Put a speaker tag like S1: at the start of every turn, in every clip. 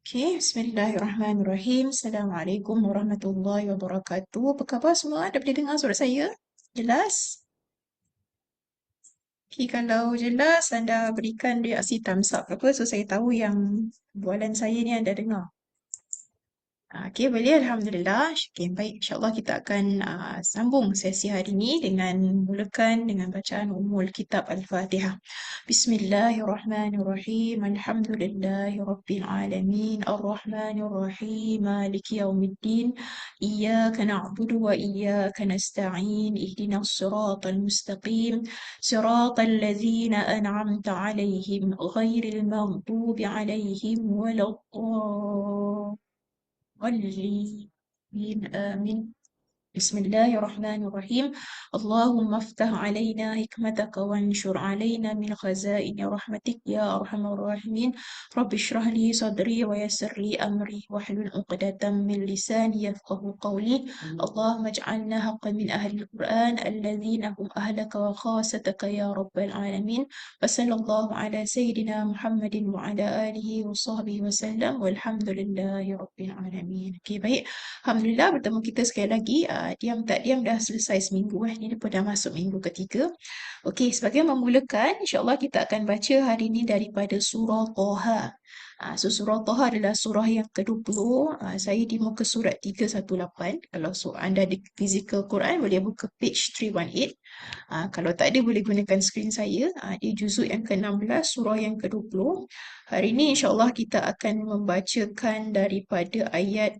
S1: Okay, Bismillahirrahmanirrahim. Assalamualaikum warahmatullahi wabarakatuh. Apa khabar semua? Ada boleh dengar suara saya? Jelas? Okay, kalau jelas, anda berikan reaksi thumbs up apa, so saya tahu yang bualan saya ni anda dengar. Okey, boleh. Alhamdulillah. Okay, baik. InsyaAllah kita akan sambung sesi hari ini dengan mulakan dengan bacaan Ummul Kitab Al-Fatihah. Bismillahirrahmanirrahim. Alhamdulillahi Rabbil Alamin. Ar-Rahmanirrahim. Maliki Yawmiddin. Iyaka na'budu wa iyaka nasta'in. Ihdinas siratal mustaqim. Siratal ladzina an'amta alaihim. Ghairil maghdubi alaihim. والضالين آمين بسم الله الرحمن الرحيم اللهم افتح علينا حكمتك وانشر علينا من خزائن رحمتك يا أرحم الراحمين رب اشرح لي صدري ويسر لي أمري واحلل عقدة من لساني يفقه قولي اللهم اجعلنا حقا من أهل القرآن الذين هم أهلك وخاصتك يا رب العالمين وصلى الله على سيدنا محمد وعلى آله وصحبه وسلم والحمد لله رب العالمين. Okay, baik. Alhamdulillah bertemu kita sekali lagi. Diam tak diam dah selesai seminggu. Ini pun dah masuk minggu ketiga. Okey, sebagai memulakan, insyaAllah kita akan baca hari ini daripada surah Toha. Surah Toha adalah surah yang ke-20. Saya di muka surat 318. Kalau anda ada physical Quran, boleh buka page 318. Kalau tak ada, boleh gunakan skrin saya. Dia juzuk yang ke-16, surah yang ke-20. Hari ini insyaAllah kita akan membacakan daripada ayat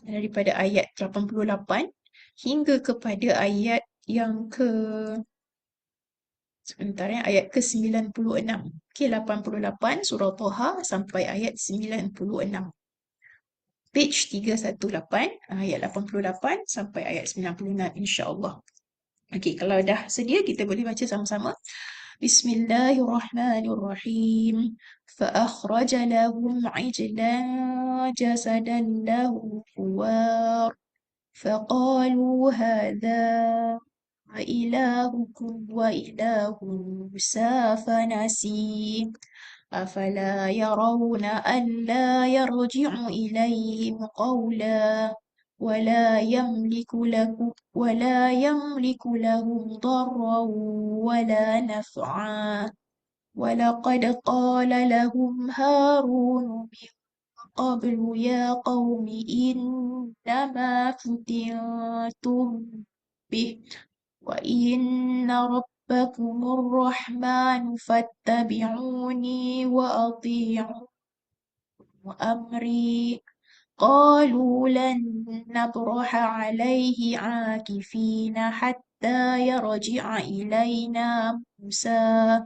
S1: 88 hingga kepada ayat yang ayat ke-96. Okey, 88 surah Toha sampai ayat 96. Page 318, ayat 88 sampai ayat 96 insya-Allah. Okey, kalau dah sedia kita boleh baca sama-sama. Bismillahirrahmanirrahim. فأخرج لهم عجلا جسدا له خوار فقالوا هذا إلهكم وإله موسى فنسي أفلا يرون ألا يرجع إليهم قولا ولا يملك لهم ضرا ولا نفعا ولقد قال لهم هارون من قبل يا قوم إنما فتنتم به وإن ربكم الرحمن فاتبعوني وأطيعوا أمري قالوا لن نبرح عليه عاكفين حتى يرجع إلينا موسى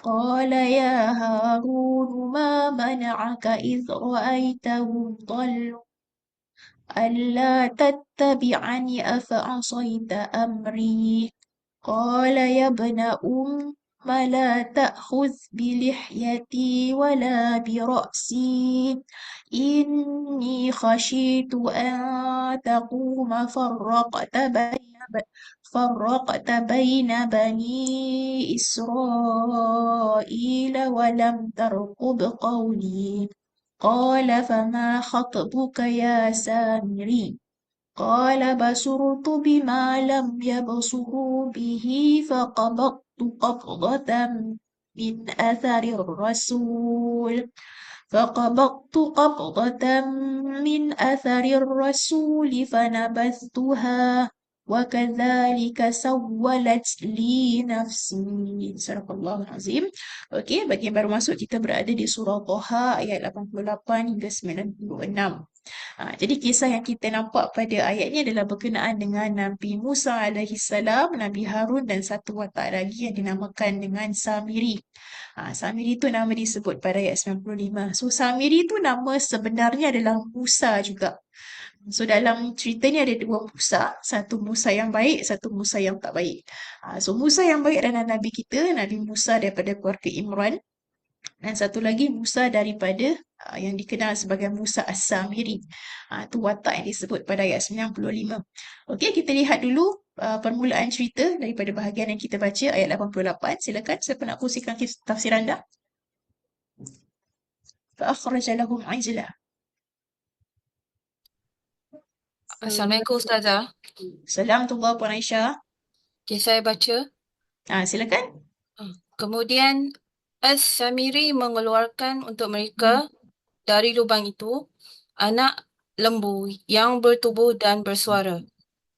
S1: قال يا هارون ما منعك إذ رأيتهم ضلوا ألا تتبعني أفعصيت أمري قال يا ابن لا تأخذ بلحيتي ولا برأسي إني خشيت أن تقوم فرقت بين بني إسرائيل ولم ترقب قولي قال فما خطبك يا سامري قال بصرت بما لم يبصروا به من أثر الرسول فقبضت قبضة من أثر الرسول فنبذتها وكذلك سولت لي نفسي. صدق الله العظيم. Okey, bagi yang baru masuk, kita berada di surah Toha ayat 88 hingga 96. Jadi kisah yang kita nampak pada ayat ini adalah berkenaan dengan Nabi Musa alaihi salam, Nabi Harun dan satu watak lagi yang dinamakan dengan Samiri. Samiri itu nama disebut pada ayat 95. So Samiri itu nama sebenarnya adalah Musa juga. So dalam cerita ni ada dua Musa, satu Musa yang baik, satu Musa yang tak baik. So Musa yang baik adalah Nabi kita, Nabi Musa daripada keluarga Imran. Dan satu lagi Musa daripada yang dikenal sebagai Musa As-Samiri. Itu watak yang disebut pada ayat 95. Okey, kita lihat dulu permulaan cerita daripada bahagian yang kita baca ayat 88. Silakan, siapa nak kongsikan tafsir anda? فأخرج لهم عجلا.
S2: Assalamualaikum Ustazah.
S1: Salamullah Puan Aisyah.
S2: Okay, saya baca.
S1: Silakan.
S2: Kemudian As-Samiri mengeluarkan untuk mereka dari lubang itu anak lembu yang bertubuh dan bersuara.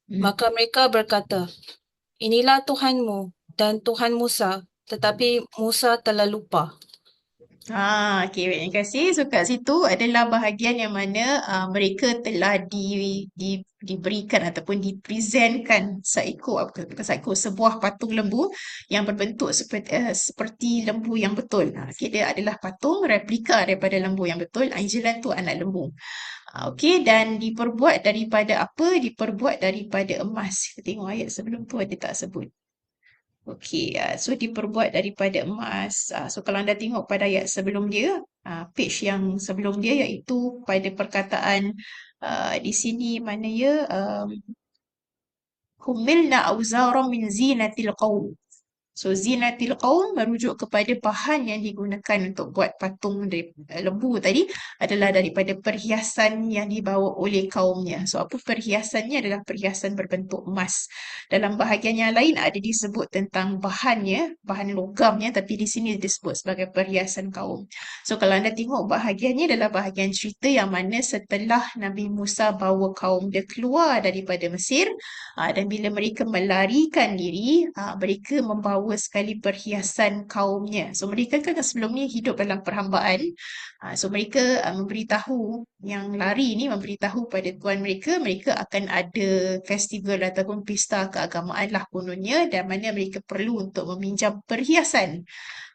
S2: Maka mereka berkata, inilah Tuhanmu dan Tuhan Musa, tetapi Musa telah lupa.
S1: Okey, terima kasih. So kat situ adalah bahagian yang mana mereka telah diberikan ataupun dipresentkan seekor, bukan seekor, sebuah patung lembu yang berbentuk seperti lembu yang betul. Okey, dia adalah patung replika daripada lembu yang betul. Angelan tu anak lembu. Okey, dan diperbuat daripada apa? Diperbuat daripada emas. Kita tengok ayat sebelum tu ada tak sebut. Okey, so diperbuat daripada emas. So kalau anda tengok pada ayat sebelum dia, page yang sebelum dia, iaitu pada perkataan di sini mana ya, humilna auzaram min zinatil qaum. So zinatil qaum merujuk kepada bahan yang digunakan untuk buat patung lembu tadi adalah daripada perhiasan yang dibawa oleh kaumnya. So apa perhiasannya? Adalah perhiasan berbentuk emas. Dalam bahagian yang lain ada disebut tentang bahannya, bahan logamnya, tapi di sini disebut sebagai perhiasan kaum. So kalau anda tengok bahagiannya adalah bahagian cerita yang mana setelah Nabi Musa bawa kaum dia keluar daripada Mesir, dan bila mereka melarikan diri, mereka membawa sekali perhiasan kaumnya. So mereka kan sebelum ni hidup dalam perhambaan. So mereka memberitahu yang lari ni, memberitahu pada tuan mereka, mereka akan ada festival ataupun pesta keagamaan lah kononnya, dan mana mereka perlu untuk meminjam perhiasan.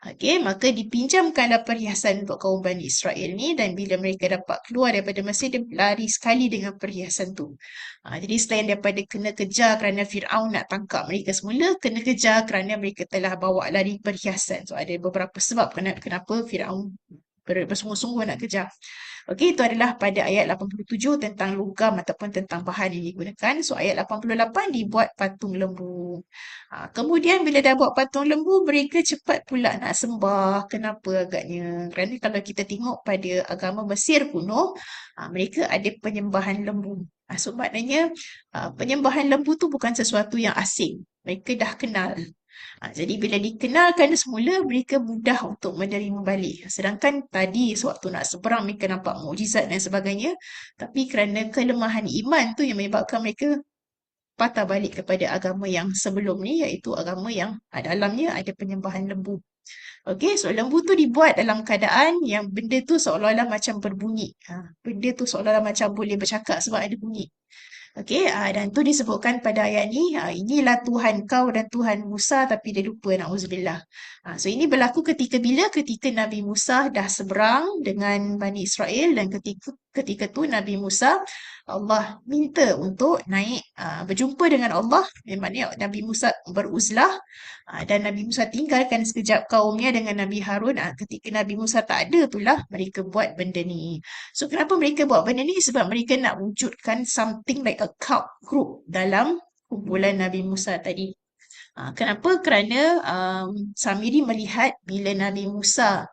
S1: Okey, maka dipinjamkanlah perhiasan untuk kaum Bani Israel ni, dan bila mereka dapat keluar daripada Mesir, dia lari sekali dengan perhiasan tu. Jadi selain daripada kena kejar kerana Firaun nak tangkap mereka semula, kena kejar kerana mereka telah bawa lari perhiasan. So ada beberapa sebab kenapa Firaun bersungguh-sungguh nak kejar. Okey, itu adalah pada ayat 87 tentang logam ataupun tentang bahan yang digunakan. So ayat 88 dibuat patung lembu. Kemudian bila dah buat patung lembu, mereka cepat pula nak sembah. Kenapa agaknya? Kerana kalau kita tengok pada agama Mesir kuno, mereka ada penyembahan lembu. So maknanya penyembahan lembu tu bukan sesuatu yang asing. Mereka dah kenal. Jadi bila dikenalkan semula, mereka mudah untuk menerima balik. Sedangkan tadi sewaktu nak seberang, mereka nampak mukjizat dan sebagainya. Tapi kerana kelemahan iman tu yang menyebabkan mereka patah balik kepada agama yang sebelum ni, iaitu agama yang dalamnya ada penyembahan lembu. Okey, so lembu tu dibuat dalam keadaan yang benda tu seolah-olah macam berbunyi. Benda tu seolah-olah macam boleh bercakap sebab ada bunyi. Okey, dan tu disebutkan pada ayat ni, inilah Tuhan kau dan Tuhan Musa, tapi dia lupa, na'udzubillah. So ini berlaku ketika bila? Ketika Nabi Musa dah seberang dengan Bani Israel, dan ketika tu Nabi Musa, Allah minta untuk naik berjumpa dengan Allah. Maksudnya Nabi Musa beruzlah, dan Nabi Musa tinggalkan sekejap kaumnya dengan Nabi Harun. Ketika Nabi Musa tak ada, itulah mereka buat benda ni. So kenapa mereka buat benda ni? Sebab mereka nak wujudkan something like a cult group dalam kumpulan Nabi Musa tadi. Kenapa? Kerana Samiri melihat bila Nabi Musa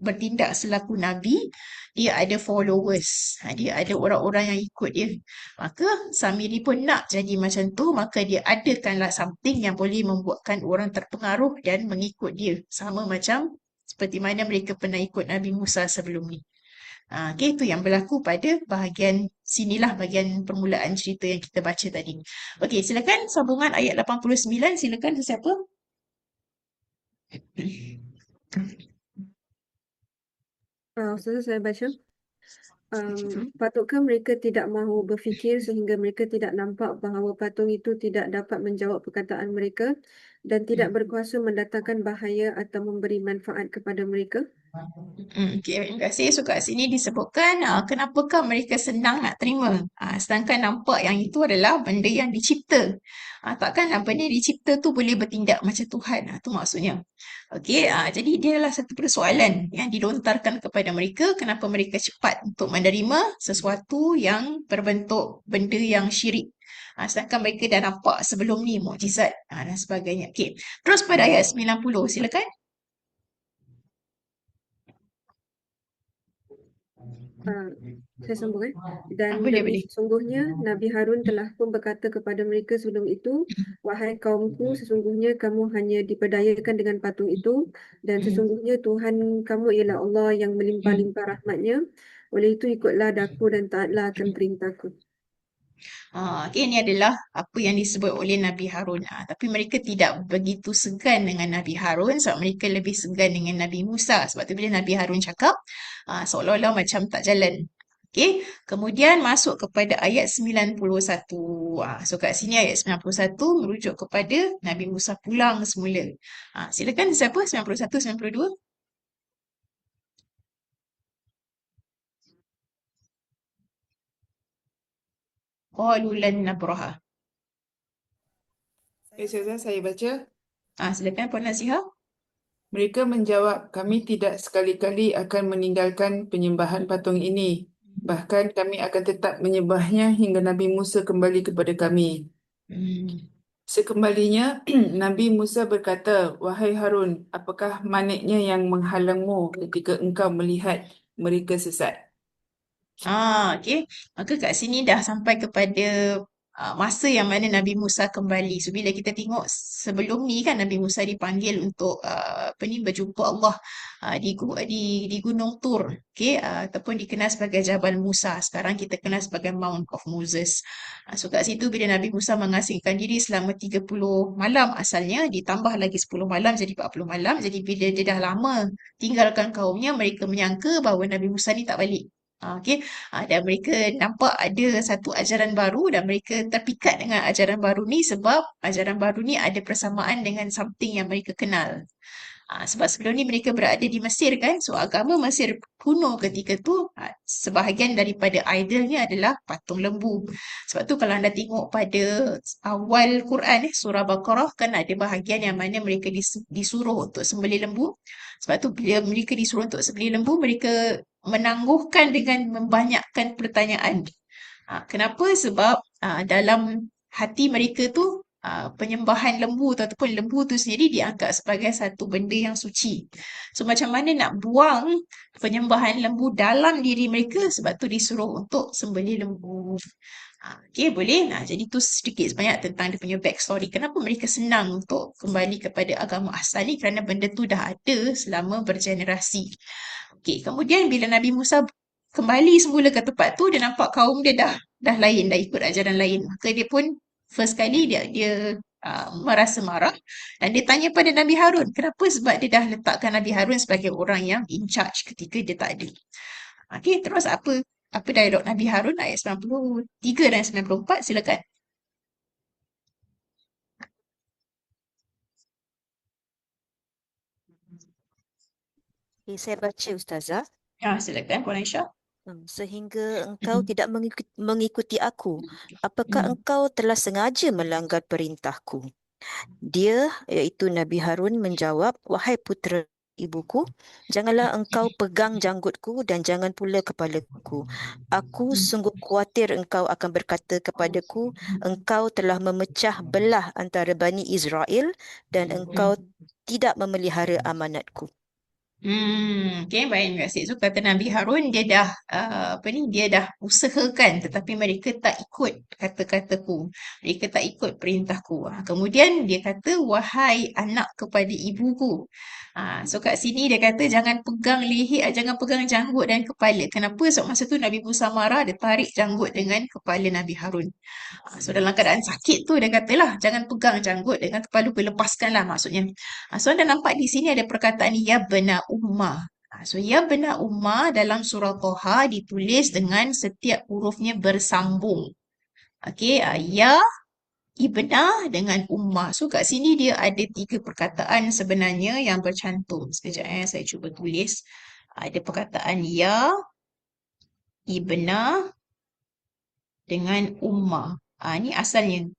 S1: bertindak selaku Nabi, dia ada followers. Dia ada orang-orang yang ikut dia. Maka Samiri pun nak jadi macam tu, maka dia adakanlah something yang boleh membuatkan orang terpengaruh dan mengikut dia. Sama macam seperti mana mereka pernah ikut Nabi Musa sebelum ni. Okay, itu yang berlaku pada bahagian sinilah bahagian permulaan cerita yang kita baca tadi. Okey, silakan sambungan ayat 89. Silakan sesiapa?
S3: Ustazah, saya baca. Patutkah mereka tidak mahu berfikir sehingga mereka tidak nampak bahawa patung itu tidak dapat menjawab perkataan mereka dan tidak berkuasa mendatangkan bahaya atau memberi manfaat kepada mereka?
S1: Okey, terima kasih. So kat sini disebutkan kenapakah mereka senang nak terima, sedangkan nampak yang itu adalah benda yang dicipta. Takkanlah benda yang dicipta tu boleh bertindak macam Tuhan. Tu maksudnya. Okey, jadi dia adalah satu persoalan yang dilontarkan kepada mereka, kenapa mereka cepat untuk menerima sesuatu yang berbentuk benda yang syirik. Sedangkan mereka dah nampak sebelum ni mukjizat dan sebagainya. Okey, terus pada ayat 90, silakan.
S3: Saya sambung Dan
S1: Boleh,
S3: demi
S1: boleh.
S3: sesungguhnya Nabi Harun telah pun berkata kepada mereka sebelum itu, wahai kaumku, sesungguhnya kamu hanya diperdayakan dengan patung itu, dan sesungguhnya Tuhan kamu ialah Allah yang melimpah-limpah rahmatnya. Oleh itu ikutlah daku dan taatlah akan perintahku.
S1: Okay, ini adalah apa yang disebut oleh Nabi Harun. Tapi mereka tidak begitu segan dengan Nabi Harun sebab mereka lebih segan dengan Nabi Musa. Sebab tu bila Nabi Harun cakap, seolah-olah macam tak jalan. Okay, kemudian masuk kepada ayat 91. So kat sini ayat 91 merujuk kepada Nabi Musa pulang semula. Silakan siapa? 91, 92? Qalu lan nabraha.
S4: Ustazah, saya baca.
S1: Silakan Puan Nazihah.
S4: Mereka menjawab, kami tidak sekali-kali akan meninggalkan penyembahan patung ini. Bahkan kami akan tetap menyembahnya hingga Nabi Musa kembali kepada kami. Sekembalinya, Nabi Musa berkata, wahai Harun, apakah maniknya yang menghalangmu ketika engkau melihat mereka sesat?
S1: Okey. Maka kat sini dah sampai kepada masa yang mana Nabi Musa kembali. So bila kita tengok sebelum ni kan Nabi Musa dipanggil untuk apa ni berjumpa Allah di Gunung Tur, okey, ataupun dikenal sebagai Jabal Musa. Sekarang kita kenal sebagai Mount of Moses. So kat situ bila Nabi Musa mengasingkan diri selama 30 malam asalnya, ditambah lagi 10 malam jadi 40 malam. Jadi bila dia dah lama tinggalkan kaumnya, mereka menyangka bahawa Nabi Musa ni tak balik. Okey, dan mereka nampak ada satu ajaran baru dan mereka terpikat dengan ajaran baru ni sebab ajaran baru ni ada persamaan dengan something yang mereka kenal. Sebab sebelum ni mereka berada di Mesir kan, so agama Mesir kuno ketika tu sebahagian daripada idolnya adalah patung lembu. Sebab tu kalau anda tengok pada awal Quran surah Baqarah kan ada bahagian yang mana mereka disuruh untuk sembelih lembu. Sebab tu bila mereka disuruh untuk sembelih lembu, mereka menangguhkan dengan membanyakkan pertanyaan. Kenapa? Sebab dalam hati mereka tu penyembahan lembu tu ataupun lembu tu sendiri dianggap sebagai satu benda yang suci. So macam mana nak buang penyembahan lembu dalam diri mereka, sebab tu disuruh untuk sembelih lembu. Okay, boleh. Jadi tu sedikit sebanyak tentang dia punya backstory. Kenapa mereka senang untuk kembali kepada agama asal ni? Kerana benda tu dah ada selama bergenerasi. Okay, kemudian bila Nabi Musa kembali semula ke tempat tu, dia nampak kaum dia dah lain, dah ikut ajaran lain. Maka dia pun first kali dia merasa marah dan dia tanya pada Nabi Harun. Kenapa? Sebab dia dah letakkan Nabi Harun sebagai orang yang in charge ketika dia tak ada. Okay, terus apa dialog Nabi Harun ayat 93 dan 94, silakan.
S5: Saya baca Ustazah.
S1: Silakan Puan Aisyah.
S5: Sehingga engkau tidak mengikuti aku. Apakah engkau telah sengaja melanggar perintahku? Dia, iaitu Nabi Harun, menjawab, wahai putera ibuku, janganlah engkau pegang janggutku dan jangan pula kepalaku. Aku sungguh khawatir engkau akan berkata kepadaku, engkau telah memecah belah antara Bani Israel dan engkau tidak memelihara amanatku.
S1: Okay, baik, terima kasih. So kata Nabi Harun dia dah dia dah usahakan tetapi mereka tak ikut kata-kataku. Mereka tak ikut perintahku. Kemudian dia kata wahai anak kepada ibuku. So kat sini dia kata jangan pegang leher, jangan pegang janggut dan kepala. Kenapa? Sebab masa tu Nabi Musa marah, dia tarik janggut dengan kepala Nabi Harun. So dalam keadaan sakit tu dia katalah jangan pegang janggut dengan kepala, lepaskanlah maksudnya. So anda nampak di sini ada perkataan ya bena ummah. So ya bena ummah dalam surah Toha ditulis dengan setiap hurufnya bersambung. Okey, ya ibnah dengan ummah. So kat sini dia ada 3 perkataan sebenarnya yang bercantum. Sekejap saya cuba tulis. Ada perkataan ya ibnah dengan ummah. Ni asalnya.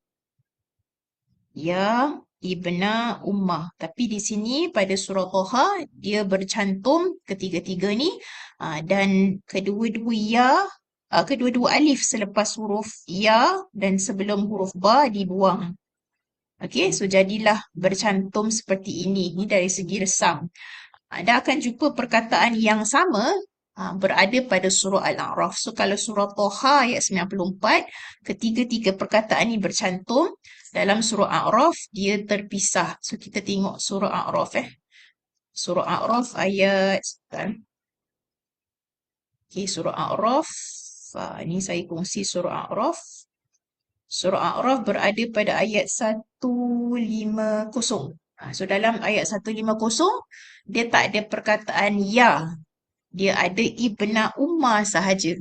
S1: Ya ibna ummah. Tapi di sini pada surah Toha dia bercantum ketiga-tiga ni dan kedua-dua alif selepas huruf ya dan sebelum huruf ba dibuang. Okey, so jadilah bercantum seperti ini. Ini dari segi resam. Anda akan jumpa perkataan yang sama berada pada surah Al-A'raf. So kalau surah Toha ayat 94, ketiga-tiga perkataan ini bercantum. Dalam surah A'raf, dia terpisah. So kita tengok surah A'raf. Surah A'raf ayat... Okay, surah A'raf. Ini saya kongsi surah A'raf. Surah A'raf berada pada ayat 150. So dalam ayat 150, dia tak ada perkataan ya. Dia ada ibna ummah sahaja.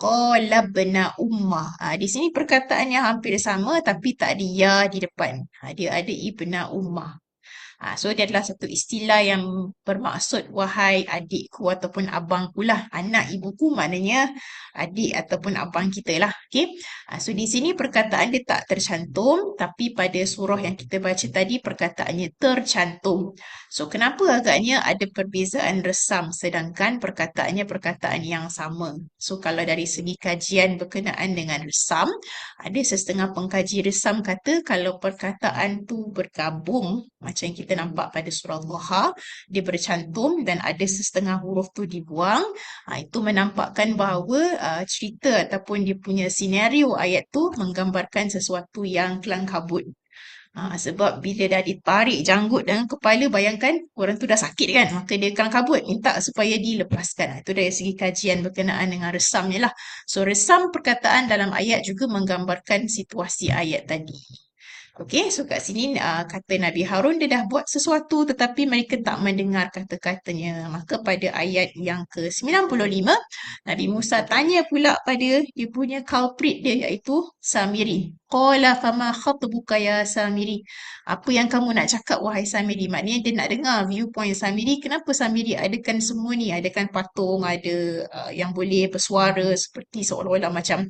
S1: Qala ibna ummah. Di sini perkataan yang hampir sama tapi tak ada ya di depan. Dia ada ibna ummah. So dia adalah satu istilah yang bermaksud wahai adikku ataupun abangku lah. Anak ibuku maknanya adik ataupun abang kita lah. Okay? So di sini perkataan dia tak tercantum, tapi pada surah yang kita baca tadi perkataannya tercantum. So kenapa agaknya ada perbezaan resam sedangkan perkataannya perkataan yang sama? So kalau dari segi kajian berkenaan dengan resam, ada setengah pengkaji resam kata kalau perkataan tu bergabung macam yang kita nampak pada surah Dhuha, dia bercantum dan ada setengah huruf tu dibuang, itu menampakkan bahawa cerita ataupun dia punya senario ayat tu menggambarkan sesuatu yang kelang kabut. Sebab bila dah ditarik janggut dengan kepala, bayangkan orang tu dah sakit kan, maka dia kelang kabut, minta supaya dilepaskan. Itu dari segi kajian berkenaan dengan resamnya lah. So resam perkataan dalam ayat juga menggambarkan situasi ayat tadi. Okey, so kat sini kata Nabi Harun dia dah buat sesuatu tetapi mereka tak mendengar kata-katanya. Maka pada ayat yang ke-95, Nabi Musa tanya pula pada dia punya culprit dia iaitu Samiri. Qala fama khatbuka ya Samiri. Apa yang kamu nak cakap wahai Samiri? Maknanya dia nak dengar viewpoint Samiri. Kenapa Samiri adakan semua ni? Adakan patung, ada yang boleh bersuara seperti seolah-olah macam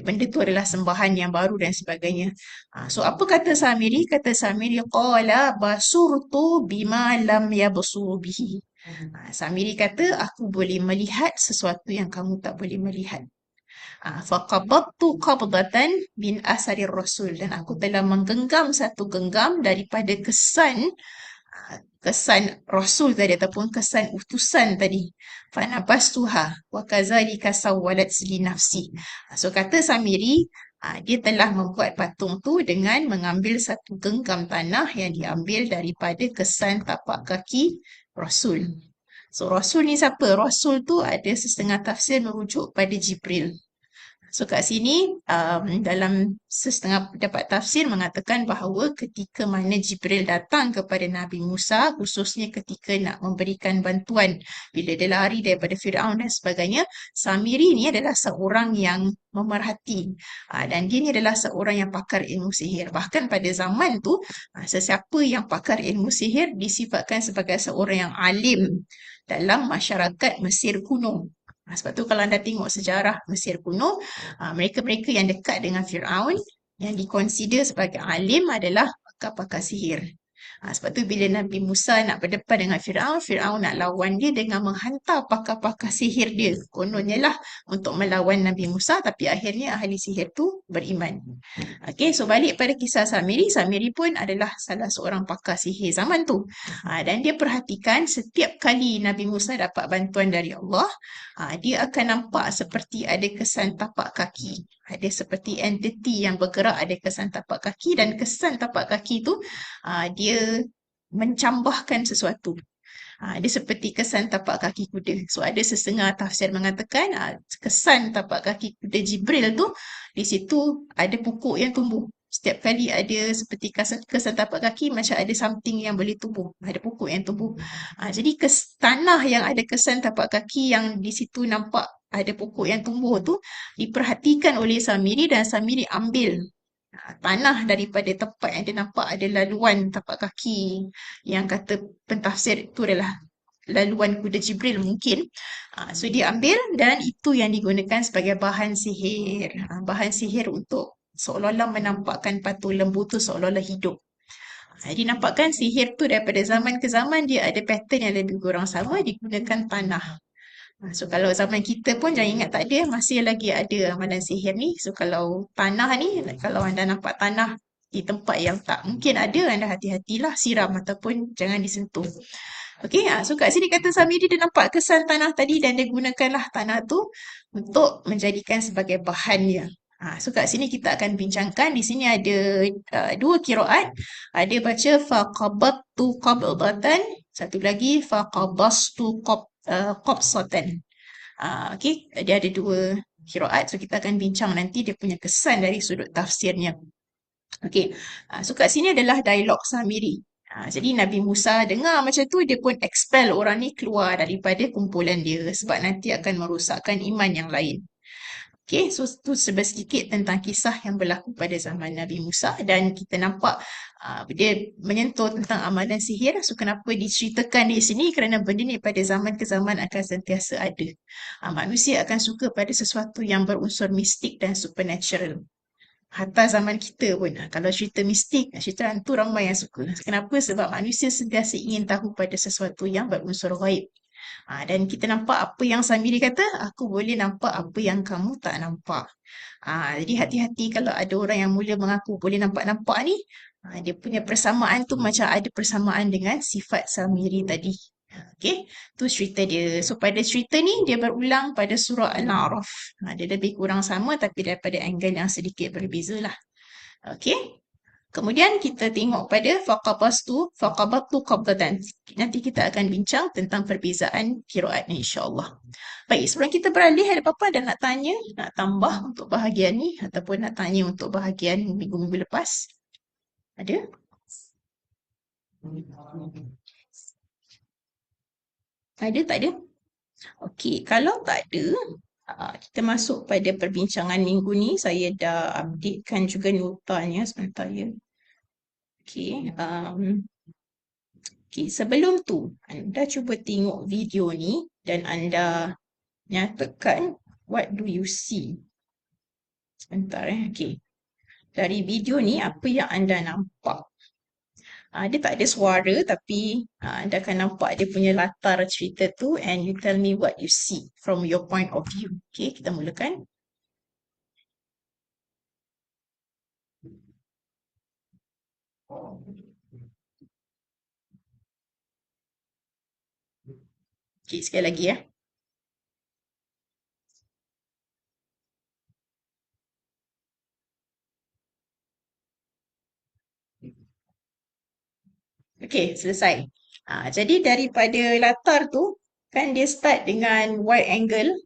S1: benda tu adalah sembahan yang baru dan sebagainya. So apa kata Samiri? Kata Samiri, qala basurtu bima lam yabsuru bihi. Samiri kata, aku boleh melihat sesuatu yang kamu tak boleh melihat. Faqabattu qabdatan min asarir rasul, dan aku telah menggenggam satu genggam daripada kesan rasul tadi ataupun kesan utusan tadi. Fanabastuha wa kazalika sawwalat li nafsi. So kata Samiri, dia telah membuat patung tu dengan mengambil satu genggam tanah yang diambil daripada kesan tapak kaki Rasul. So Rasul ni siapa? Rasul tu ada setengah tafsir merujuk pada Jibril. So kat sini dalam setengah pendapat tafsir mengatakan bahawa ketika mana Jibril datang kepada Nabi Musa, khususnya ketika nak memberikan bantuan bila dia lari daripada Fir'aun dan sebagainya, Samiri ni adalah seorang yang memerhati dan dia ni adalah seorang yang pakar ilmu sihir. Bahkan pada zaman tu sesiapa yang pakar ilmu sihir disifatkan sebagai seorang yang alim dalam masyarakat Mesir kuno. Sebab tu kalau anda tengok sejarah Mesir kuno, mereka-mereka yang dekat dengan Fir'aun yang dikonsider sebagai alim adalah pakar-pakar sihir. Sebab tu bila Nabi Musa nak berdepan dengan Fir'aun, Fir'aun nak lawan dia dengan menghantar pakar-pakar sihir dia. Kononnya lah untuk melawan Nabi Musa, tapi akhirnya ahli sihir tu beriman. Okay, so balik pada kisah Samiri. Samiri pun adalah salah seorang pakar sihir zaman tu. Dan dia perhatikan setiap kali Nabi Musa dapat bantuan dari Allah, dia akan nampak seperti ada kesan tapak kaki. Ada seperti entiti yang bergerak, ada kesan tapak kaki, dan kesan tapak kaki tu dia mencambahkan sesuatu. Dia seperti kesan tapak kaki kuda. So ada setengah tafsir mengatakan kesan tapak kaki kuda Jibril tu, di situ ada pokok yang tumbuh. Setiap kali ada seperti kesan tapak kaki, macam ada something yang boleh tumbuh. Ada pokok yang tumbuh. Jadi tanah yang ada kesan tapak kaki yang di situ nampak ada pokok yang tumbuh tu diperhatikan oleh Samiri, dan Samiri ambil tanah daripada tempat yang dia nampak ada laluan tapak kaki yang kata pentafsir itu adalah laluan kuda Jibril mungkin. So dia ambil dan itu yang digunakan sebagai bahan sihir. Bahan sihir untuk seolah-olah menampakkan patung lembu tu seolah-olah hidup. Jadi nampakkan sihir tu daripada zaman ke zaman dia ada pattern yang lebih kurang sama, digunakan tanah. So kalau zaman kita pun jangan ingat tak ada, masih lagi ada amalan sihir ni. So kalau tanah ni, kalau anda nampak tanah di tempat yang tak mungkin ada, anda hati-hatilah siram ataupun jangan disentuh. Okey, so kat sini kata Samiri dia nampak kesan tanah tadi dan dia gunakanlah tanah tu untuk menjadikan sebagai bahannya. So kat sini kita akan bincangkan. Di sini ada dua qiraat. Ada baca faqabattu qabdatan, satu lagi faqabastu qabsatan. Okey, dia ada dua qiraat. So kita akan bincang nanti dia punya kesan dari sudut tafsirnya. Okey, so kat sini adalah dialog Samiri. Jadi Nabi Musa dengar macam tu, dia pun expel orang ni keluar daripada kumpulan dia sebab nanti akan merosakkan iman yang lain. Okey, so tu sedikit tentang kisah yang berlaku pada zaman Nabi Musa dan kita nampak dia menyentuh tentang amalan sihir. So kenapa diceritakan di sini? Kerana benda ni pada zaman ke zaman akan sentiasa ada. Manusia akan suka pada sesuatu yang berunsur mistik dan supernatural. Hatta zaman kita pun, kalau cerita mistik, cerita hantu ramai yang suka. Kenapa? Sebab manusia sentiasa ingin tahu pada sesuatu yang berunsur ghaib. Dan kita nampak apa yang Samiri kata, aku boleh nampak apa yang kamu tak nampak. Jadi hati-hati kalau ada orang yang mula mengaku boleh nampak-nampak ni, dia punya persamaan tu macam ada persamaan dengan sifat Samiri tadi. Okey, tu cerita dia. So pada cerita ni dia berulang pada surah Al-A'raf. Dia lebih kurang sama tapi daripada angle yang sedikit berbeza lah. Okey. Kemudian kita tengok pada faqabattu qabdatan. Nanti kita akan bincang tentang perbezaan qiraat ni insya-Allah. Baik, sebelum kita beralih, ada apa-apa ada nak tanya, nak tambah untuk bahagian ni ataupun nak tanya untuk bahagian minggu-minggu lepas? Ada? Ada tak ada? Okey, kalau tak ada, kita masuk pada perbincangan minggu ni. Saya dah updatekan juga notanya sebentar ya. Okey, sebelum tu, anda cuba tengok video ni dan anda nyatakan what do you see. Sebentar okey. Dari video ni apa yang anda nampak? Dia tak ada suara tapi anda akan nampak dia punya latar cerita tu and you tell me what you see from your point of view. Okay, kita mulakan. Okay, sekali lagi ya. Okay, selesai. Jadi daripada latar tu, kan dia start dengan wide angle.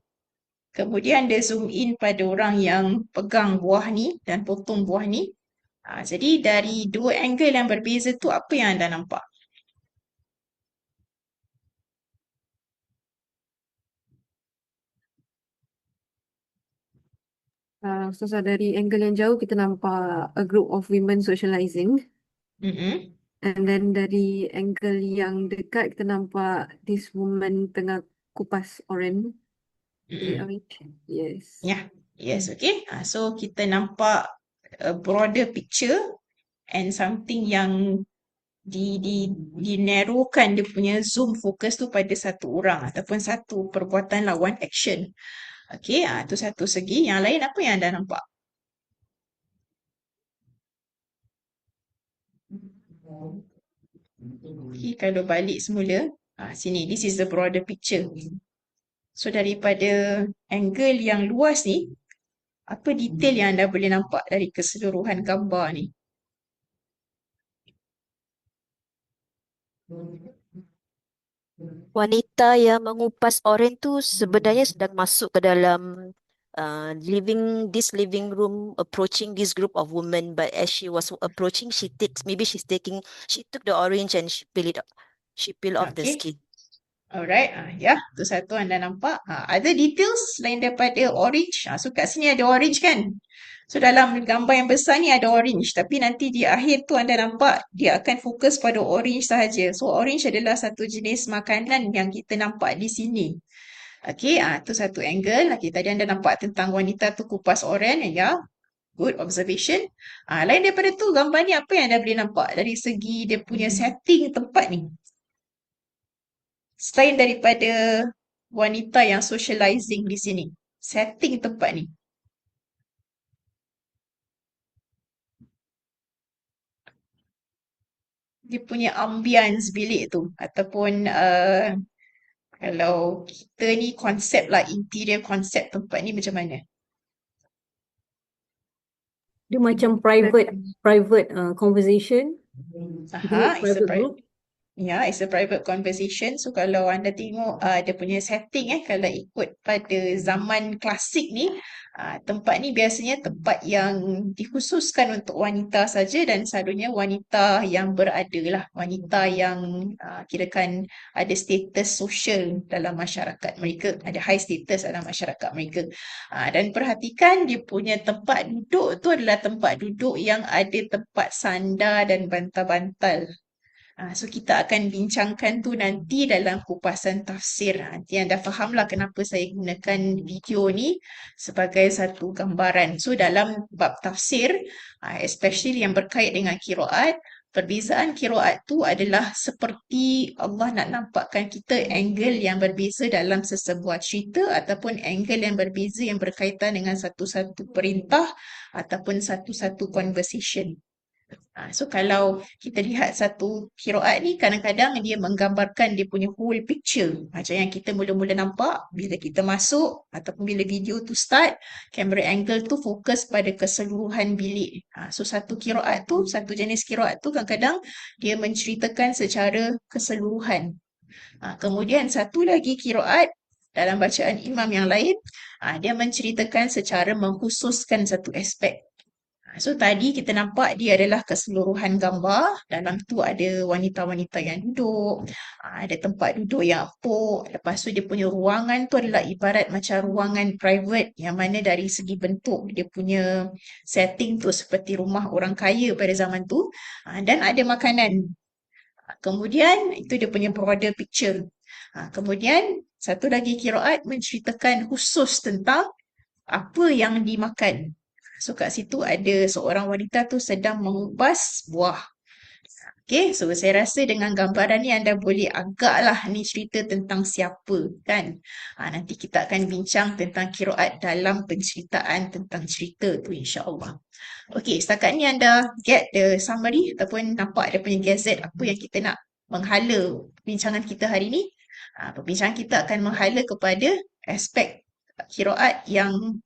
S1: Kemudian dia zoom in pada orang yang pegang buah ni dan potong buah ni. Jadi dari dua angle yang berbeza tu, apa yang anda nampak?
S3: So dari angle yang jauh kita nampak a group of women socializing. And then dari angle yang dekat kita nampak this woman tengah kupas orange. Is it orange? Yes.
S1: Yeah, yes, okay. So kita nampak a broader picture and something yang dinarrowkan dia punya zoom focus tu pada satu orang ataupun satu perbuatan lawan action. Okay, tu satu segi. Yang lain apa yang anda nampak? Okay, kalau balik semula, sini, this is the broader picture. So daripada angle yang luas ni, apa detail yang anda boleh nampak dari keseluruhan gambar ni?
S5: Wanita yang mengupas oren tu sebenarnya sedang masuk ke dalam living room, approaching this group of women. But as she was approaching, she took the orange and she peel off the
S1: Okay.
S5: skin.
S1: Alright, tu satu anda nampak. Ada details lain daripada orange. So kat sini ada orange kan? So dalam gambar yang besar ni ada orange. Tapi nanti di akhir tu anda nampak dia akan fokus pada orange sahaja. So orange adalah satu jenis makanan yang kita nampak di sini. Okay, tu satu angle. Okay, tadi anda nampak tentang wanita tu kupas orange. Ya, good observation. Lain daripada tu, gambar ni apa yang anda boleh nampak dari segi dia punya setting tempat ni? Selain daripada wanita yang socializing di sini, setting tempat ni. dia punya ambience bilik tu ataupun kalau kita ni konsep lah interior konsep tempat ni macam mana?
S6: Dia macam private conversation,
S1: Aha, it's a
S6: private group.
S1: Ya, it's a private conversation. So kalau anda tengok dia punya setting kalau ikut pada zaman klasik ni, tempat ni biasanya tempat yang dikhususkan untuk wanita saja dan selalunya wanita yang berada lah, wanita yang kirakan ada status sosial dalam masyarakat mereka, ada high status dalam masyarakat mereka. Dan perhatikan dia punya tempat duduk tu adalah tempat duduk yang ada tempat sandar dan bantal-bantal. So kita akan bincangkan tu nanti dalam kupasan tafsir. Nanti anda fahamlah kenapa saya gunakan video ni sebagai satu gambaran. So dalam bab tafsir, especially yang berkait dengan qiraat, perbezaan qiraat tu adalah seperti Allah nak nampakkan kita angle yang berbeza dalam sesebuah cerita ataupun angle yang berbeza yang berkaitan dengan satu-satu perintah ataupun satu-satu conversation. So kalau kita lihat satu qiraat ni kadang-kadang dia menggambarkan dia punya whole picture. Macam yang kita mula-mula nampak bila kita masuk ataupun bila video tu start, camera angle tu fokus pada keseluruhan bilik. So satu qiraat tu, satu jenis qiraat tu kadang-kadang dia menceritakan secara keseluruhan. Kemudian satu lagi qiraat dalam bacaan imam yang lain, dia menceritakan secara mengkhususkan satu aspek. So tadi kita nampak dia adalah keseluruhan gambar. Dalam tu ada wanita-wanita yang duduk, ada tempat duduk yang empuk. Lepas tu dia punya ruangan tu adalah ibarat macam ruangan private yang mana dari segi bentuk dia punya setting tu seperti rumah orang kaya pada zaman tu. Dan ada makanan. Kemudian itu dia punya broader picture. Kemudian satu lagi qiraat menceritakan khusus tentang apa yang dimakan. So kat situ ada seorang wanita tu sedang mengupas buah. Okay, so saya rasa dengan gambaran ni anda boleh agaklah ni cerita tentang siapa kan. Nanti kita akan bincang tentang qiraat dalam penceritaan tentang cerita tu insya-Allah. Okay, setakat ni anda get the summary ataupun nampak dia punya gazette apa yang kita nak menghala perbincangan kita hari ni. Perbincangan kita akan menghala kepada aspek qiraat yang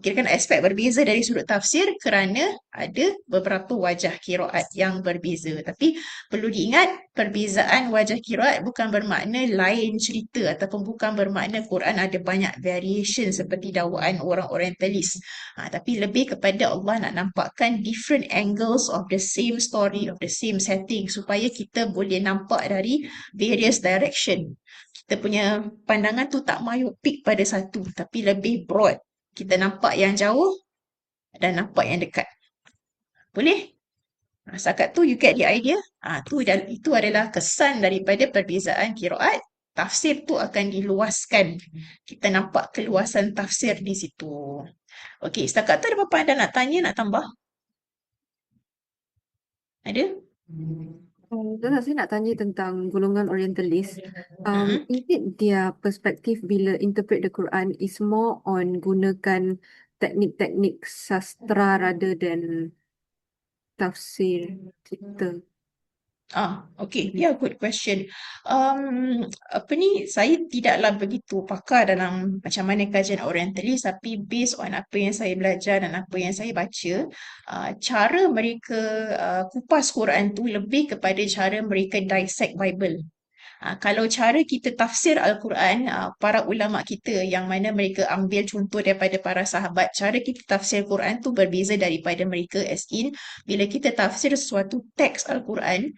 S1: kirakan aspek berbeza dari sudut tafsir kerana ada beberapa wajah qiraat yang berbeza. Tapi perlu diingat perbezaan wajah qiraat bukan bermakna lain cerita ataupun bukan bermakna Quran ada banyak variation seperti dakwaan orang orientalis. Tapi lebih kepada Allah nak nampakkan different angles of the same story, of the same setting supaya kita boleh nampak dari various direction. Kita punya pandangan tu tak myopik pada satu tapi lebih broad. Kita nampak yang jauh dan nampak yang dekat. Boleh? Setakat tu you get the idea. Itu adalah kesan daripada perbezaan qiraat. Tafsir tu akan diluaskan. Kita nampak keluasan tafsir di situ. Okey, setakat tu ada apa-apa anda nak tanya, nak tambah? Ada?
S3: Ustazah, saya nak tanya tentang golongan orientalis. Is it their perspektif bila interpret the Quran is more on gunakan teknik-teknik sastra rather than tafsir cerita?
S1: Okay. Yeah, good question. Saya tidaklah begitu pakar dalam macam mana kajian orientalis, tapi based on apa yang saya belajar dan apa yang saya baca, cara mereka kupas Quran tu lebih kepada cara mereka dissect Bible. Kalau cara kita tafsir Al-Quran, para ulama kita yang mana mereka ambil contoh daripada para sahabat, cara kita tafsir Quran tu berbeza daripada mereka as in, bila kita tafsir sesuatu teks Al-Quran,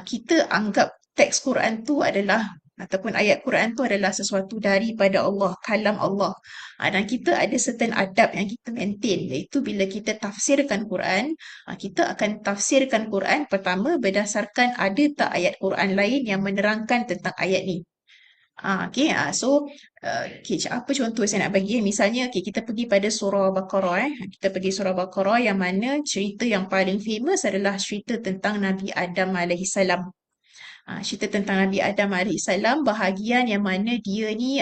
S1: kita anggap teks Quran tu adalah ataupun ayat Quran tu adalah sesuatu daripada Allah, kalam Allah. Dan kita ada certain adab yang kita maintain, iaitu bila kita tafsirkan Quran, kita akan tafsirkan Quran pertama berdasarkan ada tak ayat Quran lain yang menerangkan tentang ayat ni. Okay, apa contoh saya nak bagi? Misalnya, kita pergi pada surah Baqarah. Kita pergi surah Baqarah yang mana cerita yang paling famous adalah cerita tentang Nabi Adam alaihissalam. Cerita tentang Nabi Adam AS, bahagian yang mana dia ni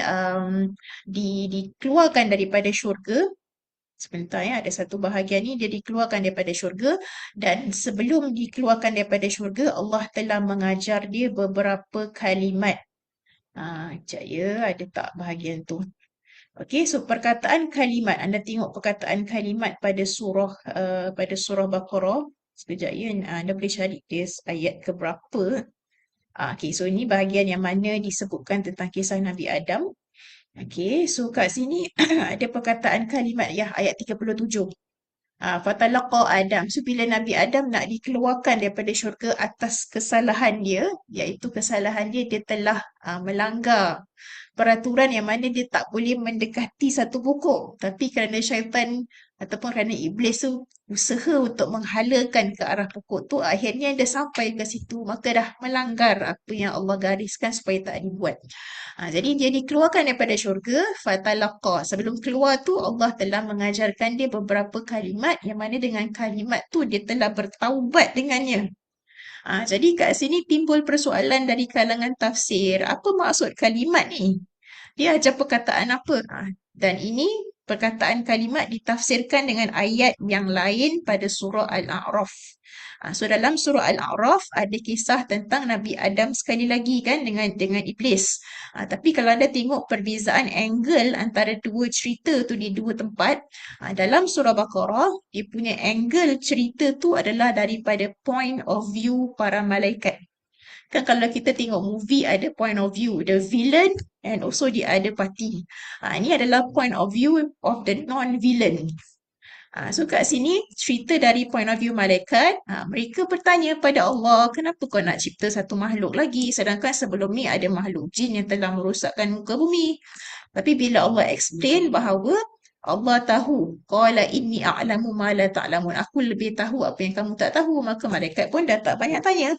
S1: dikeluarkan daripada syurga Sebentar ya, ada satu bahagian ni dia dikeluarkan daripada syurga, dan sebelum dikeluarkan daripada syurga Allah telah mengajar dia beberapa kalimat. Sekejap ya, ada tak bahagian tu? Okey, so perkataan kalimat, anda tengok perkataan kalimat pada surah Baqarah. Sekejap ya, anda boleh cari dia ayat ke berapa. Okey, so ini bahagian yang mana disebutkan tentang kisah Nabi Adam. Okey, so kat sini ada perkataan kalimat ya, ayat 37. Fatalaqa Adam. So bila Nabi Adam nak dikeluarkan daripada syurga atas kesalahan dia, iaitu kesalahan dia telah melanggar peraturan yang mana dia tak boleh mendekati satu pokok. Tapi kerana syaitan ataupun kerana iblis tu usaha untuk menghalakan ke arah pokok tu, akhirnya dia sampai ke situ, maka dah melanggar apa yang Allah gariskan supaya tak dibuat. Jadi dia dikeluarkan daripada syurga, fatalaqa. Sebelum keluar tu Allah telah mengajarkan dia beberapa kalimat yang mana dengan kalimat tu dia telah bertaubat dengannya. Jadi kat sini timbul persoalan dari kalangan tafsir. Apa maksud kalimat ni? Dia ajar perkataan apa? Dan ini perkataan kalimat ditafsirkan dengan ayat yang lain pada surah Al-A'raf. So dalam surah Al-A'raf ada kisah tentang Nabi Adam sekali lagi kan dengan iblis. Tapi kalau anda tengok perbezaan angle antara dua cerita tu di dua tempat, dalam surah Baqarah dia punya angle cerita tu adalah daripada point of view para malaikat. Kan kalau kita tengok movie ada point of view the villain and also the other party. Ini adalah point of view of the non-villain. So kat sini cerita dari point of view malaikat. Mereka bertanya pada Allah, kenapa kau nak cipta satu makhluk lagi sedangkan sebelum ni ada makhluk jin yang telah merosakkan muka bumi. Tapi bila Allah explain bahawa Allah tahu, qala inni a'lamu ma la ta'lamun. Aku lebih tahu apa yang kamu tak tahu, maka malaikat pun dah tak banyak tanya.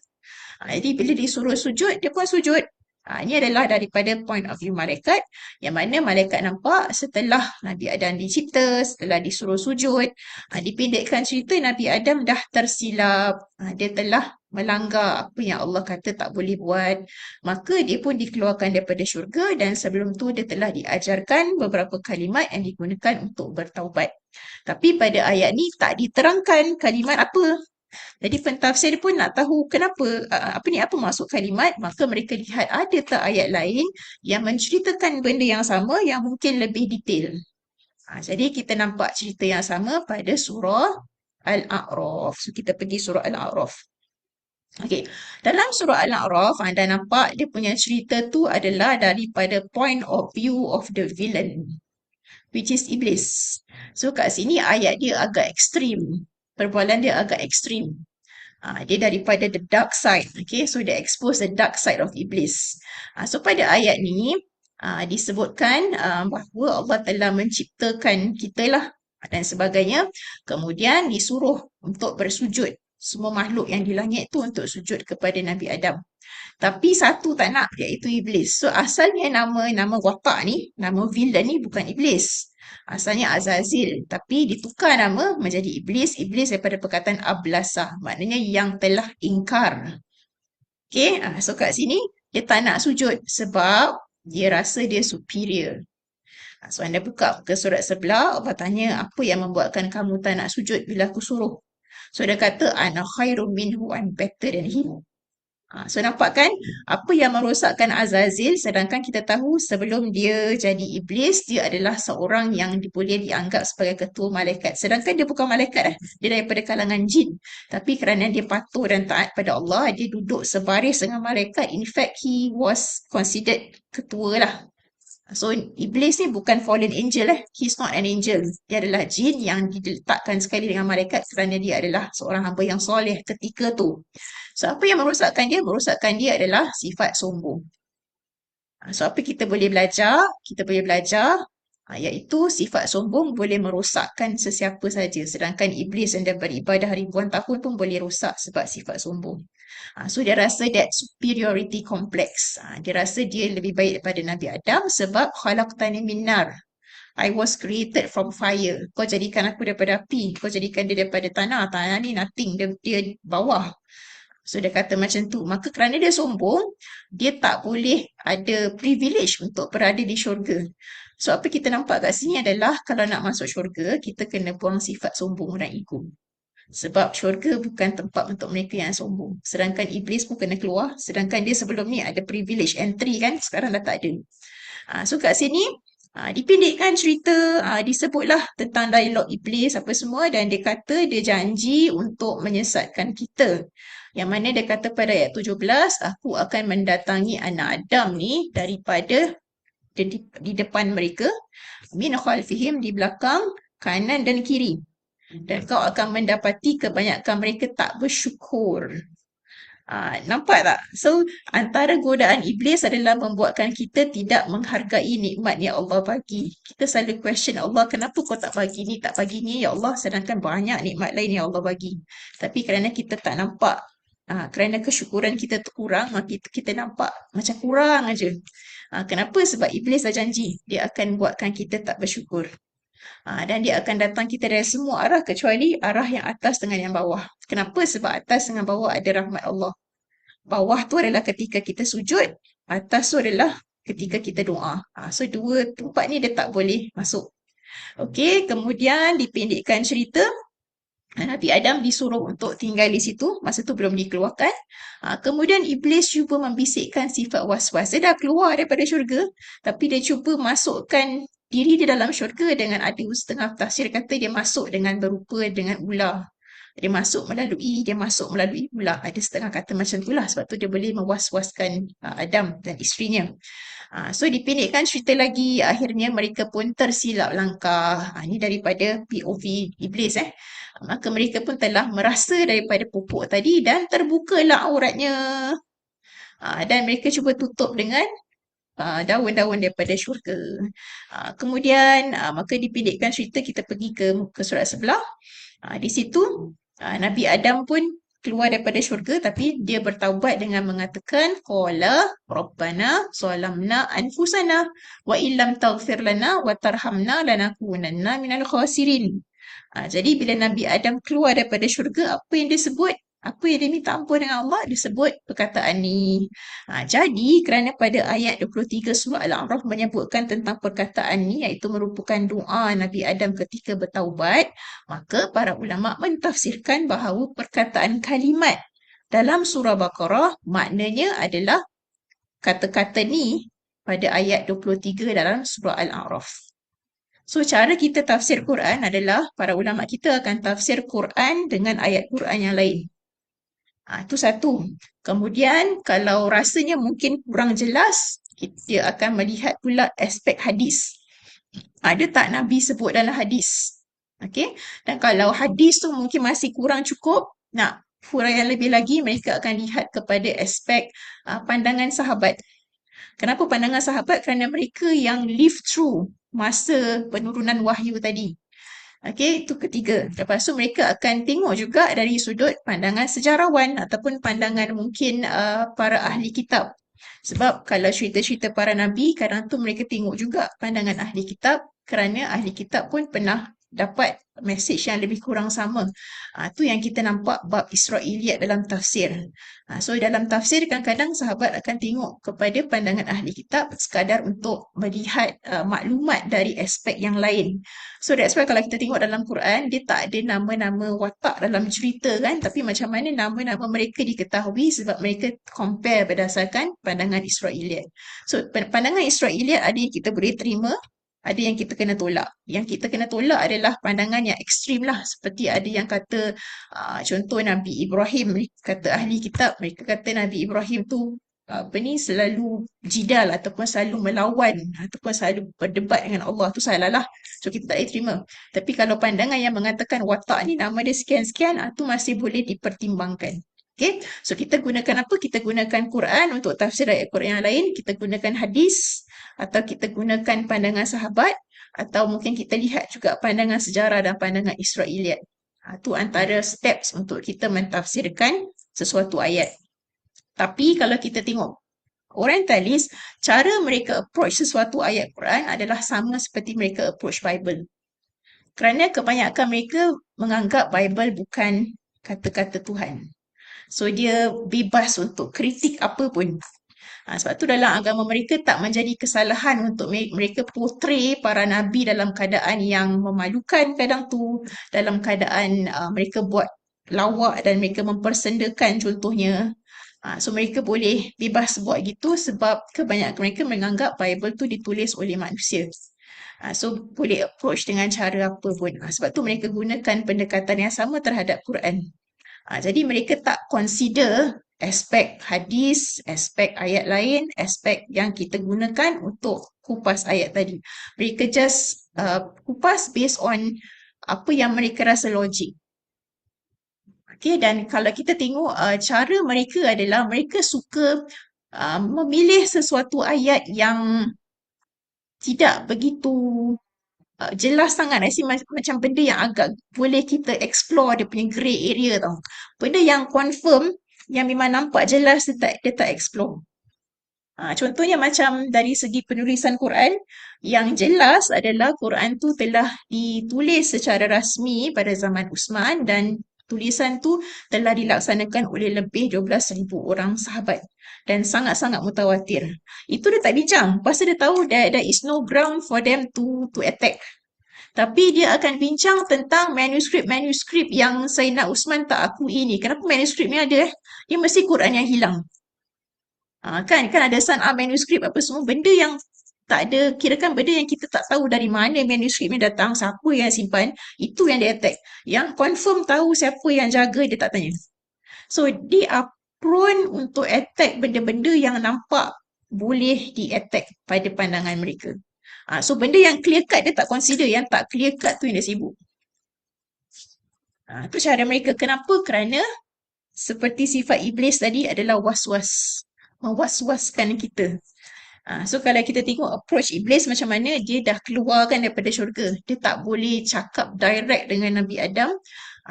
S1: Jadi bila disuruh sujud, dia pun sujud. Ini adalah daripada point of view malaikat, yang mana malaikat nampak setelah Nabi Adam dicipta, setelah disuruh sujud. Dipendekkan cerita, Nabi Adam dah tersilap. Dia telah melanggar apa yang Allah kata tak boleh buat. Maka dia pun dikeluarkan daripada syurga, dan sebelum tu dia telah diajarkan beberapa kalimat yang digunakan untuk bertaubat. Tapi pada ayat ni tak diterangkan kalimat apa. Jadi pentafsir pun nak tahu kenapa, apa maksud kalimat, maka mereka lihat ada tak ayat lain yang menceritakan benda yang sama yang mungkin lebih detail. Jadi kita nampak cerita yang sama pada surah Al-A'raf. So kita pergi surah Al-A'raf. Okey, dalam surah Al-A'raf anda nampak dia punya cerita tu adalah daripada point of view of the villain, which is iblis. So kat sini ayat dia agak ekstrim. Perbualan dia agak ekstrim. Dia daripada the dark side. Okay, so dia expose the dark side of iblis. So pada ayat ni disebutkan bahawa Allah telah menciptakan kita lah dan sebagainya. Kemudian disuruh untuk bersujud. Semua makhluk yang di langit tu untuk sujud kepada Nabi Adam. Tapi satu tak nak, iaitu iblis. So asalnya nama watak ni, nama villain ni bukan iblis. Asalnya Azazil, tapi ditukar nama menjadi iblis. Iblis daripada perkataan ablasa, maknanya yang telah ingkar. Okay, so kat sini dia tak nak sujud sebab dia rasa dia superior. So anda buka ke surat sebelah, Allah tanya, apa yang membuatkan kamu tak nak sujud bila aku suruh? So dia kata, ana khairum minhu, I'm better than him. So nampak kan apa yang merosakkan Azazil, sedangkan kita tahu sebelum dia jadi iblis, dia adalah seorang yang boleh dianggap sebagai ketua malaikat. Sedangkan dia bukan malaikat, dia daripada kalangan jin. Tapi kerana dia patuh dan taat pada Allah, dia duduk sebaris dengan malaikat. In fact, he was considered ketua lah. So iblis ni bukan fallen angel He's not an angel. Dia adalah jin yang diletakkan sekali dengan malaikat kerana dia adalah seorang hamba yang soleh ketika tu. So apa yang merosakkan dia? Merosakkan dia adalah sifat sombong. So apa kita boleh belajar? Kita boleh belajar iaitu sifat sombong boleh merosakkan sesiapa saja. Sedangkan iblis yang dah beribadah ribuan tahun pun boleh rosak sebab sifat sombong. So dia rasa that superiority complex. Dia rasa dia lebih baik daripada Nabi Adam sebab khalaqtani min nar. I was created from fire. Kau jadikan aku daripada api. Kau jadikan dia daripada tanah. Tanah ni nothing. Dia bawah. So dia kata macam tu. Maka kerana dia sombong, dia tak boleh ada privilege untuk berada di syurga. So apa kita nampak kat sini adalah kalau nak masuk syurga, kita kena buang sifat sombong dan ego. Sebab syurga bukan tempat untuk mereka yang sombong. Sedangkan iblis pun kena keluar. Sedangkan dia sebelum ni ada privilege entry kan, sekarang dah tak ada. So kat sini dipendekkan cerita, disebutlah tentang dialog iblis apa semua dan dia kata dia janji untuk menyesatkan kita. Yang mana dia kata pada ayat 17, aku akan mendatangi anak Adam ni daripada di depan mereka, min khalfihim, di belakang, kanan dan kiri. Dan kau akan mendapati kebanyakan mereka tak bersyukur. Nampak tak? So, antara godaan iblis adalah membuatkan kita tidak menghargai nikmat yang Allah bagi. Kita selalu question Allah, kenapa kau tak bagi ni, tak bagi ni, ya Allah, sedangkan banyak nikmat lain yang Allah bagi. Tapi kerana kita tak nampak, kerana kesyukuran kita tu kurang, maka kita nampak macam kurang aja. Kenapa? Sebab iblis dah janji, dia akan buatkan kita tak bersyukur. Dan dia akan datang kita dari semua arah kecuali arah yang atas dengan yang bawah. Kenapa? Sebab atas dengan bawah ada rahmat Allah. Bawah tu adalah ketika kita sujud, atas tu adalah ketika kita doa. So dua tempat ni dia tak boleh masuk. Okey, kemudian dipendekkan cerita, Nabi Adam disuruh untuk tinggal di situ, masa tu belum dikeluarkan. Kemudian iblis cuba membisikkan sifat was-was. Dia dah keluar daripada syurga, tapi dia cuba masukkan diri dia dalam syurga dengan ada setengah tafsir kata dia masuk dengan berupa dengan ular. Dia masuk melalui ular. Ada setengah kata macam itulah, sebab tu dia boleh mewas-waskan Adam dan isterinya. So dipendekkan cerita lagi, akhirnya mereka pun tersilap langkah. Ini daripada POV iblis. Maka mereka pun telah merasa daripada pupuk tadi dan terbukalah auratnya. Dan mereka cuba tutup dengan daun-daun daripada syurga. Kemudian maka dipendekkan cerita, kita pergi ke surat sebelah. Di situ Nabi Adam pun keluar daripada syurga, tapi dia bertaubat dengan mengatakan qala rabbana zalamna anfusana wa illam taghfir lana wa tarhamna lanakunanna minal khasirin. Jadi bila Nabi Adam keluar daripada syurga, apa yang dia sebut? Apa yang dia minta ampun dengan Allah? Dia sebut perkataan ni. Jadi kerana pada ayat 23 surah Al-A'raf menyebutkan tentang perkataan ni, iaitu merupakan doa Nabi Adam ketika bertaubat, maka para ulama mentafsirkan bahawa perkataan kalimat dalam surah Baqarah maknanya adalah kata-kata ni pada ayat 23 dalam surah Al-A'raf. So, cara kita tafsir Quran adalah para ulama kita akan tafsir Quran dengan ayat Quran yang lain. Itu satu. Kemudian, kalau rasanya mungkin kurang jelas, kita akan melihat pula aspek hadis. Ada tak Nabi sebut dalam hadis? Okay? Dan kalau hadis tu mungkin masih kurang cukup, nak huraian lebih lagi, mereka akan lihat kepada aspek pandangan sahabat. Kenapa pandangan sahabat? Kerana mereka yang live through masa penurunan wahyu tadi. Okey, itu ketiga. Lepas tu mereka akan tengok juga dari sudut pandangan sejarawan ataupun pandangan mungkin para ahli kitab. Sebab kalau cerita-cerita para nabi, kadang tu mereka tengok juga pandangan ahli kitab kerana ahli kitab pun pernah dapat message yang lebih kurang sama. Tu yang kita nampak bab Israiliyat dalam tafsir. So dalam tafsir kadang-kadang sahabat akan tengok kepada pandangan ahli kitab sekadar untuk melihat maklumat dari aspek yang lain. So that's why kalau kita tengok dalam Quran, dia tak ada nama-nama watak dalam cerita kan, tapi macam mana nama-nama mereka diketahui sebab mereka compare berdasarkan pandangan Israiliyat. So pandangan Israiliyat ada yang kita boleh terima, ada yang kita kena tolak. Yang kita kena tolak adalah pandangan yang ekstrim lah. Seperti ada yang kata, contoh Nabi Ibrahim, kata ahli kitab, mereka kata Nabi Ibrahim tu selalu jidal ataupun selalu melawan ataupun selalu berdebat dengan Allah. Tu salah lah. So kita tak boleh terima. Tapi kalau pandangan yang mengatakan watak ni nama dia sekian-sekian, tu masih boleh dipertimbangkan. Okay, so kita gunakan apa? Kita gunakan Quran untuk tafsir ayat Quran yang lain. Kita gunakan hadis atau kita gunakan pandangan sahabat atau mungkin kita lihat juga pandangan sejarah dan pandangan Israiliyat. Itu antara steps untuk kita mentafsirkan sesuatu ayat. Tapi kalau kita tengok orientalis, cara mereka approach sesuatu ayat Quran adalah sama seperti mereka approach Bible. Kerana kebanyakan mereka menganggap Bible bukan kata-kata Tuhan. So dia bebas untuk kritik apa pun. Sebab tu dalam agama mereka tak menjadi kesalahan untuk mereka portray para nabi dalam keadaan yang memalukan kadang tu, dalam keadaan mereka buat lawak dan mereka mempersendakan contohnya. So mereka boleh bebas buat gitu sebab kebanyakan mereka menganggap Bible tu ditulis oleh manusia. So boleh approach dengan cara apa pun. Sebab tu mereka gunakan pendekatan yang sama terhadap Quran. Jadi mereka tak consider aspek hadis, aspek ayat lain, aspek yang kita gunakan untuk kupas ayat tadi. Mereka just kupas based on apa yang mereka rasa logik. Okay, dan kalau kita tengok cara mereka adalah mereka suka memilih sesuatu ayat yang tidak begitu jelas sangat. I see macam benda yang agak boleh kita explore dia punya grey area tau. Benda yang confirm, yang memang nampak jelas dia tak explore. Contohnya macam dari segi penulisan Quran, yang jelas adalah Quran tu telah ditulis secara rasmi pada zaman Uthman dan tulisan tu telah dilaksanakan oleh lebih 12,000 orang sahabat dan sangat-sangat mutawatir. Itu dia tak bincang. Pasal dia tahu there is no ground for them to attack. Tapi dia akan bincang tentang manuskrip-manuskrip yang Sayyidina Uthman tak akui ni. Kenapa manuskrip ni ada? Dia mesti Quran yang hilang. Kan ada san'ah manuskrip apa semua. Benda yang tak ada, kirakan benda yang kita tak tahu dari mana manuskrip ni datang, siapa yang simpan, itu yang dia attack. Yang confirm tahu siapa yang jaga, dia tak tanya. So, they are prone untuk attack benda-benda yang nampak boleh di-attack pada pandangan mereka. So, benda yang clear cut dia tak consider, yang tak clear cut tu yang dia sibuk. Itu cara mereka. Kenapa? Kerana seperti sifat iblis tadi adalah was-was. Mewas-waskan kita. So kalau kita tengok approach iblis macam mana, dia dah keluarkan daripada syurga. Dia tak boleh cakap direct dengan Nabi Adam.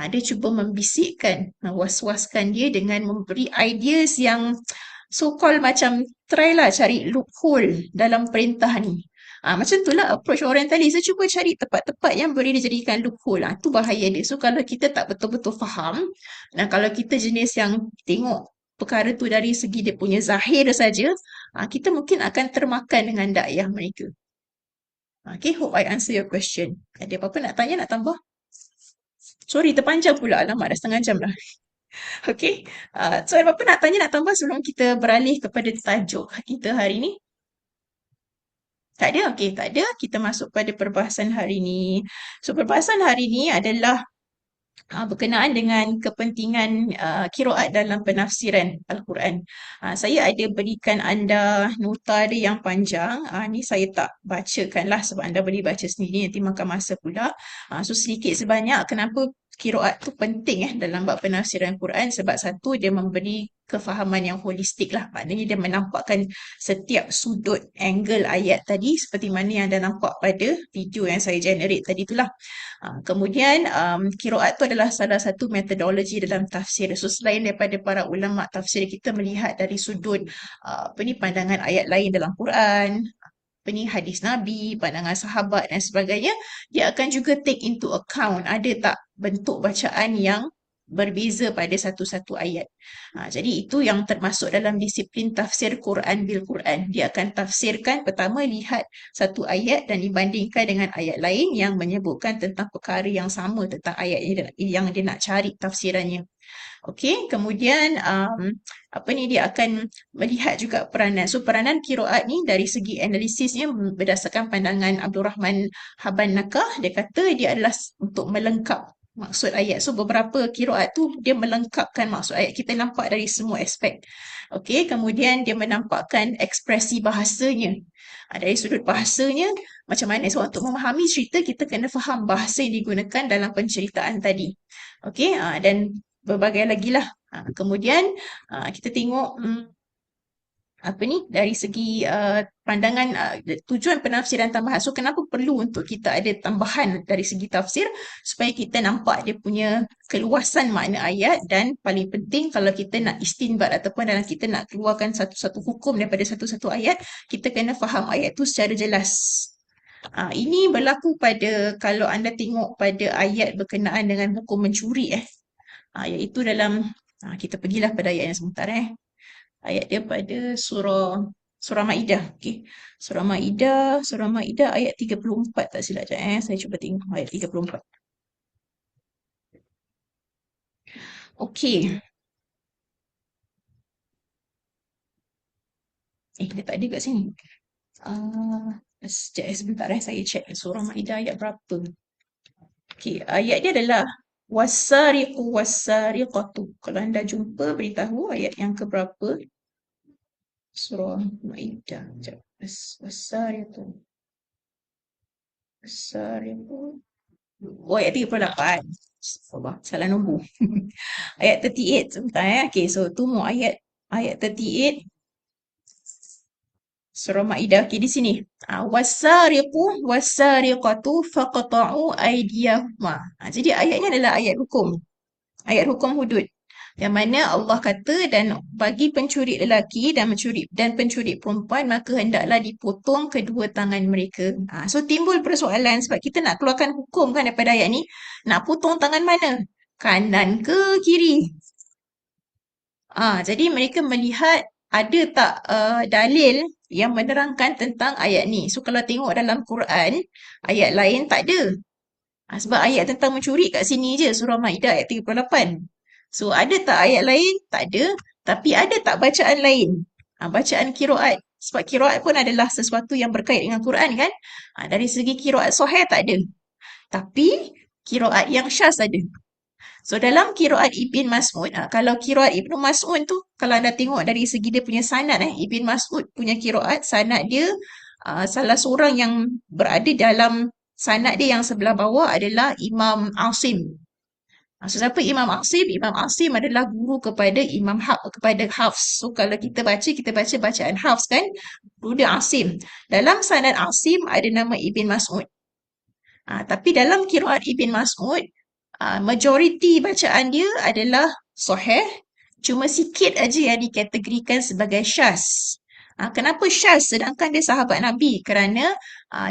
S1: Dia cuba membisikkan, was-waskan dia dengan memberi ideas yang so-called macam try lah cari loophole dalam perintah ni. Macam itulah approach orientalis. Dia cuba cari tempat-tempat yang boleh dijadikan loophole. Itu bahaya dia. So kalau kita tak betul-betul faham, dan kalau kita jenis yang tengok perkara tu dari segi dia punya zahir saja, kita mungkin akan termakan dengan dakwah mereka. Okay, hope I answer your question. Ada apa-apa nak tanya, nak tambah? Sorry, terpanjang pula. Alamak, dah setengah jam dah. Okay, so ada apa-apa nak tanya, nak tambah sebelum kita beralih kepada tajuk kita hari ni? Tak ada? Okay, tak ada. Kita masuk pada perbahasan hari ni. So, perbahasan hari ni adalah berkenaan dengan kepentingan qiraat dalam penafsiran Al-Quran. Saya ada berikan anda nota dia yang panjang. Ni saya tak bacakanlah sebab anda boleh baca sendiri, nanti makan masa pula. So sedikit sebanyak kenapa qiraat tu penting dalam bab penafsiran Quran, sebab satu, dia memberi kefahaman yang holistik lah. Maknanya dia menampakkan setiap sudut angle ayat tadi seperti mana yang anda nampak pada video yang saya generate tadi itulah. Kemudian qiraat tu adalah salah satu metodologi dalam tafsir. So selain daripada para ulama tafsir, kita melihat dari sudut pandangan ayat lain dalam Quran, hadis Nabi, pandangan sahabat dan sebagainya, dia akan juga take into account ada tak bentuk bacaan yang berbeza pada satu-satu ayat. Jadi itu yang termasuk dalam disiplin tafsir Quran bil Quran. Dia akan tafsirkan, pertama lihat satu ayat dan dibandingkan dengan ayat lain yang menyebutkan tentang perkara yang sama tentang ayat yang dia nak cari tafsirannya. Okey, kemudian dia akan melihat juga peranan. So peranan qiraat ni dari segi analisisnya berdasarkan pandangan Abdul Rahman Haban Nakah, dia kata dia adalah untuk melengkap maksud ayat. So beberapa qiraat tu dia melengkapkan maksud ayat. Kita nampak dari semua aspek. Okey, kemudian dia menampakkan ekspresi bahasanya. Dari sudut bahasanya macam mana? So untuk memahami cerita, kita kena faham bahasa yang digunakan dalam penceritaan tadi. Okey, dan berbagai lagi lah. Kemudian kita tengok dari segi pandangan tujuan penafsiran tambahan. So kenapa perlu untuk kita ada tambahan dari segi tafsir? Supaya kita nampak dia punya keluasan makna ayat, dan paling penting kalau kita nak istinbat ataupun dalam kita nak keluarkan satu-satu hukum daripada satu-satu ayat, kita kena faham ayat tu secara jelas. Ini berlaku pada, kalau anda tengok pada ayat berkenaan dengan hukum mencuri iaitu dalam Kita pergilah pada ayat yang sebentar. Ayat dia pada surah Maidah. Okey. Surah Maidah ayat 34 tak silap saya. Saya cuba tengok ayat 34. Okey. Dia tak ada kat sini. Sekejap sebentar saya check surah Maidah ayat berapa. Okey, ayat dia adalah wasariqu wasariqatu. Kalau anda jumpa beritahu ayat yang keberapa? Surah Maidah. Sekejap. Wasariqu. Oh, ayat 38. Salah nombor. Ayat 38 sebentar Okey, so tunggu ayat 38 surah Maidah. Okey, di sini. Wasariqu wasariqatu faqta'u aydiyahuma. Jadi ayatnya adalah ayat hukum. Ayat hukum hudud. Yang mana Allah kata dan bagi pencuri lelaki dan pencuri perempuan maka hendaklah dipotong kedua tangan mereka. So timbul persoalan sebab kita nak keluarkan hukum kan daripada ayat ni. Nak potong tangan mana? Kanan ke kiri? Jadi mereka melihat ada tak dalil yang menerangkan tentang ayat ni. So kalau tengok dalam Quran, ayat lain tak ada. Sebab ayat tentang mencuri kat sini je, surah Maidah ayat 38. So ada tak ayat lain? Tak ada. Tapi ada tak bacaan lain? Bacaan qiraat. Sebab qiraat pun adalah sesuatu yang berkait dengan Quran kan? Dari segi qiraat sahih tak ada. Tapi qiraat yang syaz ada. So dalam qiraat Ibn Mas'ud, kalau qiraat Ibn Mas'ud tu, kalau anda tengok dari segi dia punya sanad, Ibn Mas'ud punya qiraat, sanad dia, salah seorang yang berada dalam sanad dia yang sebelah bawah adalah Imam Asim. So siapa Imam Asim? Imam Asim adalah guru kepada kepada Hafs. So kalau kita baca bacaan Hafs kan? Guru dia Asim. Dalam sanad Asim ada nama Ibn Mas'ud. Tapi dalam qiraat Ibn Mas'ud, majoriti bacaan dia adalah sahih, cuma sikit aja yang dikategorikan sebagai syaz. Kenapa syaz sedangkan dia sahabat Nabi? Kerana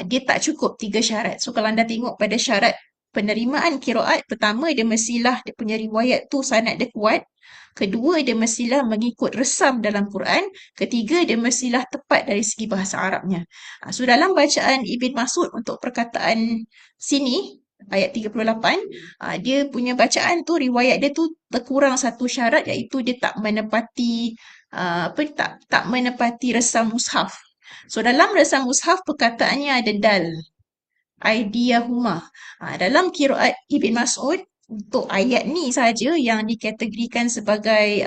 S1: dia tak cukup 3 syarat. So kalau anda tengok pada syarat penerimaan qiraat, pertama dia mestilah dia punya riwayat tu sanad dia kuat. Kedua, dia mestilah mengikut resam dalam Quran. Ketiga, dia mestilah tepat dari segi bahasa Arabnya. So dalam bacaan Ibn Mas'ud untuk perkataan sini, ayat 38, dia punya bacaan tu, riwayat dia tu terkurang satu syarat iaitu dia tak menepati tak menepati resam mushaf. So dalam resam mushaf perkataannya ada dal. Aydiyahuma. Dalam qiraat Ibn Mas'ud untuk ayat ni saja yang dikategorikan sebagai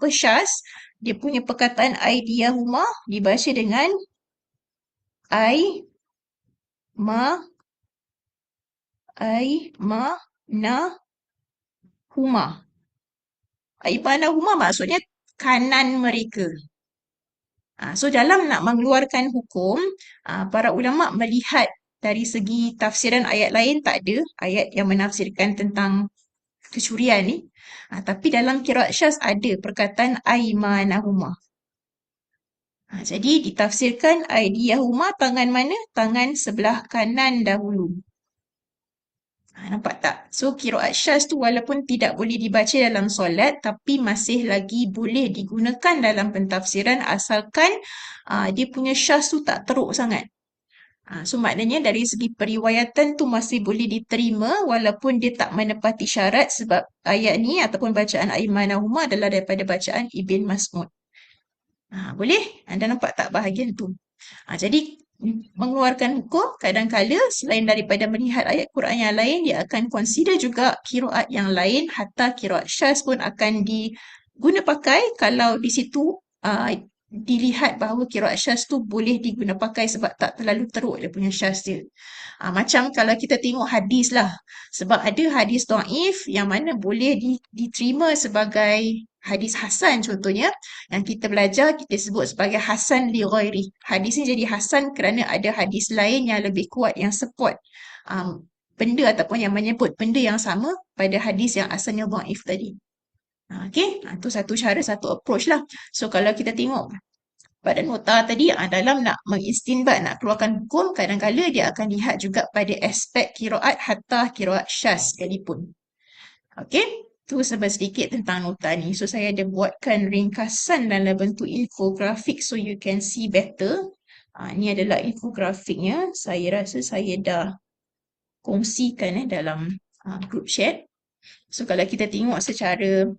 S1: syaz, dia punya perkataan aydiyahuma dibaca dengan huma. Huma maksudnya kanan mereka. So dalam nak mengeluarkan hukum, para ulama melihat dari segi tafsiran ayat lain tak ada ayat yang menafsirkan tentang kecurian ni. Tapi dalam qiraat syaz ada perkataan aymanahuma. Jadi ditafsirkan aydiyahuma tangan mana? Tangan sebelah kanan dahulu. Nampak tak? So qiraat syaz tu walaupun tidak boleh dibaca dalam solat tapi masih lagi boleh digunakan dalam pentafsiran asalkan dia punya syaz tu tak teruk sangat. So maknanya dari segi periwayatan tu masih boleh diterima walaupun dia tak menepati syarat sebab ayat ni ataupun bacaan aymanahuma adalah daripada bacaan Ibn Mas'ud. Boleh? Anda nampak tak bahagian tu? Jadi mengeluarkan hukum kadang-kala selain daripada melihat ayat Quran yang lain, dia akan consider juga qiraat yang lain, hatta qiraat syaz pun akan diguna pakai kalau di situ dilihat bahawa qiraat syaz tu boleh diguna pakai sebab tak terlalu teruk dia punya syaz dia. Macam kalau kita tengok hadis lah, sebab ada hadis dhaif yang mana boleh diterima sebagai hadis hasan contohnya, yang kita belajar kita sebut sebagai hasan li ghairi. Hadis ni jadi hasan kerana ada hadis lain yang lebih kuat yang support benda ataupun yang menyebut benda yang sama pada hadis yang asalnya dhaif tadi. Okey, itu satu cara, satu approach lah. So kalau kita tengok pada nota tadi, dalam nak mengistinbat, nak keluarkan hukum, kadang-kadang dia akan lihat juga pada aspek qiraat hatta qiraat syaz sekalipun. Okey. Tu sedikit tentang nota ni. So saya ada buatkan ringkasan dalam bentuk infografik so you can see better. Ni adalah infografiknya. Saya rasa saya dah kongsikan dalam group chat. So kalau kita tengok secara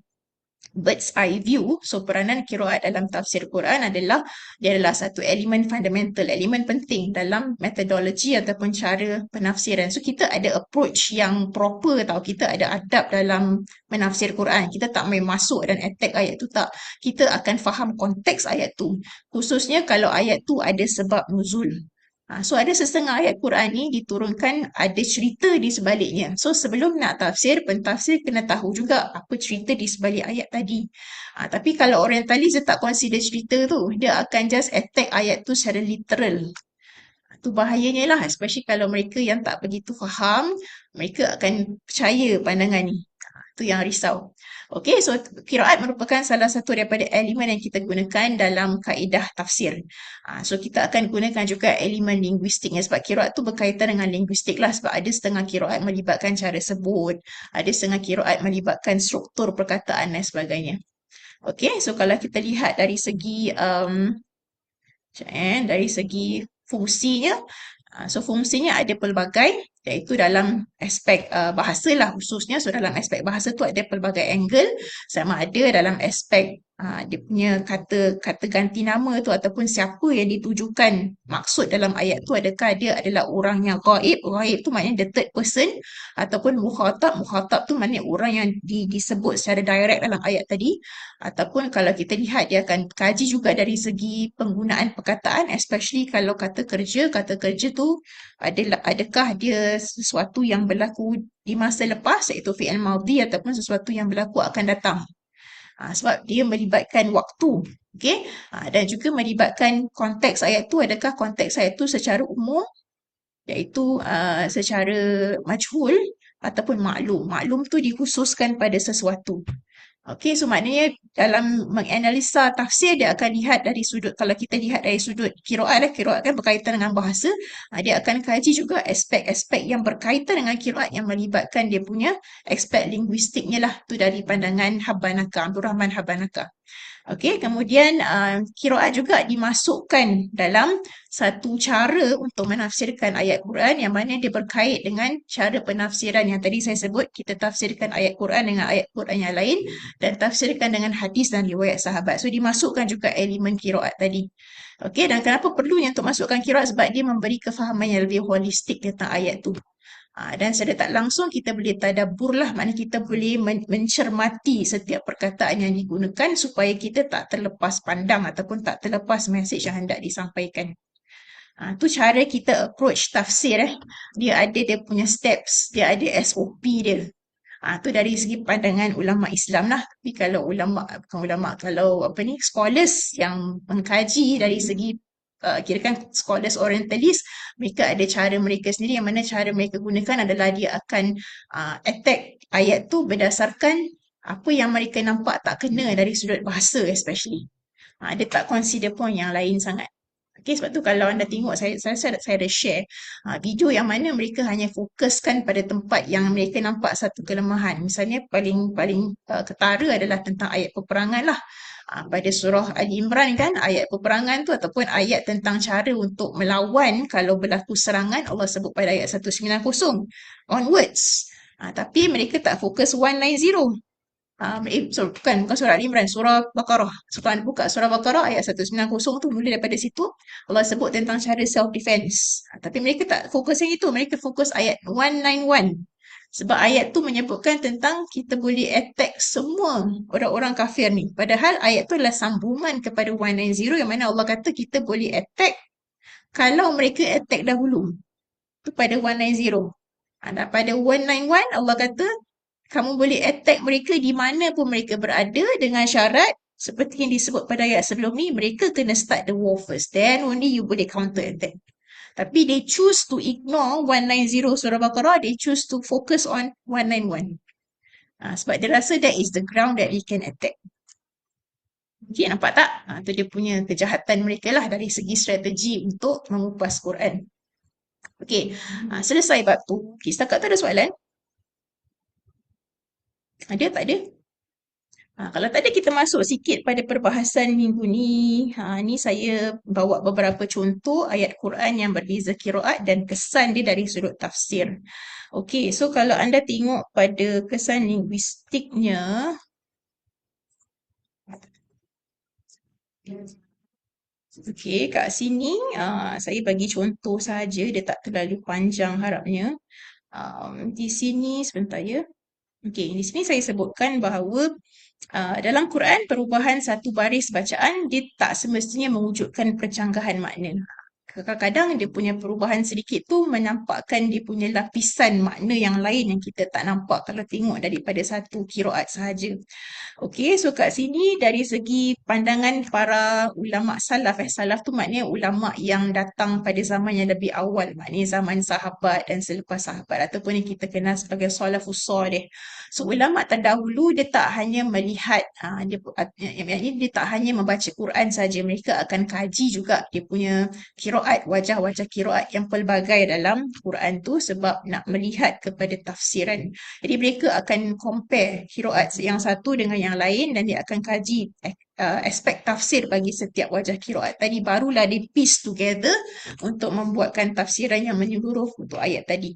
S1: bird's eye view, so peranan qiraat dalam tafsir Quran dia adalah satu elemen fundamental, elemen penting dalam metodologi ataupun cara penafsiran. So kita ada approach yang proper tau, kita ada adab dalam menafsir Quran. Kita tak main masuk dan attack ayat tu, tak. Kita akan faham konteks ayat tu. Khususnya kalau ayat tu ada sebab nuzul. So ada setengah ayat Quran ni diturunkan ada cerita di sebaliknya. So sebelum nak tafsir, pentafsir kena tahu juga apa cerita di sebalik ayat tadi. Tapi kalau orientalis dia tak consider cerita tu, dia akan just attack ayat tu secara literal. Tu bahayanya lah, especially kalau mereka yang tak begitu faham, mereka akan percaya pandangan ni. Tu yang risau. Okay, so qiraat merupakan salah satu daripada elemen yang kita gunakan dalam kaedah tafsir. So kita akan gunakan juga elemen linguistiknya sebab qiraat tu berkaitan dengan linguistik lah, sebab ada setengah qiraat melibatkan cara sebut, ada setengah qiraat melibatkan struktur perkataan dan sebagainya. Okay, so kalau kita lihat dari segi fungsinya, so fungsinya ada pelbagai, iaitu dalam aspek bahasa lah khususnya. So dalam aspek bahasa tu ada pelbagai angle, sama ada dalam aspek dia punya kata ganti nama tu ataupun siapa yang ditujukan maksud dalam ayat tu, adakah dia adalah orang yang ghaib. Ghaib tu maknanya the third person, ataupun mukhatab. Mukhatab tu maknanya orang yang disebut secara direct dalam ayat tadi. Ataupun kalau kita lihat, dia akan kaji juga dari segi penggunaan perkataan, especially kalau kata kerja tu adakah dia sesuatu yang berlaku di masa lepas, iaitu fi'il madhi, ataupun sesuatu yang berlaku akan datang. Sebab dia melibatkan waktu. Okay? Dan juga melibatkan konteks ayat tu, adakah konteks ayat tu secara umum, iaitu secara majhul ataupun maklum. Maklum tu dikhususkan pada sesuatu. Okay, so maknanya dalam menganalisa tafsir, dia akan lihat dari sudut, kalau kita lihat dari sudut qiraat kan berkaitan dengan bahasa, dia akan kaji juga aspek-aspek yang berkaitan dengan qiraat yang melibatkan dia punya aspek linguistiknya lah, tu dari pandangan Habbanaka, Abdul Rahman Habbanaka. Okay, kemudian qiraat juga dimasukkan dalam satu cara untuk menafsirkan ayat Quran, yang mana dia berkait dengan cara penafsiran yang tadi saya sebut. Kita tafsirkan ayat Quran dengan ayat Quran yang lain dan tafsirkan dengan hadis dan riwayat sahabat. So dimasukkan juga elemen qiraat tadi. Okay, dan kenapa perlunya untuk masukkan qiraat? Sebab dia memberi kefahaman yang lebih holistik tentang ayat tu. Dan secara tak langsung kita boleh tadabbur lah, maknanya kita boleh mencermati setiap perkataan yang digunakan supaya kita tak terlepas pandang ataupun tak terlepas mesej yang hendak disampaikan. Tu cara kita approach tafsir. Dia ada dia punya steps, dia ada SOP dia. Tu dari segi pandangan ulama Islam lah. Tapi kalau scholars yang mengkaji dari segi kirakan scholars orientalis, mereka ada cara mereka sendiri, yang mana cara mereka gunakan adalah dia akan attack ayat tu berdasarkan apa yang mereka nampak tak kena dari sudut bahasa especially. Dia tak consider point yang lain sangat. Okay, sebab tu kalau anda tengok, saya ada share video yang mana mereka hanya fokuskan pada tempat yang mereka nampak satu kelemahan. Misalnya paling ketara adalah tentang ayat peperangan lah. Pada surah Ali Imran kan, ayat peperangan tu ataupun ayat tentang cara untuk melawan kalau berlaku serangan, Allah sebut pada ayat 190 onwards. Tapi mereka tak fokus 190. Bukan surah Ali Imran, surah Baqarah. So kalau anda buka surah Baqarah ayat 190 tu, mula daripada situ Allah sebut tentang cara self defense. Tapi mereka tak fokus yang itu, mereka fokus ayat 191. Sebab ayat tu menyebutkan tentang kita boleh attack semua orang-orang kafir ni. Padahal ayat tu adalah sambungan kepada 190, yang mana Allah kata kita boleh attack kalau mereka attack dahulu. Tu pada 190. Dan pada 191 Allah kata kamu boleh attack mereka di mana pun mereka berada, dengan syarat seperti yang disebut pada ayat sebelum ni, mereka kena start the war first, then only you boleh counter attack. Tapi they choose to ignore 190 surah Baqarah, they choose to focus on 191. Sebab dia rasa that is the ground that they can attack. Okay, nampak tak? Itu dia punya kejahatan mereka lah dari segi strategi untuk mengupas Quran. Okay, selesai bab tu. Okay, setakat tu ada soalan? Ada tak ada? Kalau tak ada, kita masuk sikit pada perbahasan minggu ni. Ni saya bawa beberapa contoh ayat Quran yang berbeza qiraat dan kesan dia dari sudut tafsir. Okey, so kalau anda tengok pada kesan linguistiknya, okey, kat sini saya bagi contoh saja, dia tak terlalu panjang harapnya. Di sini sebentar ya. Okey, di sini saya sebutkan bahawa dalam Quran, perubahan satu baris bacaan dia tak semestinya mewujudkan percanggahan makna. Kadang-kadang dia punya perubahan sedikit tu menampakkan dia punya lapisan makna yang lain yang kita tak nampak kalau tengok daripada satu qiraat sahaja. Okey, so kat sini dari segi pandangan para ulama salaf, salaf tu maknanya ulama yang datang pada zaman yang lebih awal, maknanya zaman sahabat dan selepas sahabat ataupun yang kita kenal sebagai salafus salih. So ulama terdahulu dia tak hanya melihat dia tak hanya membaca Quran saja, mereka akan kaji juga dia punya qiraat, wajah-wajah qiraat yang pelbagai dalam Quran tu sebab nak melihat kepada tafsiran. Jadi mereka akan compare qiraat yang satu dengan yang lain dan dia akan kaji aspek tafsir bagi setiap wajah qiraat tadi, barulah dia piece together untuk membuatkan tafsiran yang menyeluruh untuk ayat tadi.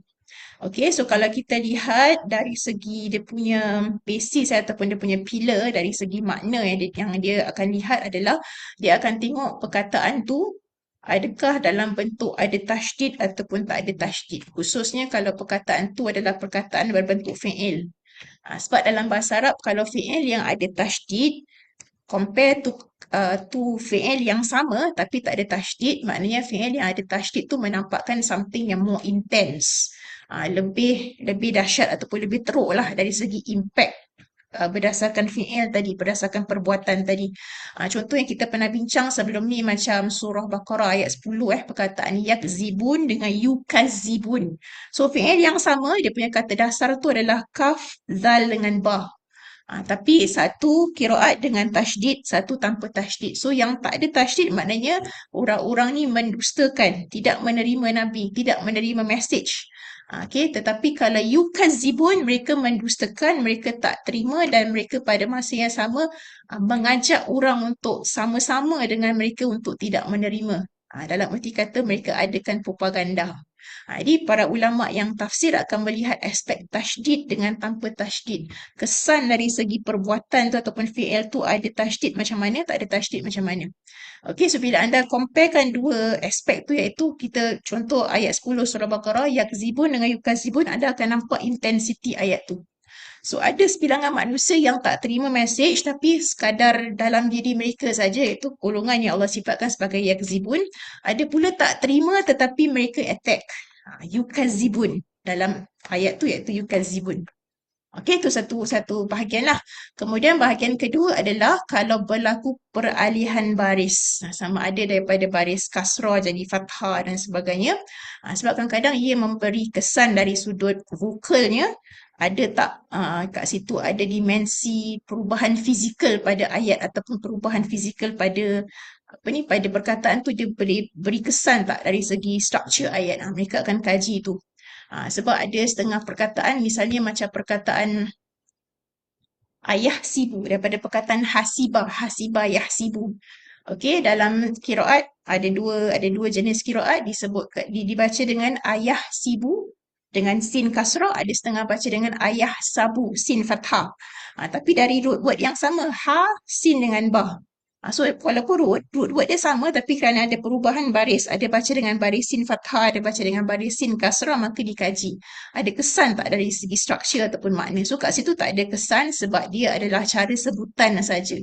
S1: Okey, so kalau kita lihat dari segi dia punya basis ataupun dia punya pillar dari segi makna yang dia akan lihat adalah dia akan tengok perkataan tu adakah dalam bentuk ada tasydid ataupun tak ada tasydid. Khususnya kalau perkataan tu adalah perkataan berbentuk fi'il. Sebab dalam bahasa Arab kalau fi'il yang ada tasydid compare to fi'il yang sama tapi tak ada tasydid, maknanya fi'il yang ada tasydid tu menampakkan something yang more intense. Lebih dahsyat ataupun lebih teruk lah dari segi impact berdasarkan fi'il tadi, berdasarkan perbuatan tadi. Contoh yang kita pernah bincang sebelum ni macam surah Baqarah ayat 10 perkataan yakzibun dengan yukazibun. So fi'il yang sama, dia punya kata dasar tu adalah kaf, zal dengan ba. Tapi satu qiraat dengan tasydid, satu tanpa tasydid. So yang tak ada tasydid maknanya orang-orang ni mendustakan, tidak menerima Nabi, tidak menerima message. Okay, tetapi kalau yukazibun, mereka mendustakan, mereka tak terima dan mereka pada masa yang sama mengajak orang untuk sama-sama dengan mereka untuk tidak menerima. Dalam erti kata mereka adakan propaganda. Jadi para ulama yang tafsir akan melihat aspek tasydid dengan tanpa tasydid. Kesan dari segi perbuatan tu ataupun fi'il tu ada tasydid macam mana, tak ada tasydid macam mana. Okey, so bila anda comparekan dua aspek tu iaitu kita contoh ayat 10 surah Baqarah, yakzibun dengan yukazibun, anda akan nampak intensity ayat tu. So ada sebilangan manusia yang tak terima message tapi sekadar dalam diri mereka saja, iaitu golongan yang Allah sifatkan sebagai yakzibun. Ada pula tak terima tetapi mereka attack. Yukazibun dalam ayat tu iaitu yukazibun. Okey, itu satu bahagian lah. Kemudian bahagian kedua adalah kalau berlaku peralihan baris. Sama ada daripada baris kasrah jadi fathah dan sebagainya. Sebab kadang-kadang ia memberi kesan dari sudut vokalnya. Ada tak kat situ ada dimensi perubahan fizikal pada ayat ataupun perubahan fizikal pada pada perkataan tu, dia boleh beri kesan tak dari segi struktur ayat. Mereka akan kaji tu. Sebab ada setengah perkataan misalnya macam perkataan ayah sibu daripada perkataan hasibah, yahsibu. Okey, dalam qiraat ada dua jenis qiraat dibaca dengan ayah sibu dengan sin kasrah, ada setengah baca dengan ayah sabu sin fathah. Tapi dari root word yang sama, sin dengan ba. So walaupun root word dia sama tapi kerana ada perubahan baris, ada baca dengan baris sin fathah, ada baca dengan baris sin kasrah, maka dikaji. Ada kesan tak dari segi struktur ataupun makna. So kat situ tak ada kesan sebab dia adalah cara sebutan saja.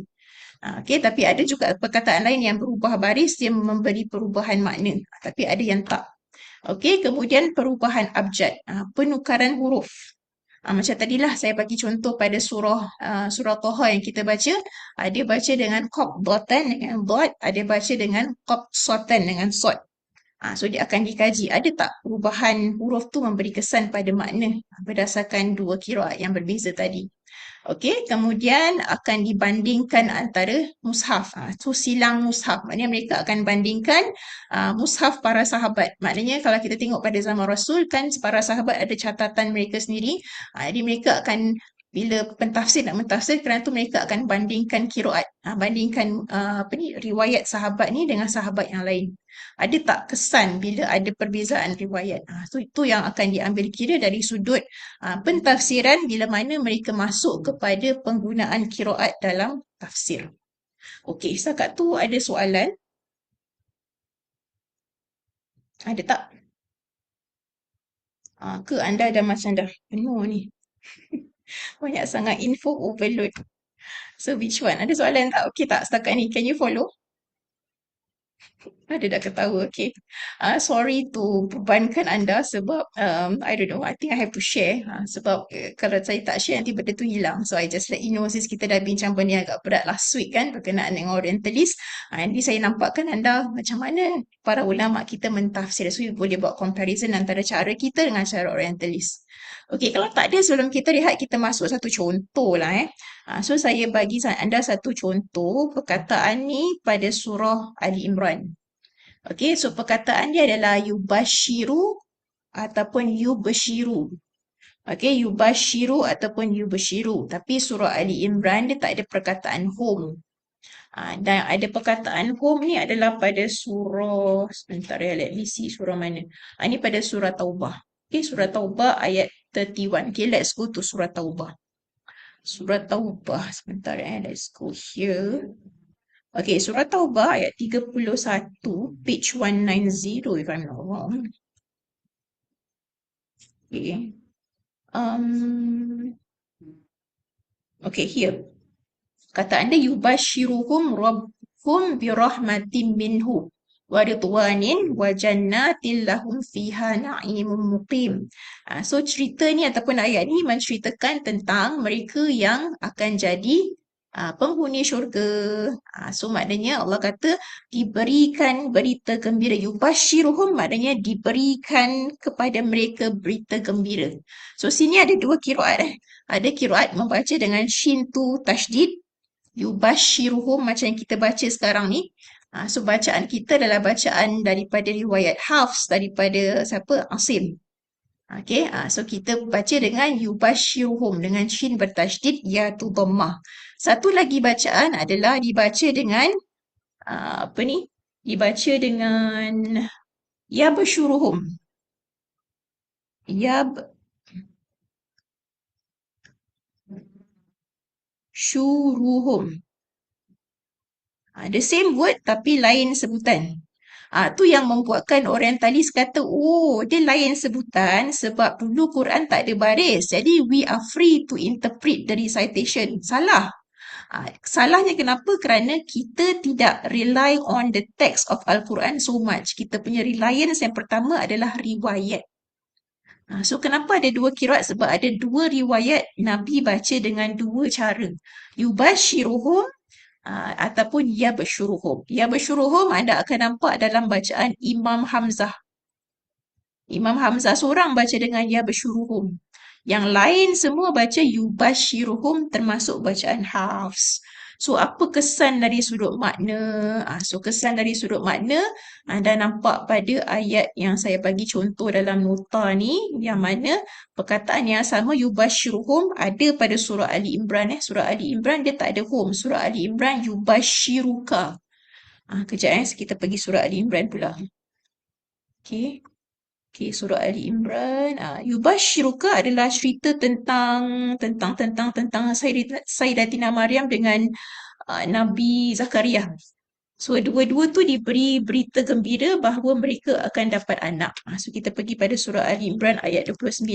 S1: Okey, tapi ada juga perkataan lain yang berubah baris, dia memberi perubahan makna. Tapi ada yang tak. Okey, kemudian perubahan abjad, penukaran huruf. Macam tadilah saya bagi contoh pada surah Taha yang kita baca, ada baca dengan qabdatan dengan dad, ada baca dengan qabsatan dengan sad. So dia akan dikaji ada tak perubahan huruf tu memberi kesan pada makna berdasarkan dua qiraat yang berbeza tadi. Okey, kemudian akan dibandingkan antara mushaf. So silang mushaf, maknanya mereka akan bandingkan mushaf para sahabat. Maknanya kalau kita tengok pada zaman Rasul kan para sahabat ada catatan mereka sendiri. Jadi mereka akan Bila pentafsir nak mentafsir, kerana tu mereka akan bandingkan qiraat, bandingkan riwayat sahabat ni dengan sahabat yang lain. Ada tak kesan bila ada perbezaan riwayat? So itu yang akan diambil kira dari sudut pentafsiran bila mana mereka masuk kepada penggunaan qiraat dalam tafsir. Okey, setakat tu ada soalan? Ada tak? Ke anda dah macam dah penuh ni? Banyak sangat info overload. So which one? Ada soalan tak? Okey tak setakat ni? Can you follow? Ada dah ketawa, okay. Sorry to bebankan anda sebab I don't know, I think I have to share. Sebab kalau saya tak share nanti benda tu hilang. So I just let you know since kita dah bincang benda yang agak berat last week kan berkenaan dengan Orientalist. Nanti saya nampakkan anda macam mana para ulama kita mentafsir. So you boleh buat comparison antara cara kita dengan cara Orientalist. Okay, kalau tak ada sebelum kita lihat kita masuk satu contoh lah So saya bagi anda satu contoh perkataan ni pada surah Ali Imran. Okay, so perkataan dia adalah yubashiru ataupun yubashiru. Okay, yubashiru ataupun yubashiru. Tapi surah Ali Imran dia tak ada perkataan home. Dan ada perkataan home ni adalah pada surah, sebentar ya, let me see surah mana. Ini pada surah Taubah. Okay, surah Taubah ayat 31. Okay, let's go to surah Taubah. Surah Taubah, sebentar ya, let's go here. Okay, surah Taubah ayat 31, page 190 if I'm not wrong. Okay. Okay, here. Kata anda yubashiruhum rabbuhum birahmatin minhu wa ridwanin wa jannatin lahum fiha na'imun muqim. So cerita ni ataupun ayat ni menceritakan tentang mereka yang akan jadi penghuni syurga. So maknanya Allah kata diberikan berita gembira. Yubashiruhum maknanya diberikan kepada mereka berita gembira. So sini ada dua kiraat Ada kiraat membaca dengan shin tu tasydid. Yubashiruhum macam yang kita baca sekarang ni. So bacaan kita adalah bacaan daripada riwayat Hafs daripada siapa? Asim. Okay, so kita baca dengan yubashiruhum dengan shin bertasydid ya tu dhammah. Satu lagi bacaan adalah dibaca dengan dibaca dengan yabshuruhum. Yabshuruhum. The same word tapi lain sebutan. Tu yang membuatkan Orientalis kata, oh, dia lain sebutan sebab dulu Quran tak ada baris. Jadi, we are free to interpret the recitation. Salah. Salahnya kenapa? Kerana kita tidak rely on the text of Al-Quran so much. Kita punya reliance yang pertama adalah riwayat. So, kenapa ada dua kiraat? Sebab ada dua riwayat Nabi baca dengan dua cara. Yubashiruhum ataupun yabshuruhum. Yabshuruhum anda akan nampak dalam bacaan Imam Hamzah. Imam Hamzah seorang baca dengan yabshuruhum. Yang lain semua baca yubashiruhum termasuk bacaan Hafs. So apa kesan dari sudut makna? So kesan dari sudut makna anda nampak pada ayat yang saya bagi contoh dalam nota ni yang mana perkataan yang sama yubashiruhum ada pada surah Ali Imran. Surah Ali Imran dia tak ada hum. Surah Ali Imran yubashiruka. Kejap kita pergi surah Ali Imran pula. Okay, surah Ali Imran. Yubashiruka adalah cerita tentang Sayyidatina Maryam dengan Nabi Zakaria. So dua-dua tu diberi berita gembira bahawa mereka akan dapat anak. So kita pergi pada surah Ali Imran ayat 29.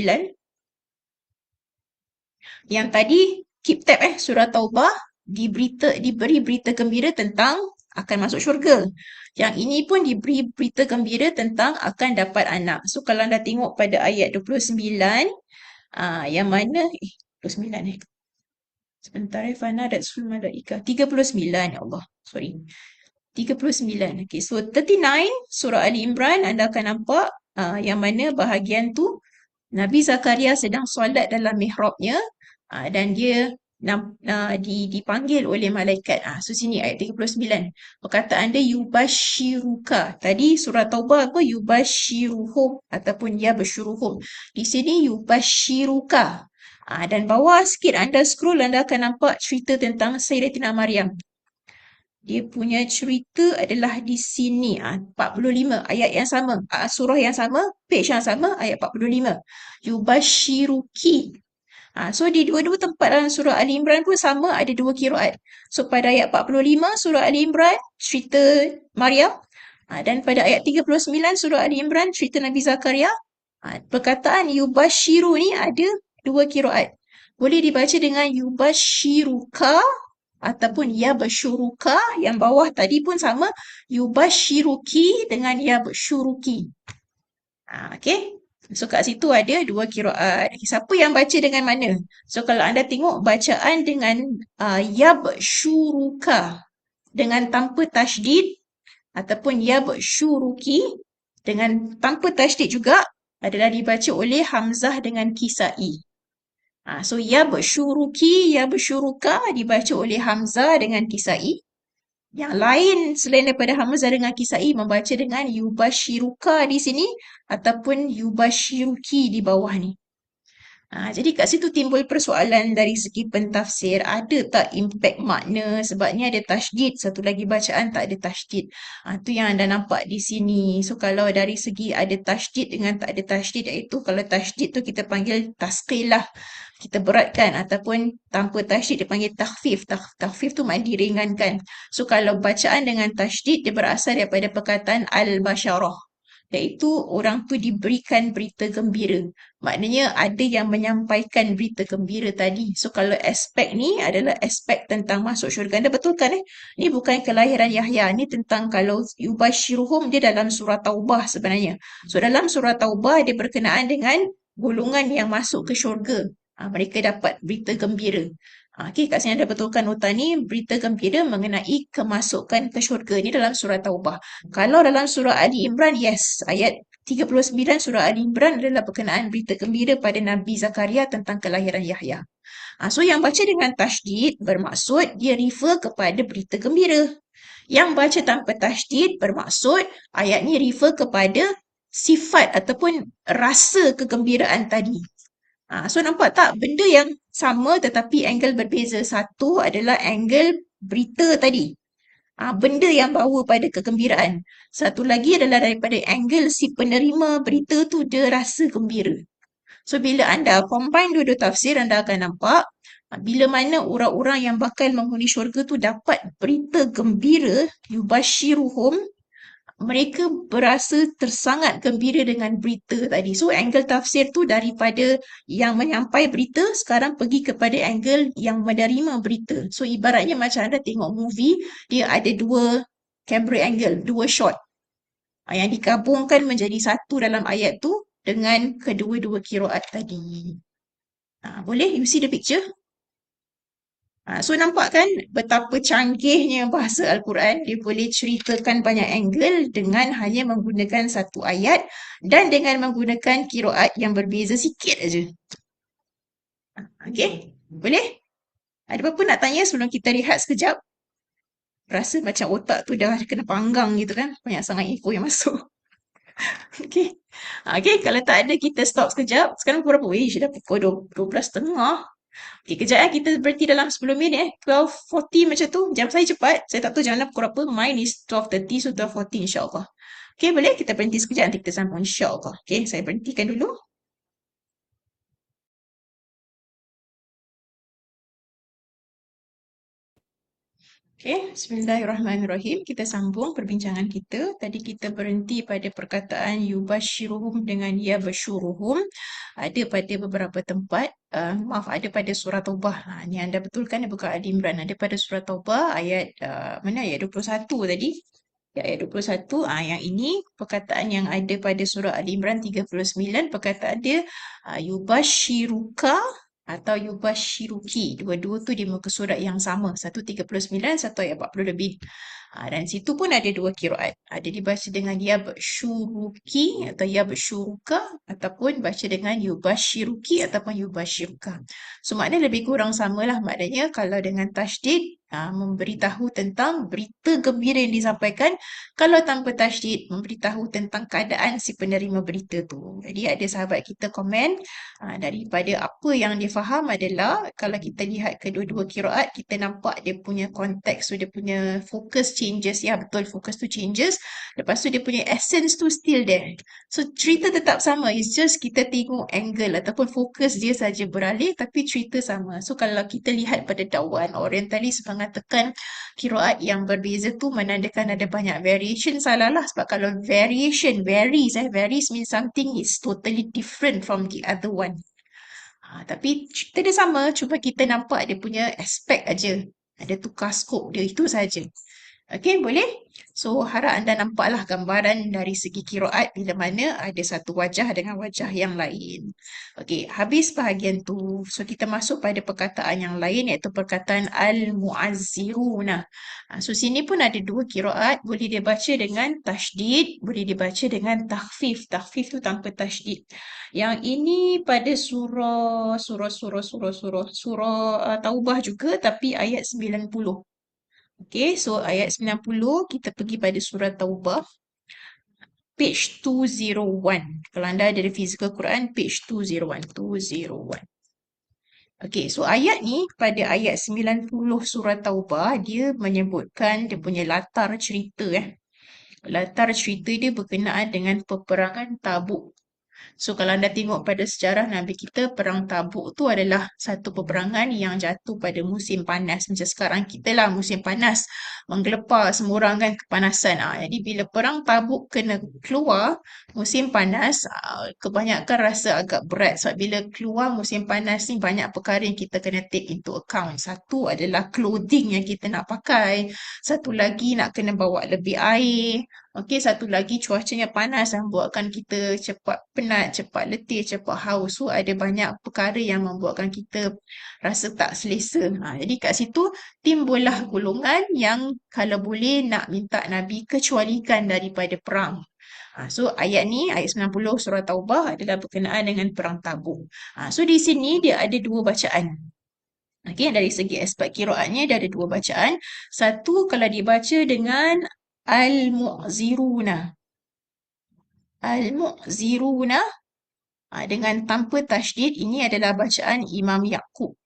S1: Yang tadi keep tab surah Taubah diberi berita gembira tentang akan masuk syurga. Yang ini pun diberi berita gembira tentang akan dapat anak. So kalau anda tengok pada ayat 29 yang mana 29 sebentar Fana dan Malaika 39 ya Allah. Sorry. 39. Okay, so 39 surah Ali Imran anda akan nampak yang mana bahagian tu Nabi Zakaria sedang solat dalam mihrabnya dan dia dipanggil oleh malaikat. So sini ayat 39. Perkataan dia yubashiruka. Tadi surah Taubah apa? Yubashiruhum ataupun yabshuruhum. Di sini yubashiruka. Dan bawah sikit anda scroll, anda akan nampak cerita tentang Sayyidatina Maryam. Dia punya cerita adalah di sini, 45 ayat yang sama, surah yang sama, page yang sama, ayat 45. Yubashiruki. So di dua-dua tempat dalam surah Ali Imran pun sama, ada dua qiraat. So pada ayat 45 surah Ali Imran cerita Maryam, dan pada ayat 39 surah Ali Imran cerita Nabi Zakaria. Perkataan yubashiru ni ada dua qiraat. Boleh dibaca dengan yubashiruka ataupun yabshuruka. Yang bawah tadi pun sama, yubashiruki dengan yabshuruki. Okay. So kat situ ada dua qiraat. Siapa yang baca dengan mana? So kalau anda tengok bacaan dengan yabshuruka dengan tanpa tasydid ataupun yabshuruki dengan tanpa tasydid juga adalah dibaca oleh Hamzah dengan Kisai. So yabshuruki, yabshuruka dibaca oleh Hamzah dengan Kisai. Yang lain selain daripada Hamzah dengan Kisai membaca dengan yubashiruka di sini ataupun yubashiruki di bawah ni. Jadi kat situ timbul persoalan dari segi pentafsir. Ada tak impact makna? Sebabnya ada tasydid, satu lagi bacaan tak ada tasydid. Tu yang anda nampak di sini. So kalau dari segi ada tasydid dengan tak ada tasydid, iaitu kalau tasydid tu kita panggil tasqilah, kita beratkan, ataupun tanpa tasydid dipanggil takhfif. Takhfif tu maknanya diringankan. So kalau bacaan dengan tasydid dia berasal daripada perkataan al-basyarah, iaitu orang tu diberikan berita gembira. Maknanya ada yang menyampaikan berita gembira tadi. So kalau aspek ni adalah aspek tentang masuk syurga. Anda betulkan ni bukan kelahiran Yahya. Ni tentang kalau yubashiruhum, dia dalam surah Taubah sebenarnya. So dalam surah Taubah dia berkenaan dengan golongan yang masuk ke syurga. Mereka dapat berita gembira. Okay, kat sini ada betulkan nota ni, berita gembira mengenai kemasukan ke syurga. Ni dalam surah Taubah. Kalau dalam surah Ali Imran, yes, ayat 39 surah Ali Imran adalah berkenaan berita gembira pada Nabi Zakaria tentang kelahiran Yahya. So yang baca dengan tasydid bermaksud dia refer kepada berita gembira. Yang baca tanpa tasydid bermaksud ayat ni refer kepada sifat ataupun rasa kegembiraan tadi. So nampak tak benda yang sama tetapi angle berbeza. Satu adalah angle berita tadi. Benda yang bawa pada kegembiraan. Satu lagi adalah daripada angle si penerima berita tu dia rasa gembira. So bila anda combine dua-dua tafsir, anda akan nampak bila mana orang-orang yang bakal menghuni syurga tu dapat berita gembira, yubashiruhum, mereka berasa tersangat gembira dengan berita tadi. So angle tafsir tu daripada yang menyampai berita sekarang pergi kepada angle yang menerima berita. So ibaratnya macam anda tengok movie, dia ada dua camera angle, dua shot yang digabungkan menjadi satu dalam ayat tu dengan kedua-dua qiraat tadi. Boleh? You see the picture? So nampak kan betapa canggihnya bahasa Al-Quran. Dia boleh ceritakan banyak angle dengan hanya menggunakan satu ayat dan dengan menggunakan qiraat yang berbeza sikit aja. Okay? Boleh? Ada apa-apa nak tanya sebelum kita rehat sekejap? Rasa macam otak tu dah kena panggang gitu kan. Banyak sangat info yang masuk. Okay. Okay, kalau tak ada kita stop sekejap. Sekarang pukul berapa? Dah pukul 12.30. Okay, kejap kita berhenti dalam 10 minit 12.40 macam tu. Jam saya cepat. Saya tak tahu jam anda pukul berapa. Mine is 12.30, so 12.40 insyaAllah. Okay, boleh? Kita berhenti sekejap. Nanti kita sambung insyaAllah. Okay, saya berhentikan dulu. Okay, bismillahirrahmanirrahim. Kita sambung perbincangan kita. Tadi kita berhenti pada perkataan yubashiruhum dengan yabshuruhum. Ada pada beberapa tempat. Ada pada surah Taubah. Ni anda betulkan, bukan Ali Imran. Ada pada surah Taubah ayat mana? Ayat 21 tadi. Ayat 21. Yang ini perkataan yang ada pada surah Ali Imran 39. Perkataan dia yubashiruka atau yubashiruki. Dua-dua tu di muka surat yang sama. Satu 39, satu ayat 40 lebih. Dan situ pun ada dua kiraat. Ada dibaca dengan yabshuruki atau yabshuruka ataupun baca dengan yubashiruki ataupun yubashiruka. So maknanya lebih kurang samalah. Maknanya kalau dengan tasydid memberitahu tentang berita gembira yang disampaikan. Kalau tanpa tasydid memberitahu tentang keadaan si penerima berita tu. Jadi ada sahabat kita komen daripada apa yang dia faham adalah kalau kita lihat kedua-dua kiraat, kita nampak dia punya konteks tu, dia punya focus changes. Ya betul, focus tu changes. Lepas tu dia punya essence tu still there. So cerita tetap sama, it's just kita tengok angle ataupun fokus dia saja beralih tapi cerita sama. So kalau kita lihat pada dakwaan orientalis mengatakan kiraat yang berbeza tu menandakan ada banyak variation, salah lah. Sebab kalau variation varies means something is totally different from the other one. Tapi cerita dia sama, cuma kita nampak dia punya aspek aja. Ada tukar skop dia, itu saja. Okey, boleh? So, harap anda nampaklah gambaran dari segi kiraat bila mana ada satu wajah dengan wajah yang lain. Okey, habis bahagian tu. So, kita masuk pada perkataan yang lain iaitu perkataan al-mu'azziruna. So, sini pun ada dua kiraat. Boleh dibaca dengan tasydid, boleh dibaca dengan takhfif. Takhfif tu tanpa tasydid. Yang ini pada surah Taubah juga tapi ayat 90. Okay, so ayat 90 kita pergi pada surah Taubah. Page 201. Kalau anda ada di physical Quran, page 201. Okay, so ayat ni pada ayat 90 surah Taubah dia menyebutkan dia punya latar cerita. Latar cerita dia berkenaan dengan peperangan Tabuk. So kalau anda tengok pada sejarah Nabi kita, perang Tabuk tu adalah satu peperangan yang jatuh pada musim panas. Macam sekarang kita lah musim panas, menggelepar semua orang kan kepanasan. Jadi bila perang Tabuk kena keluar musim panas, kebanyakan rasa agak berat. Sebab bila keluar musim panas ni banyak perkara yang kita kena take into account. Satu adalah clothing yang kita nak pakai. Satu lagi nak kena bawa lebih air. Okey, satu lagi cuacanya panas yang buatkan kita cepat penat, cepat letih, cepat haus. So ada banyak perkara yang membuatkan kita rasa tak selesa. Jadi kat situ timbullah golongan yang kalau boleh nak minta Nabi kecualikan daripada perang. So ayat ni, ayat 90 surah Taubah adalah berkenaan dengan perang Tabuk. So di sini dia ada dua bacaan. Okey, dari segi aspek kiraatnya dia ada dua bacaan. Satu kalau dibaca dengan al-mu'ziruna. Al-mu'ziruna dengan tanpa tasydid, ini adalah bacaan Imam Yaqub.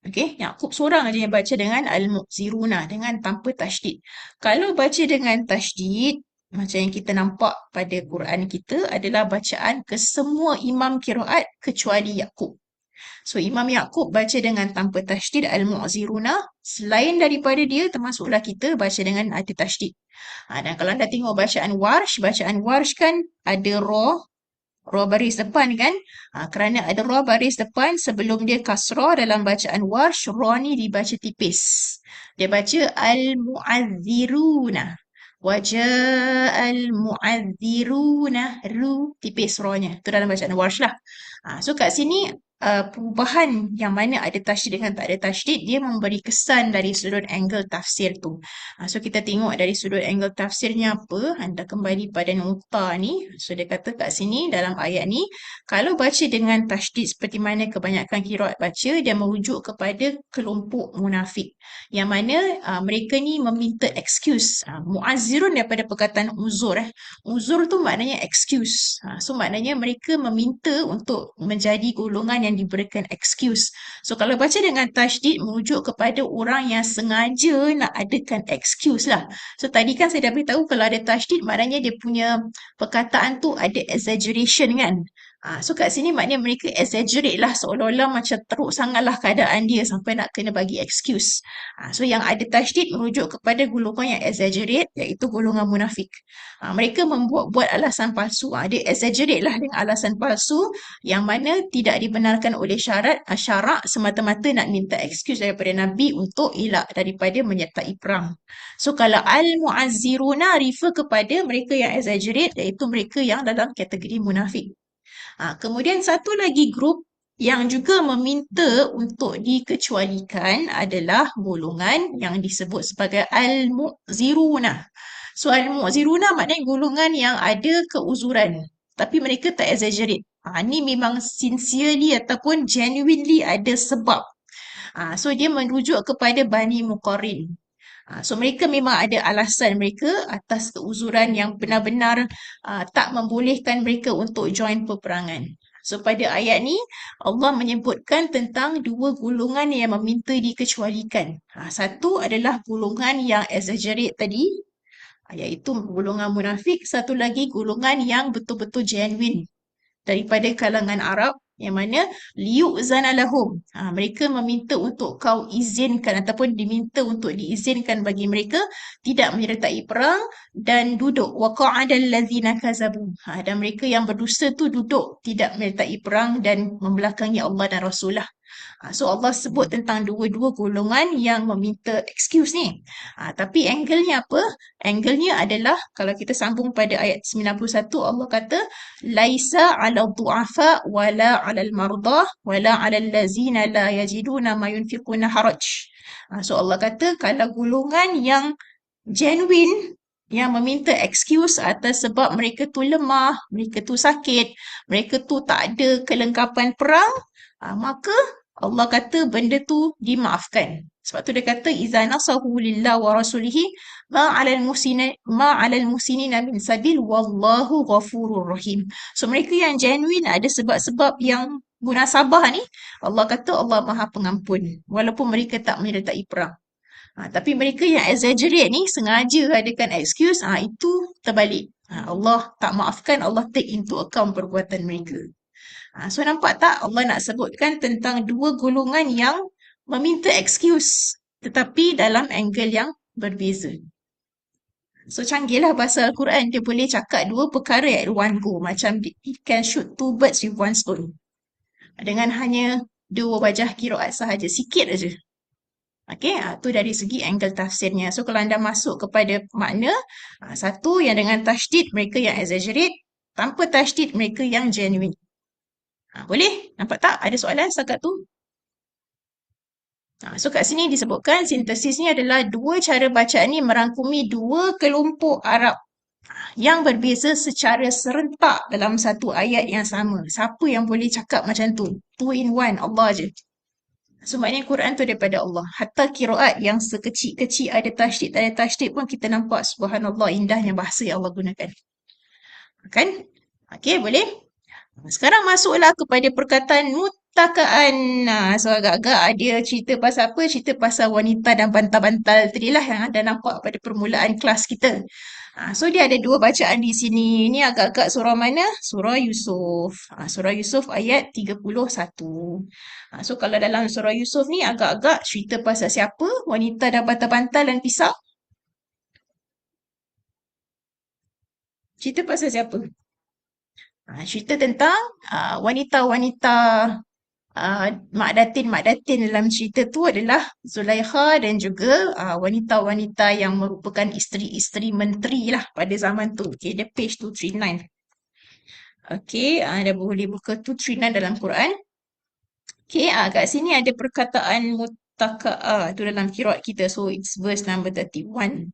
S1: Okey, Yaqub seorang aja yang baca dengan al-mu'ziruna dengan tanpa tasydid. Kalau baca dengan tasydid, macam yang kita nampak pada Quran kita adalah bacaan ke semua imam kiraat kecuali Yaqub. So Imam Yaqub baca dengan tanpa tasydid al-mu'ziruna. Selain daripada dia termasuklah kita baca dengan ada tasydid. Dan kalau anda tengok bacaan Warsh kan ada ra baris depan kan. Kerana ada ra baris depan sebelum dia kasrah dalam bacaan Warsh, ra ni dibaca tipis. Dia baca al-mu'azziruna. Waja'al mu'azziruna, ru tipis ra-nya. Itu dalam bacaan Warsh lah. So kat sini perubahan yang mana ada tasydid dengan tak ada tasydid dia memberi kesan dari sudut angle tafsir tu. So kita tengok dari sudut angle tafsirnya apa. Anda kembali pada nota ni. So dia kata kat sini dalam ayat ni kalau baca dengan tasydid seperti mana kebanyakan qiraat baca, dia merujuk kepada kelompok munafik yang mana mereka ni meminta excuse. Mu'azzirun daripada perkataan uzur. Uzur tu maknanya excuse. So maknanya mereka meminta untuk menjadi golongan yang diberikan excuse. So kalau baca dengan tasydid merujuk kepada orang yang sengaja nak adakan excuse lah. So tadi kan saya dah beritahu kalau ada tasydid maknanya dia punya perkataan tu ada exaggeration kan. So kat sini maknanya mereka exaggerate lah seolah-olah macam teruk sangatlah keadaan dia sampai nak kena bagi excuse. So yang ada tasydid merujuk kepada golongan yang exaggerate iaitu golongan munafik. Mereka membuat-buat alasan palsu. Dia exaggerate lah dengan alasan palsu yang mana tidak dibenarkan oleh syarak semata-mata nak minta excuse daripada Nabi untuk elak daripada menyertai perang. So kalau al-mu'azziruna refer kepada mereka yang exaggerate iaitu mereka yang dalam kategori munafik. Kemudian satu lagi grup Yang juga meminta untuk dikecualikan adalah golongan yang disebut sebagai al-mu'ziruna. So al-mu'ziruna maknanya golongan yang ada keuzuran. Tapi mereka tak exaggerate. Ni memang sincerely ataupun genuinely ada sebab. So dia merujuk kepada Bani Muqarrin. So mereka memang ada alasan mereka atas keuzuran yang benar-benar tak membolehkan mereka untuk join peperangan. So pada ayat ni Allah menyebutkan tentang dua golongan yang meminta dikecualikan. Satu adalah golongan yang exaggerate tadi, iaitu golongan munafik. Satu lagi golongan yang betul-betul genuine daripada kalangan Arab, yang mana liyu'zana lahum. Mereka meminta untuk kau izinkan ataupun diminta untuk diizinkan bagi mereka tidak menyertai perang dan duduk waqa'adal ladzina kazabu. Dan mereka yang berdusta tu duduk tidak menyertai perang dan membelakangi Allah dan Rasulah. So Allah sebut tentang dua-dua golongan yang meminta excuse ni. Tapi angle-nya apa? Angle-nya adalah kalau kita sambung pada ayat 91, Allah kata laisa 'alal du'afa wala 'alal mardah wala 'alal ladzina la yajiduna ma yunfiquna haraj. So Allah kata kalau golongan yang genuine yang meminta excuse atas sebab mereka tu lemah, mereka tu sakit, mereka tu tak ada kelengkapan perang, maka Allah kata benda tu dimaafkan. Sebab tu dia kata iza nasahu lillah wa rasulihi ma 'alal muhsinina min sabil wallahu ghafurur rahim. So mereka yang genuine ada sebab-sebab yang munasabah ni, Allah kata Allah Maha Pengampun walaupun mereka tak menyertai perang. Tapi mereka yang exaggerate ni sengaja adakan excuse, itu terbalik. Allah tak maafkan, Allah take into account perbuatan mereka. So nampak tak Allah nak sebutkan tentang dua golongan yang meminta excuse tetapi dalam angle yang berbeza. So canggihlah bahasa Al-Quran, dia boleh cakap dua perkara at one go, macam it can shoot two birds with one stone. Dengan hanya dua wajah qiraat sahaja, sikit aja. Okey, tu dari segi angle tafsirnya. So kalau anda masuk kepada makna, satu yang dengan tasydid mereka yang exaggerate, tanpa tasydid mereka yang genuine. Boleh? Nampak tak? Ada soalan setakat tu? So kat sini disebutkan sintesisnya adalah dua cara bacaan ni merangkumi dua kelompok Arab yang berbeza secara serentak dalam satu ayat yang sama. Siapa yang boleh cakap macam tu? Two in one, Allah je. So maknanya Quran tu daripada Allah. Hatta qiraat yang sekecil-kecil ada tasydid, tak ada tasydid pun kita nampak subhanallah indahnya bahasa yang Allah gunakan. Kan? Okey, boleh? Sekarang masuklah kepada perkataan muttakaan. So agak-agak dia cerita pasal apa? Cerita pasal wanita dan bantal-bantal tadi lah yang anda nampak pada permulaan kelas kita. So dia ada dua bacaan di sini. Ini agak-agak surah mana? Surah Yusuf. Surah Yusuf ayat 31. So kalau dalam surah Yusuf ni agak-agak cerita pasal siapa? Wanita dan bantal-bantal dan pisau. Cerita pasal siapa? Cerita tentang wanita-wanita Makdatin dalam cerita tu adalah Zulaikha dan juga wanita-wanita yang merupakan isteri-isteri menteri lah pada zaman tu. Okay, dia page 239. Okay, anda boleh buka 239 dalam Quran. Okay, kat sini ada perkataan muttaka'a tu dalam qiraat kita. So, it's verse number 31.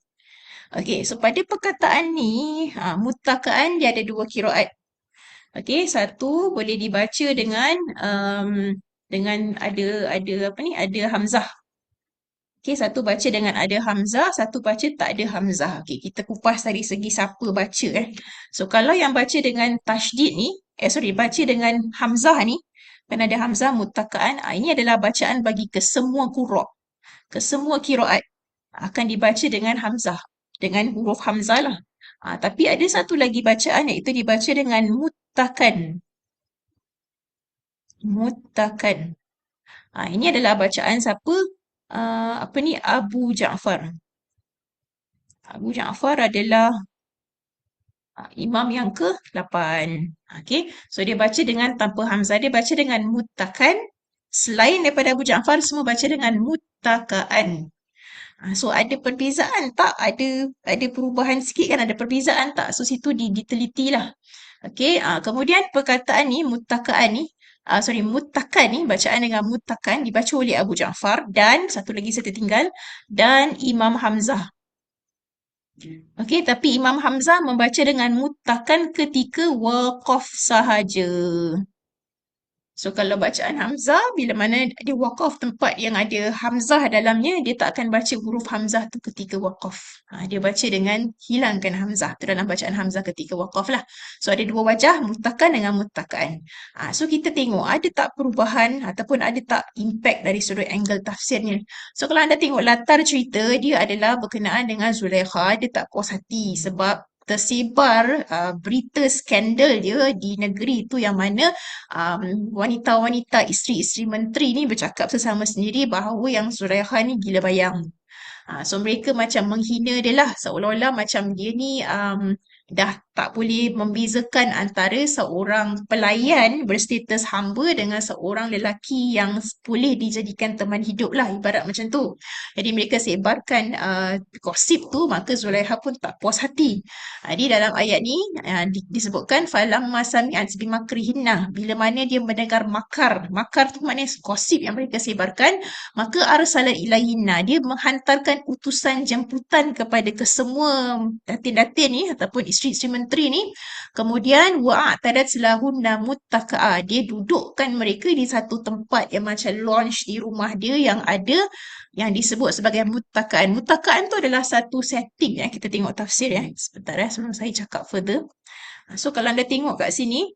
S1: Okay, so pada perkataan ni, muttaka'an dia ada dua qiraat. Okey, satu boleh dibaca dengan ada hamzah. Okey, satu baca dengan ada hamzah, satu baca tak ada hamzah. Okey, kita kupas dari segi siapa baca So kalau yang baca dengan tasydid ni, baca dengan hamzah ni, kan ada hamzah muttaka'an, ini adalah bacaan bagi ke semua qura', ke semua qiraat akan dibaca dengan hamzah, dengan huruf hamzah lah. Tapi ada satu lagi bacaan iaitu dibaca dengan muttakan. Muttakan. Ini adalah bacaan siapa? Abu Ja'far. Abu Ja'far adalah imam yang ke-8. Okay. So dia baca dengan tanpa hamzah. Dia baca dengan muttakan. Selain daripada Abu Ja'far, semua baca dengan muttakaan. So ada perbezaan tak? Ada perubahan sikit kan? Ada perbezaan tak? So situ diteliti lah. Okey, kemudian perkataan ni, muttakaan ni, Muttakan ni, bacaan dengan muttakan dibaca oleh Abu Ja'far dan satu lagi saya tertinggal, dan Imam Hamzah. Okey, tapi Imam Hamzah membaca dengan muttakan ketika waqaf sahaja. So kalau bacaan Hamzah, bila mana dia waqaf tempat yang ada Hamzah dalamnya, dia tak akan baca huruf Hamzah tu ketika waqaf. Dia baca dengan hilangkan Hamzah. Tu dalam bacaan Hamzah ketika waqaf lah. So ada dua wajah, muttakan dengan muttakan. So kita tengok ada tak perubahan ataupun ada tak impact dari sudut angle tafsirnya. So kalau anda tengok latar cerita, dia adalah berkenaan dengan Zulaikha. Dia tak puas hati sebab tersebar berita skandal dia di negeri tu yang mana wanita-wanita isteri-isteri menteri ni bercakap sesama sendiri bahawa yang Zulaikha ni gila bayang. So mereka macam menghina dia lah, seolah-olah macam dia ni dah tak boleh membezakan antara seorang pelayan berstatus hamba dengan seorang lelaki yang boleh dijadikan teman hidup lah, ibarat macam tu. Jadi mereka sebarkan gosip tu, maka Zulaikha pun tak puas hati. Jadi dalam ayat ni disebutkan falamma sami'at bimakrihinna, bila mana dia mendengar makar tu maknanya gosip yang mereka sebarkan, maka arsalat ilaihinna, dia menghantarkan utusan jemputan kepada kesemua datin-datin ni ataupun isteri-isteri menteri ni. Kemudian wa'atadat lahunna muttaka'a, dia dudukkan mereka di satu tempat yang macam lounge di rumah dia yang ada yang disebut sebagai muttaka'an. Muttaka'an tu adalah satu setting yang kita tengok tafsir ya. Sebentar sebelum saya cakap further. So kalau anda tengok kat sini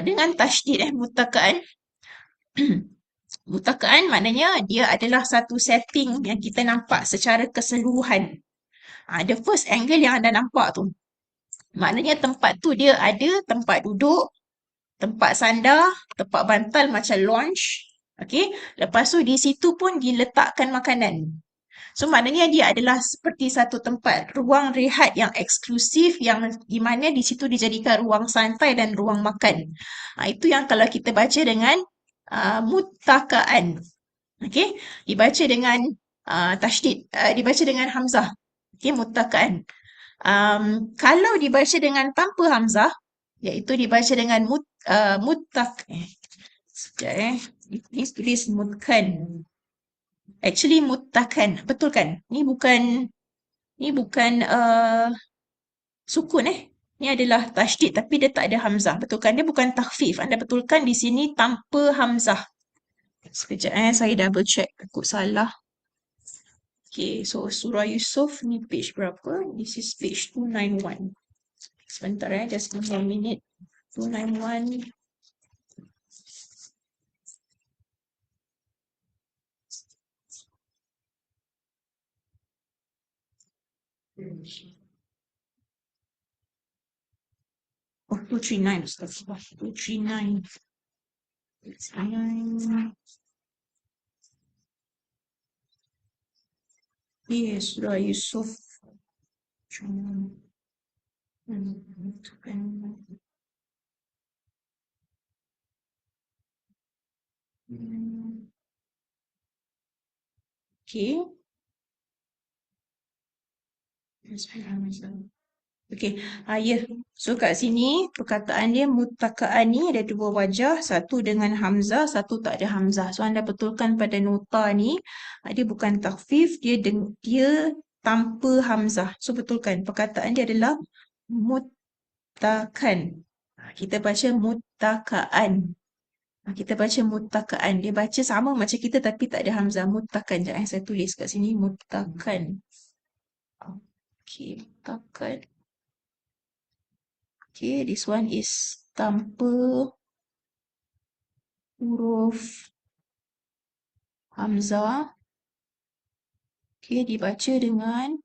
S1: dengan tasydid muttaka'an Mutakaan maknanya dia adalah satu setting yang kita nampak secara keseluruhan. The first angle yang anda nampak tu, maknanya tempat tu dia ada tempat duduk, tempat sandar, tempat bantal macam lounge. Okay? Lepas tu di situ pun diletakkan makanan. So maknanya dia adalah seperti satu tempat ruang rehat yang eksklusif yang di mana di situ dijadikan ruang santai dan ruang makan. Itu yang kalau kita baca dengan muttakaan. Okey, dibaca dengan tasydid, dibaca dengan hamzah. Okey, muttakaan. Kalau dibaca dengan tanpa hamzah, iaitu dibaca dengan sekejap ini tulis mutkan. Actually muttakan, betul kan? Ni bukan sukun Ni adalah tasydid tapi dia tak ada hamzah. Betul kan? Dia bukan takhfif. Anda betulkan di sini tanpa hamzah. Sekejap saya double check. Takut salah. Okay, so Surah Yusuf ni page berapa? This is page 291. Sebentar just 1 minute. 291. Oh, 239. Astagfirullah. 239. 239. Yes, Surah Yusuf. Okay. Okay, ya. So kat sini perkataan dia muttaka'an ni ada dua wajah, satu dengan hamzah, satu tak ada hamzah. So anda betulkan pada nota ni, dia bukan takhfif, dia tanpa hamzah. So betulkan perkataan dia adalah muttakan. Kita baca muttaka'an. Kita baca muttaka'an. Dia baca sama macam kita tapi tak ada hamzah. Muttakan. Jangan saya tulis kat sini muttakan. Okay, muttakan. Okay, this one is tanpa huruf hamzah. Okay, dibaca dengan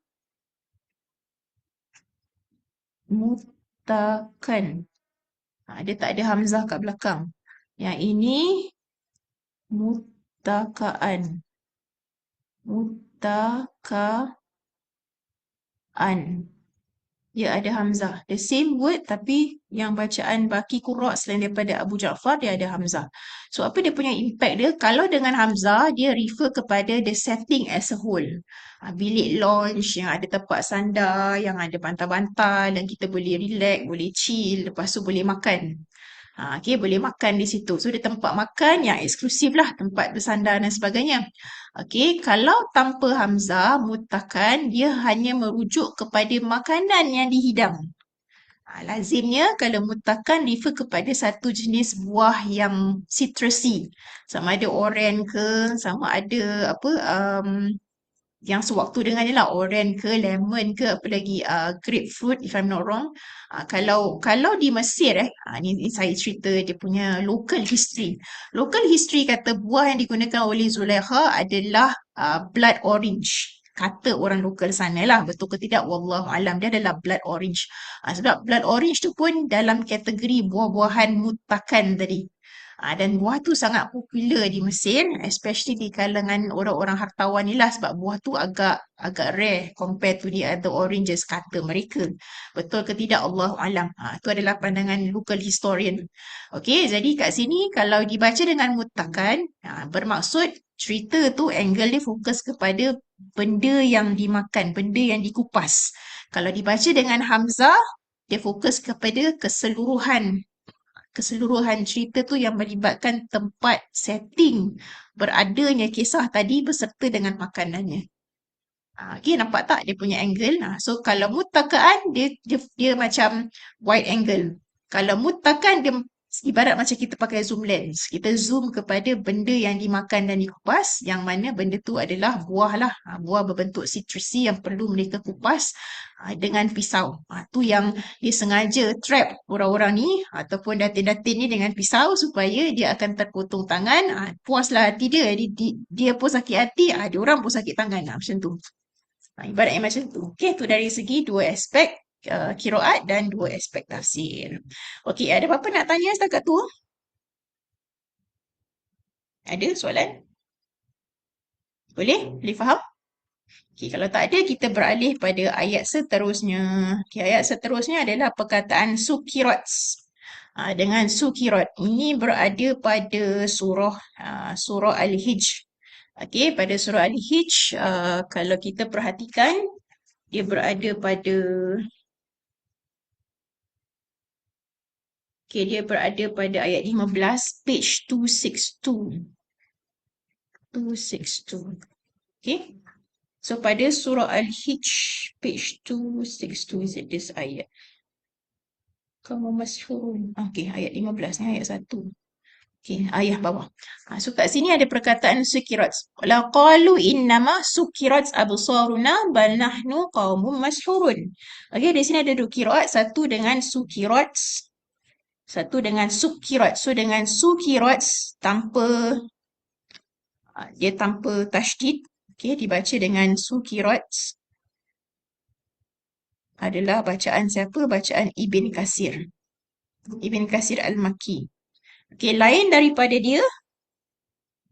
S1: muttakan. Dia tak ada hamzah kat belakang. Yang ini muttaka'an. Muttaqa'an. Dia ada hamzah. The same word tapi yang bacaan baki qurra selain daripada Abu Ja'far dia ada hamzah. So apa dia punya impact dia? Kalau dengan hamzah dia refer kepada the setting as a whole. Bilik lounge yang ada tempat sandar, yang ada bantal-bantal dan kita boleh relax, boleh chill, lepas tu boleh makan. Okey, boleh makan di situ. So, dia tempat makan yang eksklusif lah, tempat bersandar dan sebagainya. Okey, kalau tanpa hamzah, muttakan, dia hanya merujuk kepada makanan yang dihidang. Lazimnya kalau muttakan refer kepada satu jenis buah yang citrusy. Sama ada oren ke, sama ada apa, yang sewaktu dengan dia lah, oren ke, lemon ke, apa lagi, grapefruit if I'm not wrong. Kalau di Mesir ni saya cerita dia punya local history. Local history kata buah yang digunakan oleh Zulaikha adalah blood orange. Kata orang lokal sana lah, betul ke tidak, wallahu alam, dia adalah blood orange. Sebab blood orange tu pun dalam kategori buah-buahan muttakan tadi. Dan buah tu sangat popular di Mesir, especially di kalangan orang-orang hartawan ni lah, sebab buah tu agak rare compared to the other oranges, kata mereka. Betul ke tidak, Allahu alam. Itu adalah pandangan local historian. Okey, jadi kat sini kalau dibaca dengan muttakan, bermaksud cerita tu angle dia fokus kepada benda yang dimakan, benda yang dikupas. Kalau dibaca dengan hamzah, dia fokus kepada keseluruhan cerita tu yang melibatkan tempat, setting, beradanya kisah tadi beserta dengan makanannya. Okay, nampak tak dia punya angle? So kalau muttakaan dia macam wide angle. Kalau muttakan dia ibarat macam kita pakai zoom lens. Kita zoom kepada benda yang dimakan dan dikupas, yang mana benda tu adalah buah lah. Buah berbentuk citrusy yang perlu mereka kupas dengan pisau. Tu yang dia sengaja trap orang-orang ni ataupun datin-datin ni dengan pisau supaya dia akan terpotong tangan. Puaslah hati dia. Dia pun sakit hati, dia orang pun sakit tangan. Macam tu. Ibaratnya macam tu. Okay, tu dari segi dua aspek qiraat dan dua aspek tafsir. Okey, ada apa-apa nak tanya setakat tu? Ada soalan? Boleh? Boleh faham? Okey, kalau tak ada, kita beralih pada ayat seterusnya. Okey, ayat seterusnya adalah perkataan sukirat. Dengan sukirat. Ini berada pada surah Al-Hijr. Okey, pada surah Al-Hijr, kalau kita perhatikan, dia berada pada dia berada pada ayat 15, page 262. 262. Okay. So, pada surah Al-Hijr, page 262, is it this ayat? Kamu masyhurun. Okay, ayat 15 ni, ayat 1. Okay, ayat bawah. So, kat sini ada perkataan sukirat. Laqalu innama sukirat absaruna bal nahnu qaumun masyhurun. Okay, di sini ada dua kiraat. Satu dengan sukirat, satu dengan sukirat. So, dengan sukirat dia tanpa tasydid. Okay, dibaca dengan sukirat. Adalah bacaan siapa? Bacaan Ibn Katsir. Ibn Katsir Al-Makki. Okay, lain daripada dia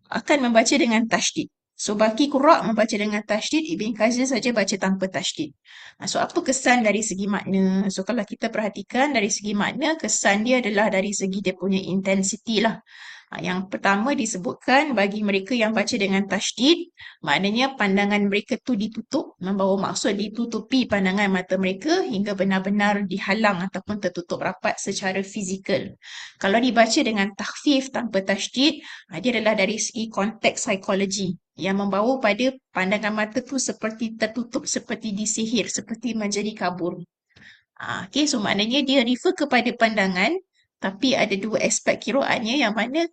S1: akan membaca dengan tasydid. So, baki qurra' membaca dengan tasydid, Ibn Katsir saja baca tanpa tasydid. So, apa kesan dari segi makna? So, kalau kita perhatikan dari segi makna, kesan dia adalah dari segi dia punya intensity lah. Yang pertama disebutkan bagi mereka yang baca dengan tasydid, maknanya pandangan mereka tu ditutup, membawa maksud ditutupi pandangan mata mereka hingga benar-benar dihalang ataupun tertutup rapat secara fizikal. Kalau dibaca dengan takhfif tanpa tasydid, dia adalah dari segi konteks psikologi yang membawa pada pandangan mata tu seperti tertutup, seperti disihir, seperti menjadi kabur. Okay, so maknanya dia refer kepada pandangan, tapi ada dua aspek kiraatnya yang mana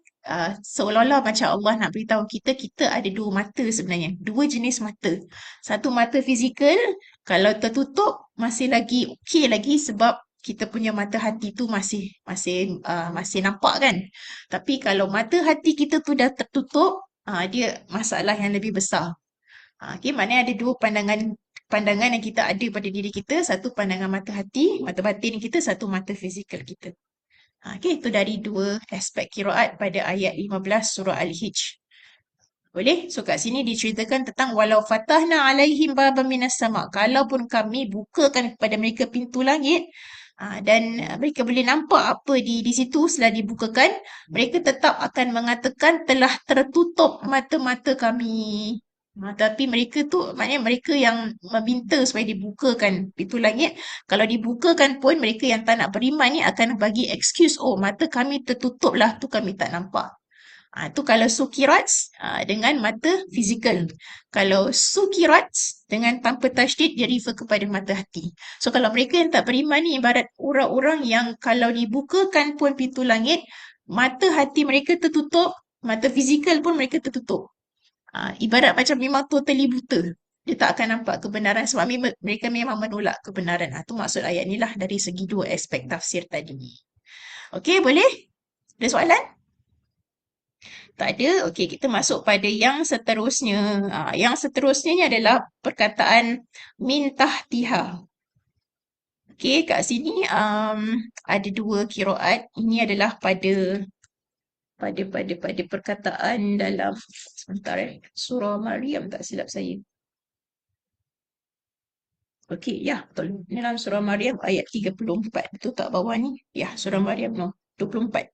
S1: seolah-olah macam Allah nak beritahu kita ada dua mata sebenarnya. Dua jenis mata. Satu mata fizikal, kalau tertutup masih lagi okey lagi sebab kita punya mata hati tu masih nampak kan. Tapi kalau mata hati kita tu dah tertutup, dia masalah yang lebih besar. Okay, maknanya ada dua pandangan yang kita ada pada diri kita. Satu pandangan mata hati, mata batin kita, satu mata fizikal kita. Okay, itu dari dua aspek kiraat pada ayat 15 surah Al-Hijr. Boleh? So, kat sini diceritakan tentang walau fatahna alaihim baban minas sama'. Kalaupun kami bukakan kepada mereka pintu langit, dan mereka boleh nampak apa di situ setelah dibukakan, mereka tetap akan mengatakan telah tertutup mata-mata kami. Tapi mereka tu, maknanya mereka yang meminta supaya dibukakan pintu langit. Kalau dibukakan pun, mereka yang tak nak beriman ni akan bagi excuse, oh mata kami tertutup lah, tu kami tak nampak. Tu kalau sukirat dengan mata fizikal. Kalau sukirat dengan tanpa tasydid, dia refer kepada mata hati. So kalau mereka yang tak beriman ni ibarat orang-orang yang kalau dibukakan pun pintu langit, mata hati mereka tertutup, mata fizikal pun mereka tertutup. Ibarat macam memang totally buta. Dia tak akan nampak kebenaran sebab mereka memang menolak kebenaran. Itu maksud ayat ni lah dari segi dua aspek tafsir tadi. Okey, boleh? Ada soalan? Tak ada. Okey, kita masuk pada yang seterusnya. Yang seterusnya ni adalah perkataan min tahtiha. Okey, kat sini ada dua kiraat. Ini adalah pada perkataan dalam sebentar surah Maryam tak silap saya. Okey, ya betul. Ini dalam surah Maryam ayat 34. Betul tak bawah ni? Ya, surah Maryam no 24.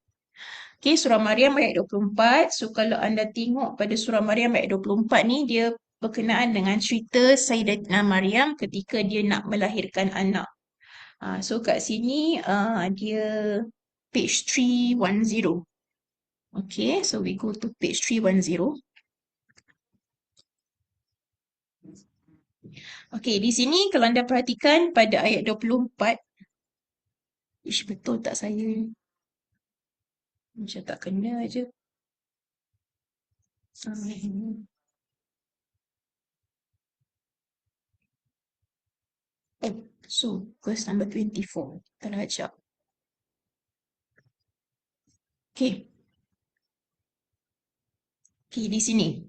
S1: Okey, surah Maryam ayat 24. So kalau anda tengok pada surah Maryam ayat 24 ni, dia berkenaan dengan cerita Sayyidatina Maryam ketika dia nak melahirkan anak. So kat sini dia page 310. Okay, so we go to page 310. Okay, di sini kalau anda perhatikan pada ayat 24. Betul tak saya? Macam tak kena aje. So verse number 24. Kita baca. Okay. Okay, di sini.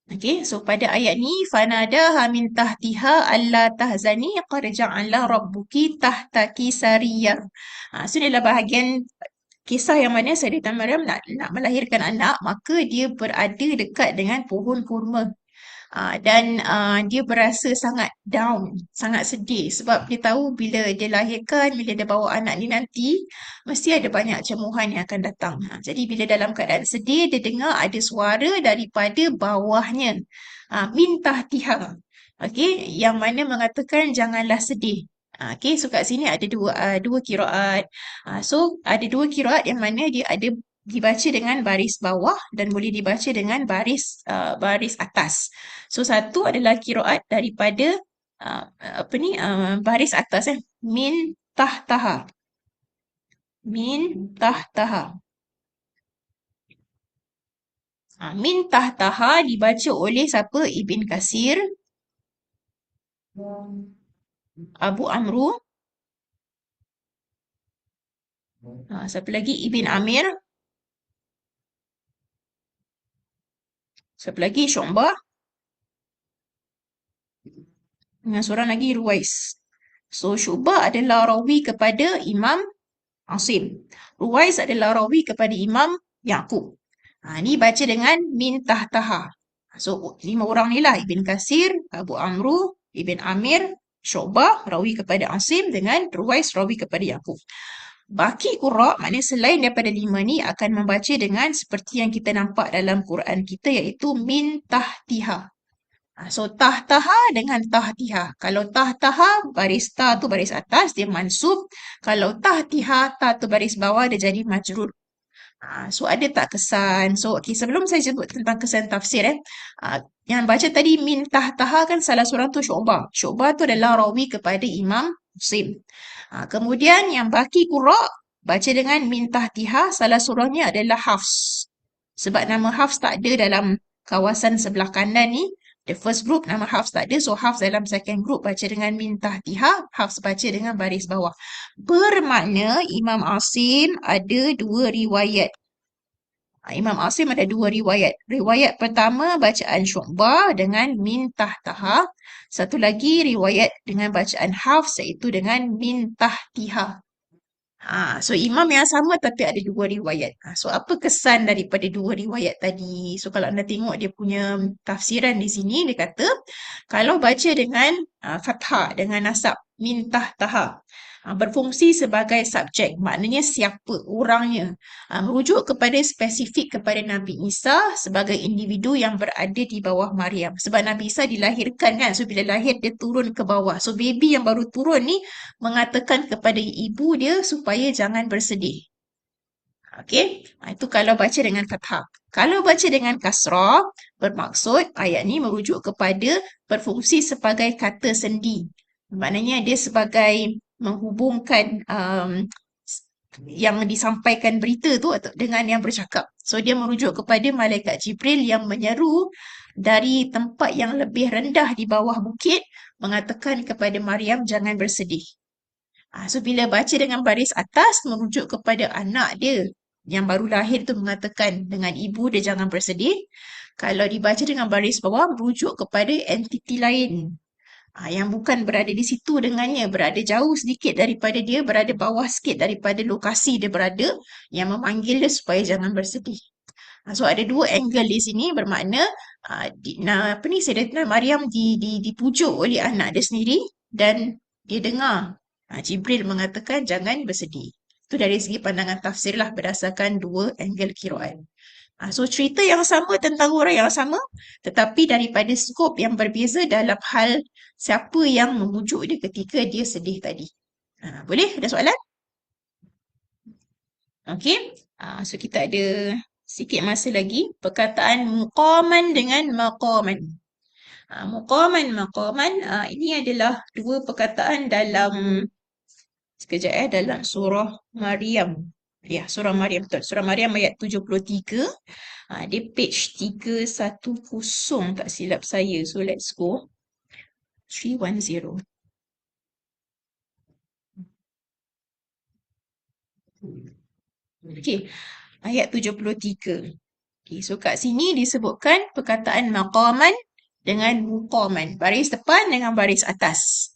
S1: Okay, so pada ayat ni, fanadaha min tahtiha alla tahzani qad ja'ala rabbuki tahtaki sariyah. So ini adalah bahagian kisah yang mana Sayyidatina Maryam nak melahirkan anak, maka dia berada dekat dengan pohon kurma. Dan dia berasa sangat down, sangat sedih sebab dia tahu bila dia lahirkan, bila dia bawa anak ni nanti, mesti ada banyak cemuhan yang akan datang. Jadi bila dalam keadaan sedih, dia dengar ada suara daripada bawahnya. Min tahtiha. Okey, yang mana mengatakan janganlah sedih. Okey, so kat sini ada dua kiraat. So ada dua kiraat yang mana dia ada dibaca dengan baris bawah dan boleh dibaca dengan baris atas. So satu adalah kiraat daripada baris atas min tahtaha. Min tahtaha. Min tahtaha dibaca oleh siapa? Ibn Katsir, Abu Amru, siapa lagi? Ibn Amir, siapa lagi? Syu'bah, dengan seorang lagi Ruwais. So Syu'bah adalah rawi kepada Imam Asim. Ruwais adalah rawi kepada Imam Yaqub. Ni baca dengan min tahtaha. So 5 orang ni lah, Ibn Katsir, Abu Amru, Ibn Amir, Syu'bah rawi kepada Asim dengan Ruwais rawi kepada Yaqub. Baki qurra, maknanya selain daripada 5 ni akan membaca dengan seperti yang kita nampak dalam Quran kita, iaitu min tahtiha. So tahtaha dengan tahtiha. Kalau tahtaha, baris ta tu baris atas, dia mansub. Kalau tahtiha, ta tu baris bawah, dia jadi majrur. So ada tak kesan? So okay, sebelum saya sebut tentang kesan tafsir yang baca tadi min tahtaha kan salah seorang tu Syu'bah. Syu'bah tu adalah rawi kepada Imam Muslim. Kemudian yang baki qurra baca dengan min tahtiha, salah seorangnya adalah Hafs. Sebab nama Hafs tak ada dalam kawasan sebelah kanan ni. The first group nama Hafs tak ada. So Hafs dalam second group baca dengan min tahtiha, Hafs baca dengan baris bawah. Bermakna Imam Asim ada 2 riwayat. Imam Asim ada 2 riwayat. Riwayat pertama bacaan Syu'bah dengan min tahtaha. Satu lagi riwayat dengan bacaan Hafs iaitu dengan min tahtiha. So imam yang sama tapi ada 2 riwayat. So apa kesan daripada 2 riwayat tadi? So kalau anda tengok dia punya tafsiran di sini, dia kata kalau baca dengan fathah, dengan nasab min tahtaha, Berfungsi sebagai subjek, maknanya siapa orangnya. Merujuk kepada spesifik kepada Nabi Isa sebagai individu yang berada di bawah Maryam. Sebab Nabi Isa dilahirkan kan, so bila lahir dia turun ke bawah. So baby yang baru turun ni mengatakan kepada ibu dia supaya jangan bersedih. Okey, itu kalau baca dengan fathah. Kalau baca dengan kasrah, bermaksud ayat ni merujuk kepada berfungsi sebagai kata sendi. Maknanya dia sebagai menghubungkan yang disampaikan berita tu dengan yang bercakap. So dia merujuk kepada malaikat Jibril yang menyeru dari tempat yang lebih rendah di bawah bukit mengatakan kepada Maryam jangan bersedih. So bila baca dengan baris atas merujuk kepada anak dia yang baru lahir tu mengatakan dengan ibu dia jangan bersedih. Kalau dibaca dengan baris bawah merujuk kepada entiti lain. Yang bukan berada di situ dengannya, berada jauh sedikit daripada dia, berada bawah sikit daripada lokasi dia berada, yang memanggil dia supaya jangan bersedih. So ada dua angle di sini bermakna Sayyidatina Maryam dipujuk oleh anak dia sendiri dan dia dengar Jibril mengatakan jangan bersedih. Itu dari segi pandangan tafsir lah berdasarkan dua angle qiraat. So cerita yang sama tentang orang yang sama tetapi daripada skop yang berbeza dalam hal siapa yang memujuk dia ketika dia sedih tadi. Boleh? Ada soalan? Okey. So kita ada sikit masa lagi. Perkataan muqaman dengan maqaman. Maqaman. Ini adalah dua perkataan dalam dalam surah Maryam. Ya, surah Maryam betul. Surah Maryam ayat 73. Dia page 310 tak silap saya. So let's go. 310. Okey. Ayat 73. Okay, so kat sini disebutkan perkataan maqaman dengan muqaman. Baris depan dengan baris atas.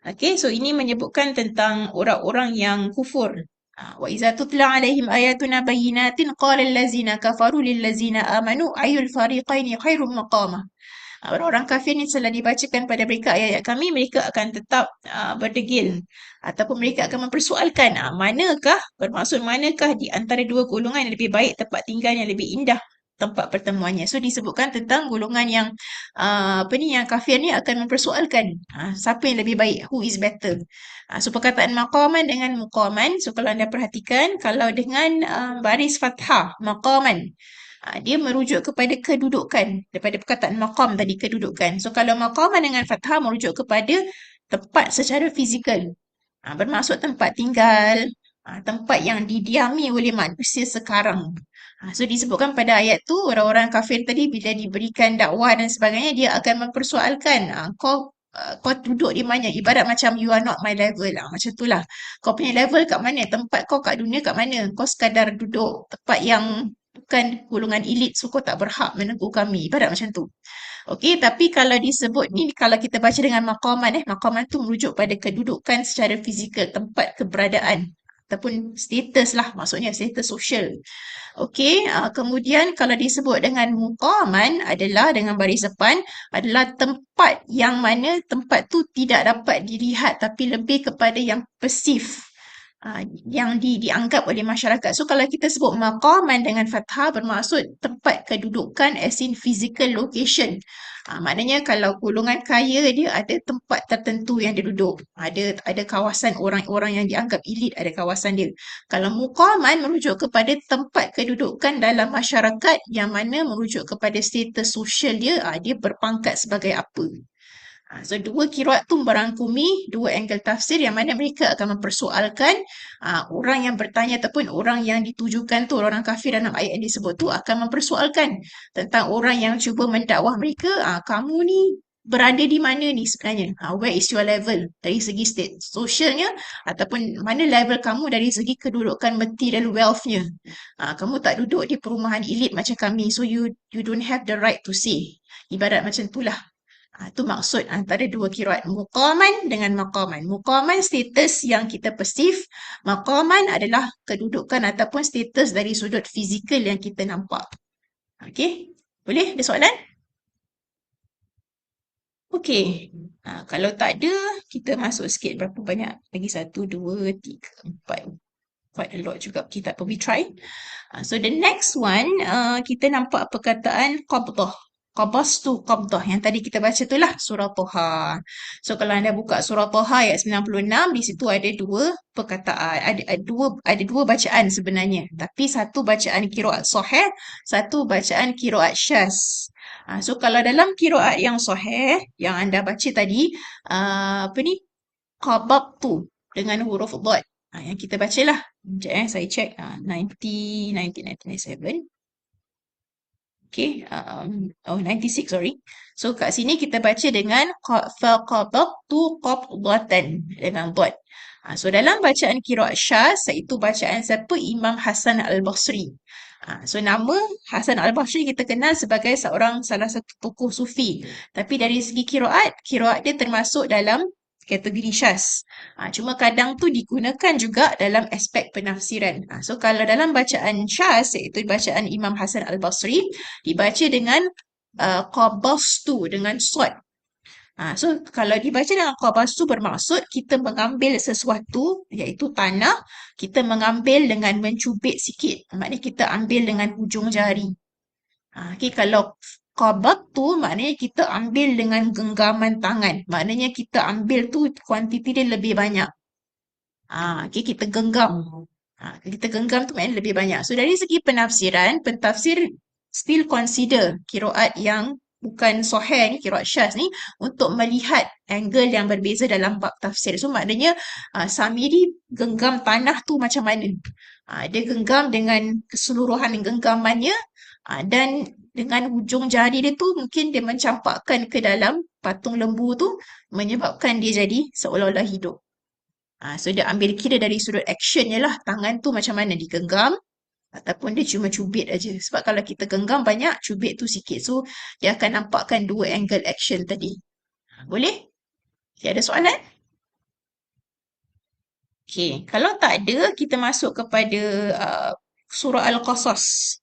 S1: Okay, so ini menyebutkan tentang orang-orang yang kufur. Wa iza tutla alaihim ayatuna bayyinatin qala allazina kafaru lillazina amanu ayyul fariqaini khairum maqama. Orang-orang kafir ni setelah dibacakan pada mereka ayat-ayat kami, mereka akan tetap berdegil ataupun mereka akan mempersoalkan manakah, bermaksud manakah di antara dua golongan yang lebih baik tempat tinggal yang lebih indah tempat pertemuannya. So disebutkan tentang golongan yang yang kafir ni akan mempersoalkan siapa yang lebih baik, who is better. So perkataan maqaman dengan muqaman, so kalau anda perhatikan, kalau dengan baris fathah maqaman, dia merujuk kepada kedudukan daripada perkataan maqam tadi, kedudukan. So kalau maqaman dengan fathah merujuk kepada tempat secara fizikal. Bermaksud tempat tinggal, tempat yang didiami oleh manusia sekarang. So disebutkan pada ayat tu orang-orang kafir tadi bila diberikan dakwah dan sebagainya dia akan mempersoalkan kau duduk di mana, ibarat macam you are not my level macam itulah. Kau punya level kat mana, tempat kau kat dunia kat mana, kau sekadar duduk tempat yang bukan golongan elit, so kau tak berhak menegur kami, ibarat macam tu. Okey, tapi kalau disebut ni, kalau kita baca dengan maqaman maqaman tu merujuk pada kedudukan secara fizikal, tempat keberadaan ataupun status lah, maksudnya status sosial. Okey, kemudian kalau disebut dengan muqaman adalah dengan baris depan, adalah tempat yang mana tempat tu tidak dapat dilihat tapi lebih kepada yang pasif, yang dianggap oleh masyarakat. So kalau kita sebut maqaman dengan fathah bermaksud tempat kedudukan as in physical location. Maknanya kalau golongan kaya dia ada tempat tertentu yang dia duduk. Ada kawasan orang-orang yang dianggap elit, ada kawasan dia. Kalau muqaman merujuk kepada tempat kedudukan dalam masyarakat yang mana merujuk kepada status sosial dia, dia berpangkat sebagai apa. So dua qiraat tu merangkumi dua angle tafsir yang mana mereka akan mempersoalkan orang yang bertanya ataupun orang yang ditujukan tu, orang kafir dalam ayat yang disebut tu akan mempersoalkan tentang orang yang cuba mendakwah mereka, kamu ni berada di mana ni sebenarnya, where is your level dari segi state sosialnya ataupun mana level kamu dari segi kedudukan material wealthnya. Kamu tak duduk di perumahan elit macam kami, so you don't have the right to say, ibarat macam itulah. Itu maksud antara dua qiraat, muqaman dengan maqaman. Muqaman status yang kita persif, maqaman adalah kedudukan ataupun status dari sudut fizikal yang kita nampak. Okey, boleh? Ada soalan? Okey. Kalau tak ada, kita masuk sikit berapa banyak. Lagi 1, 2, 3, 4. Quite a lot juga. Okay, tak apa. We try. So the next one, kita nampak perkataan qabdah. Qabastu qabdah. Yang tadi kita baca tu lah surah Toha. So kalau anda buka surah Toha ayat 96, di situ ada dua perkataan. Ada dua bacaan sebenarnya. Tapi satu bacaan qiraat sahih, satu bacaan qiraat syaz. So kalau dalam qiraat yang sahih, yang anda baca tadi, apa ni? Qabadtu dengan huruf dad. Yang kita bacalah. Sekejap saya check. 97. Okay. 96, sorry. So kat sini kita baca dengan faqabadtu qabdatan dengan dad. So dalam bacaan qiraat syaz, iaitu bacaan siapa? Imam Hasan Al-Basri. So nama Hasan Al-Basri kita kenal sebagai salah satu tokoh sufi. Tapi dari segi qiraat dia termasuk dalam kategori syaz. Cuma kadang tu digunakan juga dalam aspek penafsiran. So kalau dalam bacaan syaz, iaitu bacaan Imam Hasan Al-Basri, dibaca dengan qabastu dengan sad. So kalau dibaca dengan qabastu bermaksud kita mengambil sesuatu, iaitu tanah, kita mengambil dengan mencubit sikit. Maknanya kita ambil dengan hujung jari. Okay, kalau qabadtu maknanya kita ambil dengan genggaman tangan. Maknanya kita ambil tu kuantiti dia lebih banyak. Okay, kita genggam. Kita genggam tu maknanya lebih banyak. So dari segi penafsiran, pentafsir still consider qiraat yang bukan sahih ni, qiraat syaz ni, untuk melihat angle yang berbeza dalam bab tafsir. So maknanya Samiri genggam tanah tu macam mana? Dia genggam dengan keseluruhan genggamannya, dan dengan hujung jari dia tu mungkin dia mencampakkan ke dalam patung lembu tu, menyebabkan dia jadi seolah-olah hidup. So dia ambil kira dari sudut actionnya lah, tangan tu macam mana digenggam ataupun dia cuma cubit aja. Sebab kalau kita genggam banyak, cubit tu sikit. So dia akan nampakkan dua angle action tadi. Boleh? Okay, ada soalan? Okay, kalau tak ada, kita masuk kepada surah Al-Qasas.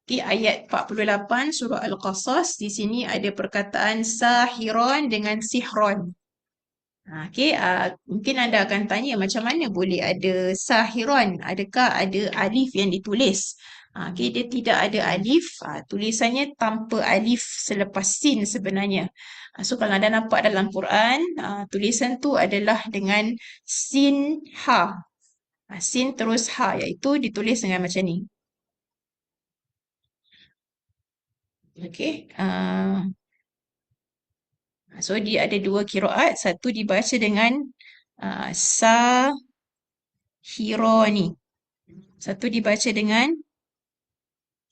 S1: Okay, ayat 48 surah Al-Qasas. Di sini ada perkataan sahiran dengan sihron. Okay, mungkin anda akan tanya macam mana boleh ada sahiran? Adakah ada alif yang ditulis? Okay, dia tidak ada alif. Tulisannya tanpa alif selepas sin sebenarnya. So kalau anda nampak dalam Quran, tulisan tu adalah dengan sin ha. Sin terus ha, iaitu ditulis dengan macam ni. Okay. So dia ada dua qiraat. Satu dibaca dengan sahirani. Satu dibaca dengan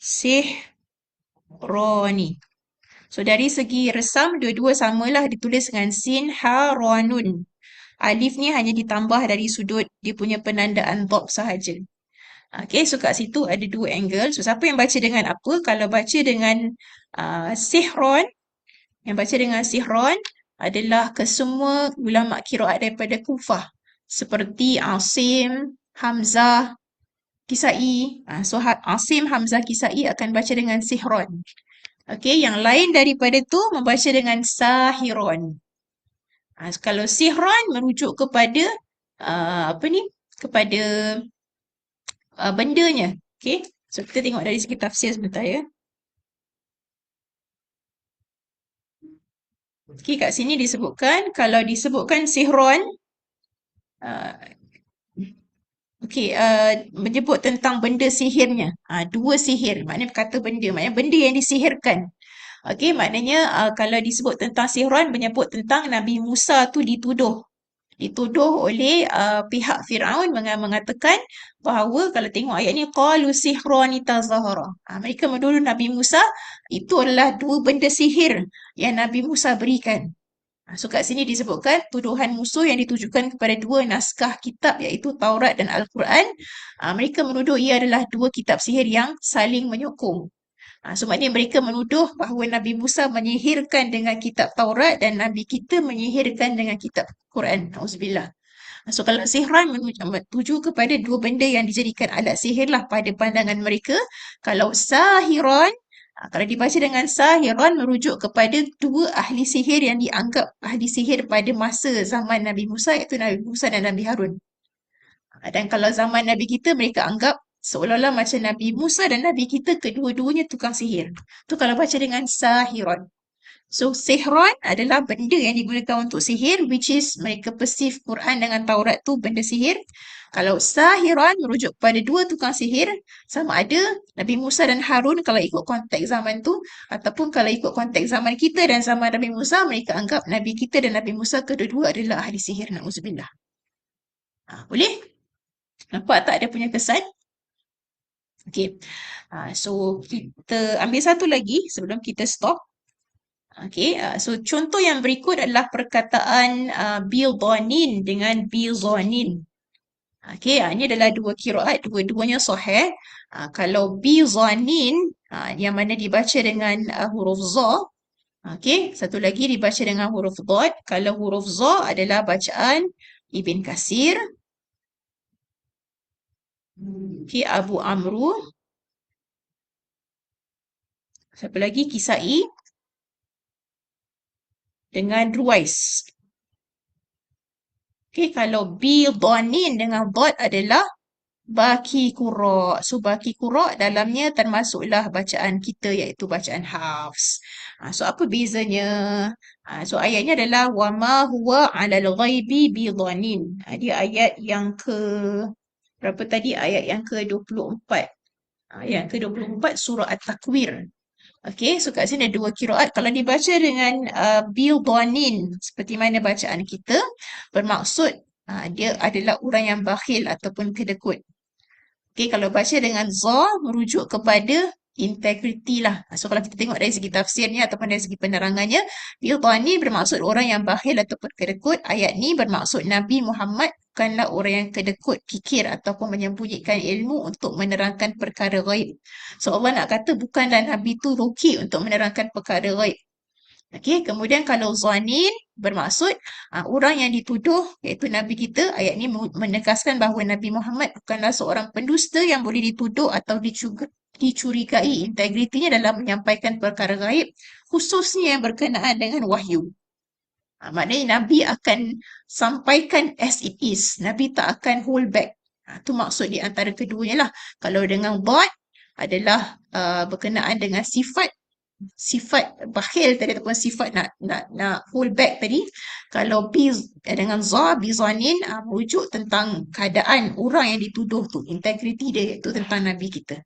S1: sihrani. So dari segi resam, dua-dua samalah ditulis dengan sin, ha, ra, nun. Alif ni hanya ditambah dari sudut dia punya penandaan dot sahaja. Okay, so kat situ ada dua angle. So siapa yang baca dengan apa? Kalau baca dengan sihron, yang baca dengan sihron adalah kesemua ulama qiraat daripada Kufah. Seperti Asim, Hamzah, Kisai. So Asim, Hamzah, Kisai akan baca dengan sihron. Okay, yang lain daripada tu membaca dengan sahiron. Kalau sihron merujuk kepada kepada bendanya. Okay, so kita tengok dari segi tafsir sebentar ya. Okay, kat sini disebutkan, kalau disebutkan sihron, menyebut tentang benda sihirnya. Dua sihir, maknanya kata benda, maknanya benda yang disihirkan. Okay, maknanya kalau disebut tentang sihron, menyebut tentang Nabi Musa tu dituduh oleh pihak Firaun mengatakan bahawa kalau tengok ayat ni qalu sihrani tazahara. Mereka menuduh Nabi Musa itu adalah dua benda sihir yang Nabi Musa berikan. So kat sini disebutkan tuduhan musuh yang ditujukan kepada dua naskah kitab iaitu Taurat dan Al-Quran. Mereka menuduh ia adalah dua kitab sihir yang saling menyokong. So maknanya mereka menuduh bahawa Nabi Musa menyihirkan dengan kitab Taurat dan Nabi kita menyihirkan dengan kitab Quran. Auzubillah. So kalau sihran menuju kepada dua benda yang dijadikan alat sihir lah pada pandangan mereka. Kalau sahiran Kalau dibaca dengan sahiran merujuk kepada dua ahli sihir yang dianggap ahli sihir pada masa zaman Nabi Musa, iaitu Nabi Musa dan Nabi Harun. Dan kalau zaman Nabi kita, mereka anggap seolah-olah macam Nabi Musa dan Nabi kita kedua-duanya tukang sihir. Tu kalau baca dengan sahiran. So, sihran adalah benda yang digunakan untuk sihir, which is mereka perceive Quran dengan Taurat tu benda sihir. Kalau sahiran merujuk kepada dua tukang sihir, sama ada Nabi Musa dan Harun kalau ikut konteks zaman tu, ataupun kalau ikut konteks zaman kita dan zaman Nabi Musa, mereka anggap Nabi kita dan Nabi Musa kedua-dua adalah ahli sihir. Na'udzubillah. Boleh? Nampak tak dia punya kesan? Okay. So, kita ambil satu lagi sebelum kita stop. Okay, so contoh yang berikut adalah perkataan bildonin dengan bizonin. Okay, ini adalah dua qiraat, dua-duanya sahih. Kalau bizonin, yang mana dibaca dengan huruf za. Okay, satu lagi dibaca dengan huruf dad. Kalau huruf za adalah bacaan Ibn Kasir. Okay, Abu Amru. Siapa lagi? Kisai. Dengan Ruwais. Okay, kalau bidonin dengan dot adalah baki qura. So, baki qura dalamnya termasuklah bacaan kita iaitu bacaan Hafs. So, apa bezanya? So, ayatnya adalah wama huwa 'alal ghaibi bidonin. Dia ayat yang berapa tadi? Ayat yang ke-24. Ayat ke-24 surah At-Takwir. Okay, so kat sini ada dua qiraat. Kalau dibaca dengan bildonin, seperti mana bacaan kita, bermaksud dia adalah orang yang bakhil ataupun kedekut. Okay, kalau baca dengan za, merujuk kepada integriti lah. So, kalau kita tengok dari segi tafsirnya ataupun dari segi penerangannya, bildonin bermaksud orang yang bakhil ataupun kedekut. Ayat ni bermaksud Nabi Muhammad bukanlah orang yang kedekut, kikir ataupun menyembunyikan ilmu untuk menerangkan perkara ghaib. So, Allah nak kata bukanlah Nabi tu ruki untuk menerangkan perkara ghaib. Okay, kemudian kalau zanin bermaksud orang yang dituduh iaitu Nabi kita. Ayat ni menegaskan bahawa Nabi Muhammad bukanlah seorang pendusta yang boleh dituduh atau dicurigai integritinya dalam menyampaikan perkara gaib, khususnya yang berkenaan dengan wahyu. Maknanya Nabi akan sampaikan as it is. Nabi tak akan hold back. Itu maksud di antara keduanya lah. Kalau dengan dad adalah berkenaan dengan sifat bakhil tadi ataupun sifat nak hold back tadi. Kalau dengan za, bizanin, merujuk tentang keadaan orang yang dituduh tu, integriti dia, iaitu tentang Nabi kita.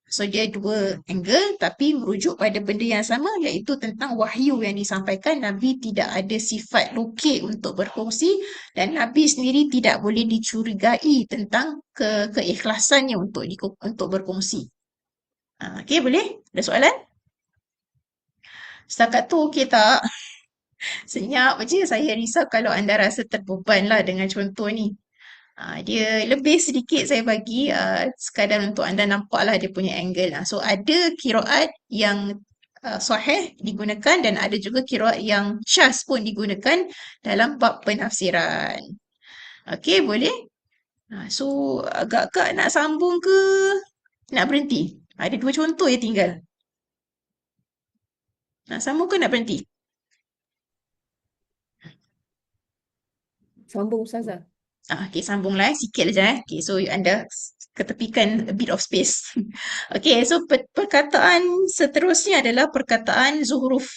S1: So, dia dua angle tapi merujuk pada benda yang sama, iaitu tentang wahyu yang disampaikan. Nabi tidak ada sifat lokek untuk berkongsi dan Nabi sendiri tidak boleh dicurigai tentang keikhlasannya untuk berkongsi. Okay, boleh? Ada soalan? Setakat tu okey tak? Senyap je. Saya risau kalau anda rasa terbeban lah dengan contoh ni. Dia lebih sedikit saya bagi sekadar untuk anda nampak lah dia punya angle. So, ada qiraat yang sahih digunakan dan ada juga qiraat yang syaz pun digunakan dalam bab penafsiran. Okey, boleh? So, agak-agak nak sambung ke nak berhenti? Ada dua contoh je tinggal. Nak sambung ke nak berhenti?
S6: Sambung Ustazah.
S1: Okay, sambunglah sikit aja. Okay, so anda ketepikan a bit of space. Okay, so perkataan seterusnya adalah perkataan zuhruf.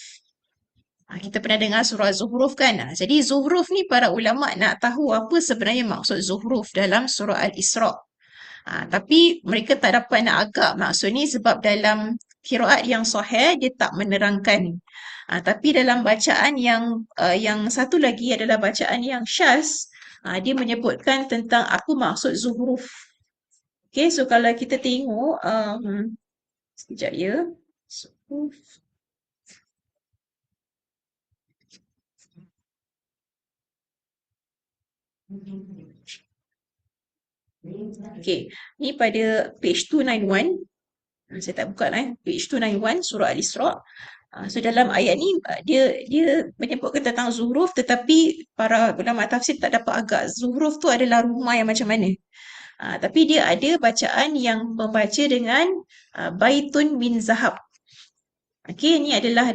S1: Kita pernah dengar surah Zuhruf kan? Jadi zuhruf ni para ulama nak tahu apa sebenarnya maksud zuhruf dalam surah Al-Isra. Tapi mereka tak dapat nak agak maksud ni sebab dalam qiraat yang sahih dia tak menerangkan. Tapi dalam bacaan yang satu lagi adalah bacaan yang syaz, dia menyebutkan tentang apa maksud zuhruf. Okay, so kalau kita tengok sekejap ya. Zuhruf. Okay, ni pada page 291. Saya tak buka lah. Page 291 surah Al-Isra. So dalam ayat ni dia menyebutkan tentang zuhruf, tetapi para ulama tafsir tak dapat agak zuhruf tu adalah rumah yang macam mana. Tapi dia ada bacaan yang membaca dengan baitun min zahab. Okey, ini adalah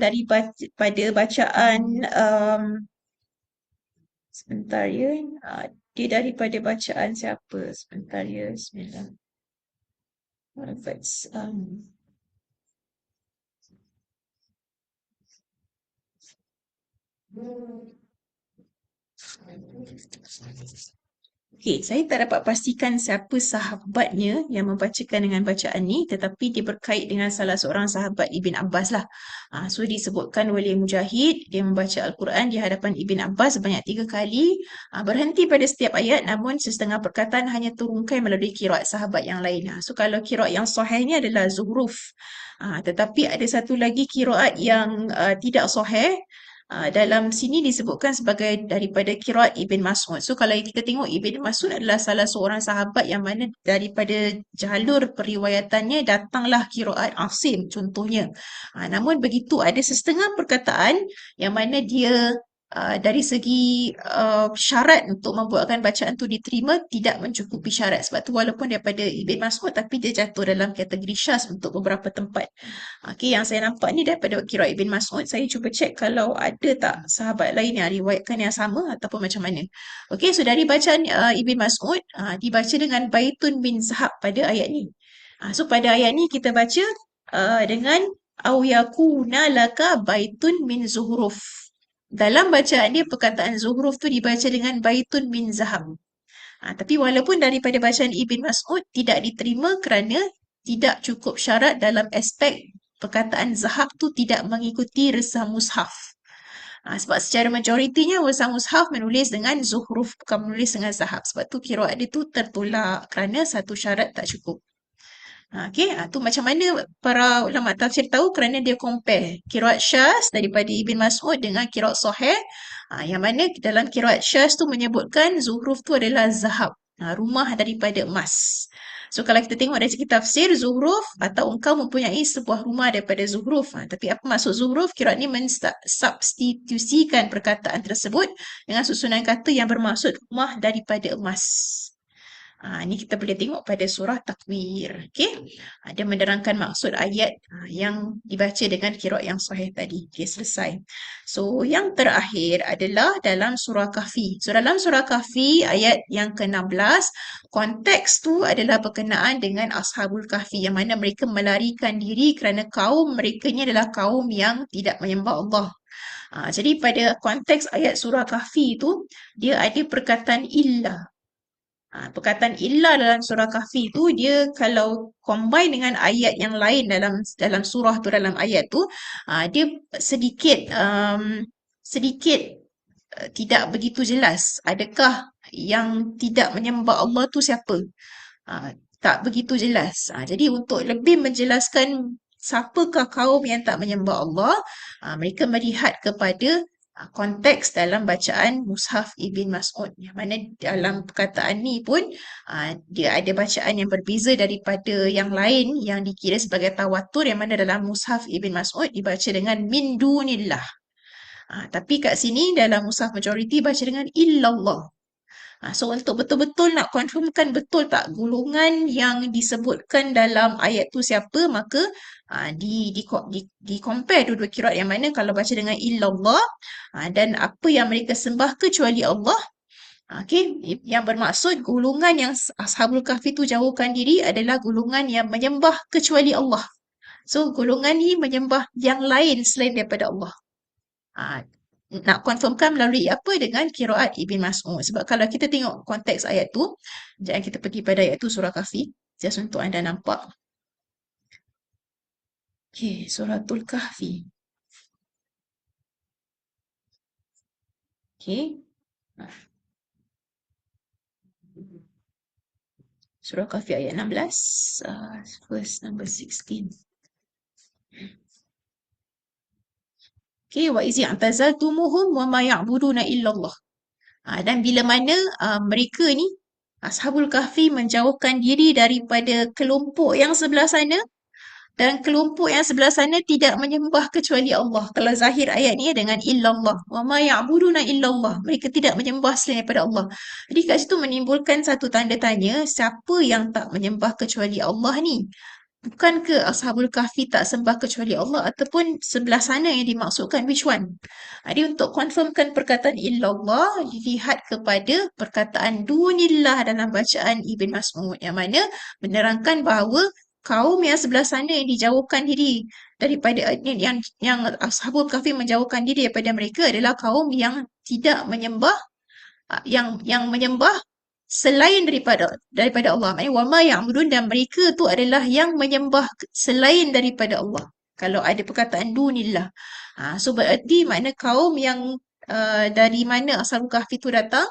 S1: pada bacaan sebentar ya. Dia daripada bacaan siapa? Sebentar ya. Bismillah. Let's, Okey, saya tak dapat pastikan siapa sahabatnya yang membacakan dengan bacaan ni, tetapi dia berkait dengan salah seorang sahabat Ibn Abbas lah. So disebutkan oleh Mujahid, dia membaca Al-Quran di hadapan Ibn Abbas sebanyak 3 kali, berhenti pada setiap ayat, namun setengah perkataan hanya turunkan melalui qiraat sahabat yang lain. So kalau qiraat yang sahih ni adalah zuhruf. Tetapi ada satu lagi qiraat yang tidak sahih. Dalam sini disebutkan sebagai daripada qiraat Ibn Mas'ud. So kalau kita tengok Ibn Mas'ud adalah salah seorang sahabat yang mana daripada jalur periwayatannya datanglah qiraat Asim contohnya. Namun begitu ada setengah perkataan yang mana dia dari segi syarat untuk membuatkan bacaan tu diterima tidak mencukupi syarat. Sebab tu walaupun daripada Ibn Mas'ud tapi dia jatuh dalam kategori syaz untuk beberapa tempat. Okey, yang saya nampak ni daripada qiraat Ibn Mas'ud. Saya cuba cek kalau ada tak sahabat lain yang riwayatkan yang sama ataupun macam mana. Okey, so dari bacaan Ibn Mas'ud dibaca dengan baitun min zahab pada ayat ni. So pada ayat ni kita baca dengan au yakuna laka baitun min zuhruf. Dalam bacaan dia perkataan zuhruf tu dibaca dengan baitun min zahab. Tapi walaupun daripada bacaan Ibn Mas'ud tidak diterima kerana tidak cukup syarat dalam aspek perkataan zahab tu tidak mengikuti resah mushaf. Sebab secara majoritinya resah mushaf menulis dengan zuhruf bukan menulis dengan zahab. Sebab tu qiraat dia tu tertolak kerana satu syarat tak cukup. Okey, tu macam mana para ulama tafsir tahu kerana dia compare qiraat syaz daripada Ibn Mas'ud dengan qiraat sahih. Yang mana dalam qiraat syaz tu menyebutkan zuhruf tu adalah zahab, rumah daripada emas. So kalau kita tengok dari segi tafsir zuhruf atau engkau mempunyai sebuah rumah daripada zuhruf. Tapi apa maksud zuhruf? Qiraat ni mensubstitusikan perkataan tersebut dengan susunan kata yang bermaksud rumah daripada emas. Ini kita boleh tengok pada surah Takwir. Okey. Dia menerangkan maksud ayat yang dibaca dengan qiraat yang sahih tadi. Okey, selesai. So, yang terakhir adalah dalam surah Kahfi. So, dalam surah Kahfi ayat yang ke-16, konteks tu adalah berkenaan dengan Ashabul Kahfi yang mana mereka melarikan diri kerana kaum mereka ni adalah kaum yang tidak menyembah Allah. Jadi pada konteks ayat surah Kahfi tu, dia ada perkataan illa. Perkataan illa dalam surah Kahfi tu dia kalau combine dengan ayat yang lain dalam surah tu dalam ayat tu dia sedikit tidak begitu jelas. Adakah yang tidak menyembah Allah tu siapa? Tak begitu jelas. Jadi untuk lebih menjelaskan siapakah kaum yang tak menyembah Allah, mereka melihat kepada konteks dalam bacaan Mushaf Ibn Mas'ud. Yang mana dalam perkataan ni pun dia ada bacaan yang berbeza daripada yang lain yang dikira sebagai tawatur yang mana dalam Mushaf Ibn Mas'ud dibaca dengan min dunillah. Tapi kat sini dalam Mushaf majoriti baca dengan illallah. So untuk betul-betul nak confirmkan betul tak golongan yang disebutkan dalam ayat tu siapa, maka di compare dua-dua qiraat yang mana kalau baca dengan illallah dan apa yang mereka sembah kecuali Allah. Okey, yang bermaksud golongan yang Ashabul Kahfi tu jauhkan diri adalah golongan yang menyembah kecuali Allah. So golongan ni menyembah yang lain selain daripada Allah. Nak confirmkan melalui apa? Dengan qiraat Ibn Mas'ud. Sebab kalau kita tengok konteks ayat tu, jangan kita pergi pada ayat tu surah Kahfi, just untuk anda nampak. Okey, suratul Kahfi. Okey. Surah Kahfi ayat 16, verse number 16. Okay, wa izi i'tazaltumuhum wa ma ya'buduna illallah. Dan bila mana mereka ni Ashabul Kahfi menjauhkan diri daripada kelompok yang sebelah sana dan kelompok yang sebelah sana tidak menyembah kecuali Allah. Kalau zahir ayat ni dengan illallah, wa ma ya'buduna illallah. Mereka tidak menyembah selain daripada Allah. Jadi kat situ menimbulkan satu tanda tanya, siapa yang tak menyembah kecuali Allah ni? Bukan ke Ashabul Kahfi tak sembah kecuali Allah ataupun sebelah sana yang dimaksudkan, which one? Jadi untuk confirmkan perkataan illallah, dilihat kepada perkataan dunillah dalam bacaan Ibn Mas'ud yang mana menerangkan bahawa kaum yang sebelah sana yang dijauhkan diri daripada yang Ashabul Kahfi menjauhkan diri daripada mereka adalah kaum yang tidak menyembah yang menyembah selain daripada Allah. Maksudnya wama ya'budun, dan mereka tu adalah yang menyembah selain daripada Allah. Kalau ada perkataan dunillah. So berarti makna kaum yang dari mana Ashabul Kahfi tu datang,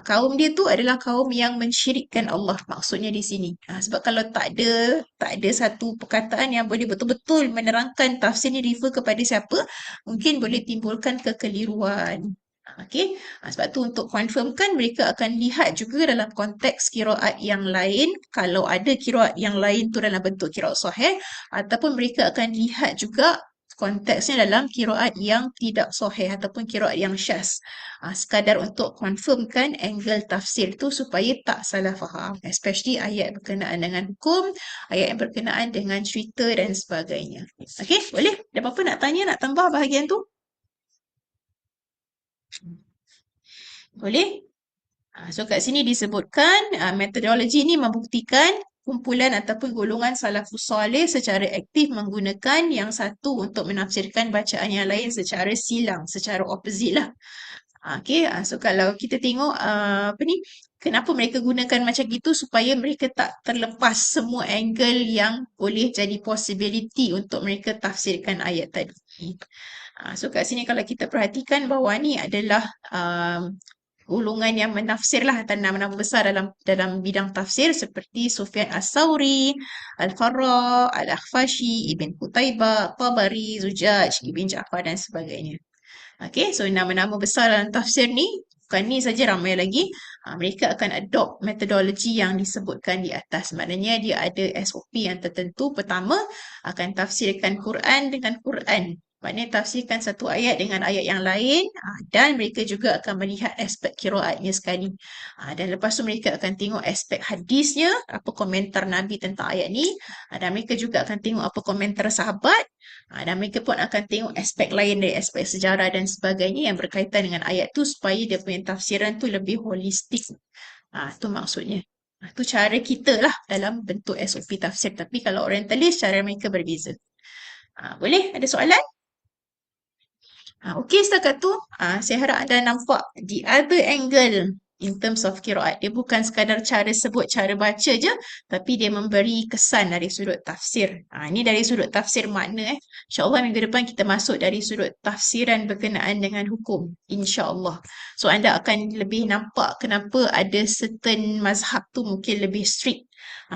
S1: kaum dia tu adalah kaum yang mensyirikkan Allah maksudnya di sini. Sebab kalau tak ada satu perkataan yang boleh betul-betul menerangkan tafsir ni refer kepada siapa, mungkin boleh timbulkan kekeliruan. Okey, sebab tu untuk confirmkan mereka akan lihat juga dalam konteks kiraat yang lain. Kalau ada kiraat yang lain tu dalam bentuk kiraat sahih, ataupun mereka akan lihat juga konteksnya dalam kiraat yang tidak sahih ataupun kiraat yang syaz. Sekadar untuk confirmkan angle tafsir tu supaya tak salah faham. Especially ayat berkenaan dengan hukum, ayat yang berkenaan dengan cerita dan sebagainya. Okey, boleh? Ada apa-apa nak tanya, nak tambah bahagian tu? Boleh? So kat sini disebutkan metodologi ini membuktikan kumpulan ataupun golongan salafus soleh secara aktif menggunakan yang satu untuk menafsirkan bacaan yang lain secara silang, secara opposite lah. Okey, so kalau kita tengok kenapa mereka gunakan macam gitu, supaya mereka tak terlepas semua angle yang boleh jadi possibility untuk mereka tafsirkan ayat tadi. So kat sini kalau kita perhatikan bahawa ni adalah golongan yang menafsir lah, nama-nama besar dalam bidang tafsir seperti Sufyan As-Sawri, Al-Farra, Al-Akhfashi, Ibn Qutaybah, Tabari, Zujaj, Ibn Ja'far dan sebagainya. Okay, so nama-nama besar dalam tafsir ni, bukan ni saja, ramai lagi. Mereka akan adopt metodologi yang disebutkan di atas. Maknanya dia ada SOP yang tertentu. Pertama, akan tafsirkan Quran dengan Quran. Maknanya tafsirkan satu ayat dengan ayat yang lain, dan mereka juga akan melihat aspek kiraatnya sekali. Dan lepas tu mereka akan tengok aspek hadisnya, apa komentar Nabi tentang ayat ni, dan mereka juga akan tengok apa komentar sahabat, dan mereka pun akan tengok aspek lain dari aspek sejarah dan sebagainya yang berkaitan dengan ayat tu supaya dia punya tafsiran tu lebih holistik. Tu maksudnya. Tu cara kita lah dalam bentuk SOP tafsir. Tapi kalau orientalis, cara mereka berbeza. Boleh? Ada soalan? Okey, setakat tu saya harap anda nampak the other angle in terms of qiraat. Dia bukan sekadar cara sebut, cara baca je, tapi dia memberi kesan dari sudut tafsir. Ini dari sudut tafsir makna. InsyaAllah minggu depan kita masuk dari sudut tafsiran berkenaan dengan hukum. InsyaAllah. So anda akan lebih nampak kenapa ada certain mazhab tu mungkin lebih strict.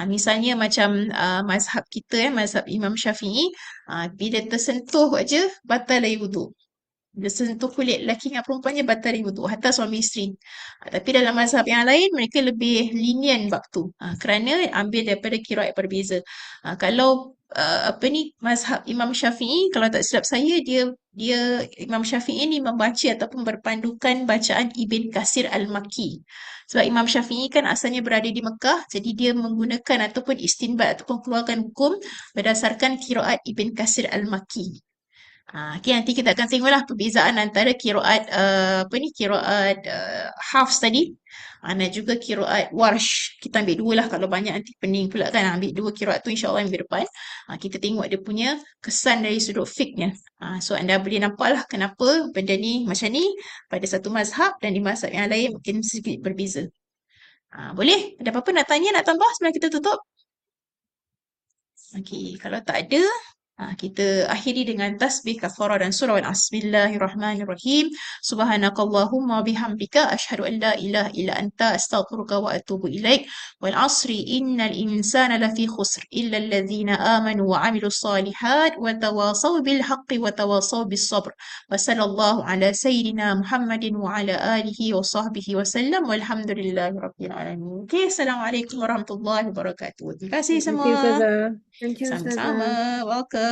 S1: Misalnya macam mazhab kita, mazhab Imam Syafi'i, bila tersentuh aja batal dari wuduk. Bila sentuh kulit lelaki dengan perempuannya batal wuduk, hatta suami isteri. Tapi dalam mazhab yang lain mereka lebih lenient bab tu. Kerana ambil daripada kiraat berbeza. Kalau mazhab Imam Syafi'i, kalau tak silap saya, dia Imam Syafi'i ni membaca ataupun berpandukan bacaan Ibn Katsir Al-Makki. Sebab Imam Syafi'i kan asalnya berada di Mekah, jadi dia menggunakan ataupun istinbat ataupun keluarkan hukum berdasarkan kiraat Ibn Katsir Al-Makki. Okay, nanti kita akan tengoklah perbezaan antara kiraat kiraat Hafs tadi dan juga kiraat Warsh. Kita ambil dua lah, kalau banyak nanti pening pula kan. Ambil dua kiraat tu insyaAllah minggu depan. Kita tengok dia punya kesan dari sudut fiqhnya. So anda boleh nampak lah kenapa benda ni macam ni pada satu mazhab dan di mazhab yang lain mungkin sedikit berbeza. Boleh? Ada apa-apa nak tanya, nak tambah sebelum kita tutup? Okay, kalau tak ada, kita akhiri dengan tasbih kafarah dan surah Al-Asr. Bismillahirrahmanirrahim. Subhanakallahumma bihamdika asyhadu an la ilaha illa anta astaghfiruka wa atubu ilaik. Wal 'asri innal insana lafi khusr illa alladhina amanu wa 'amilus solihat wa tawasaw bil haqqi wa tawasaw bis sabr. Wa sallallahu ala sayyidina Muhammadin wa ala alihi wa sahbihi wa sallam walhamdulillahi rabbil alamin. Okay, assalamualaikum warahmatullahi wabarakatuh. Terima kasih
S6: Terima kasih
S1: semua.
S6: Ustazah.
S3: Thank you, Ustazah.
S1: Sama-sama. Welcome.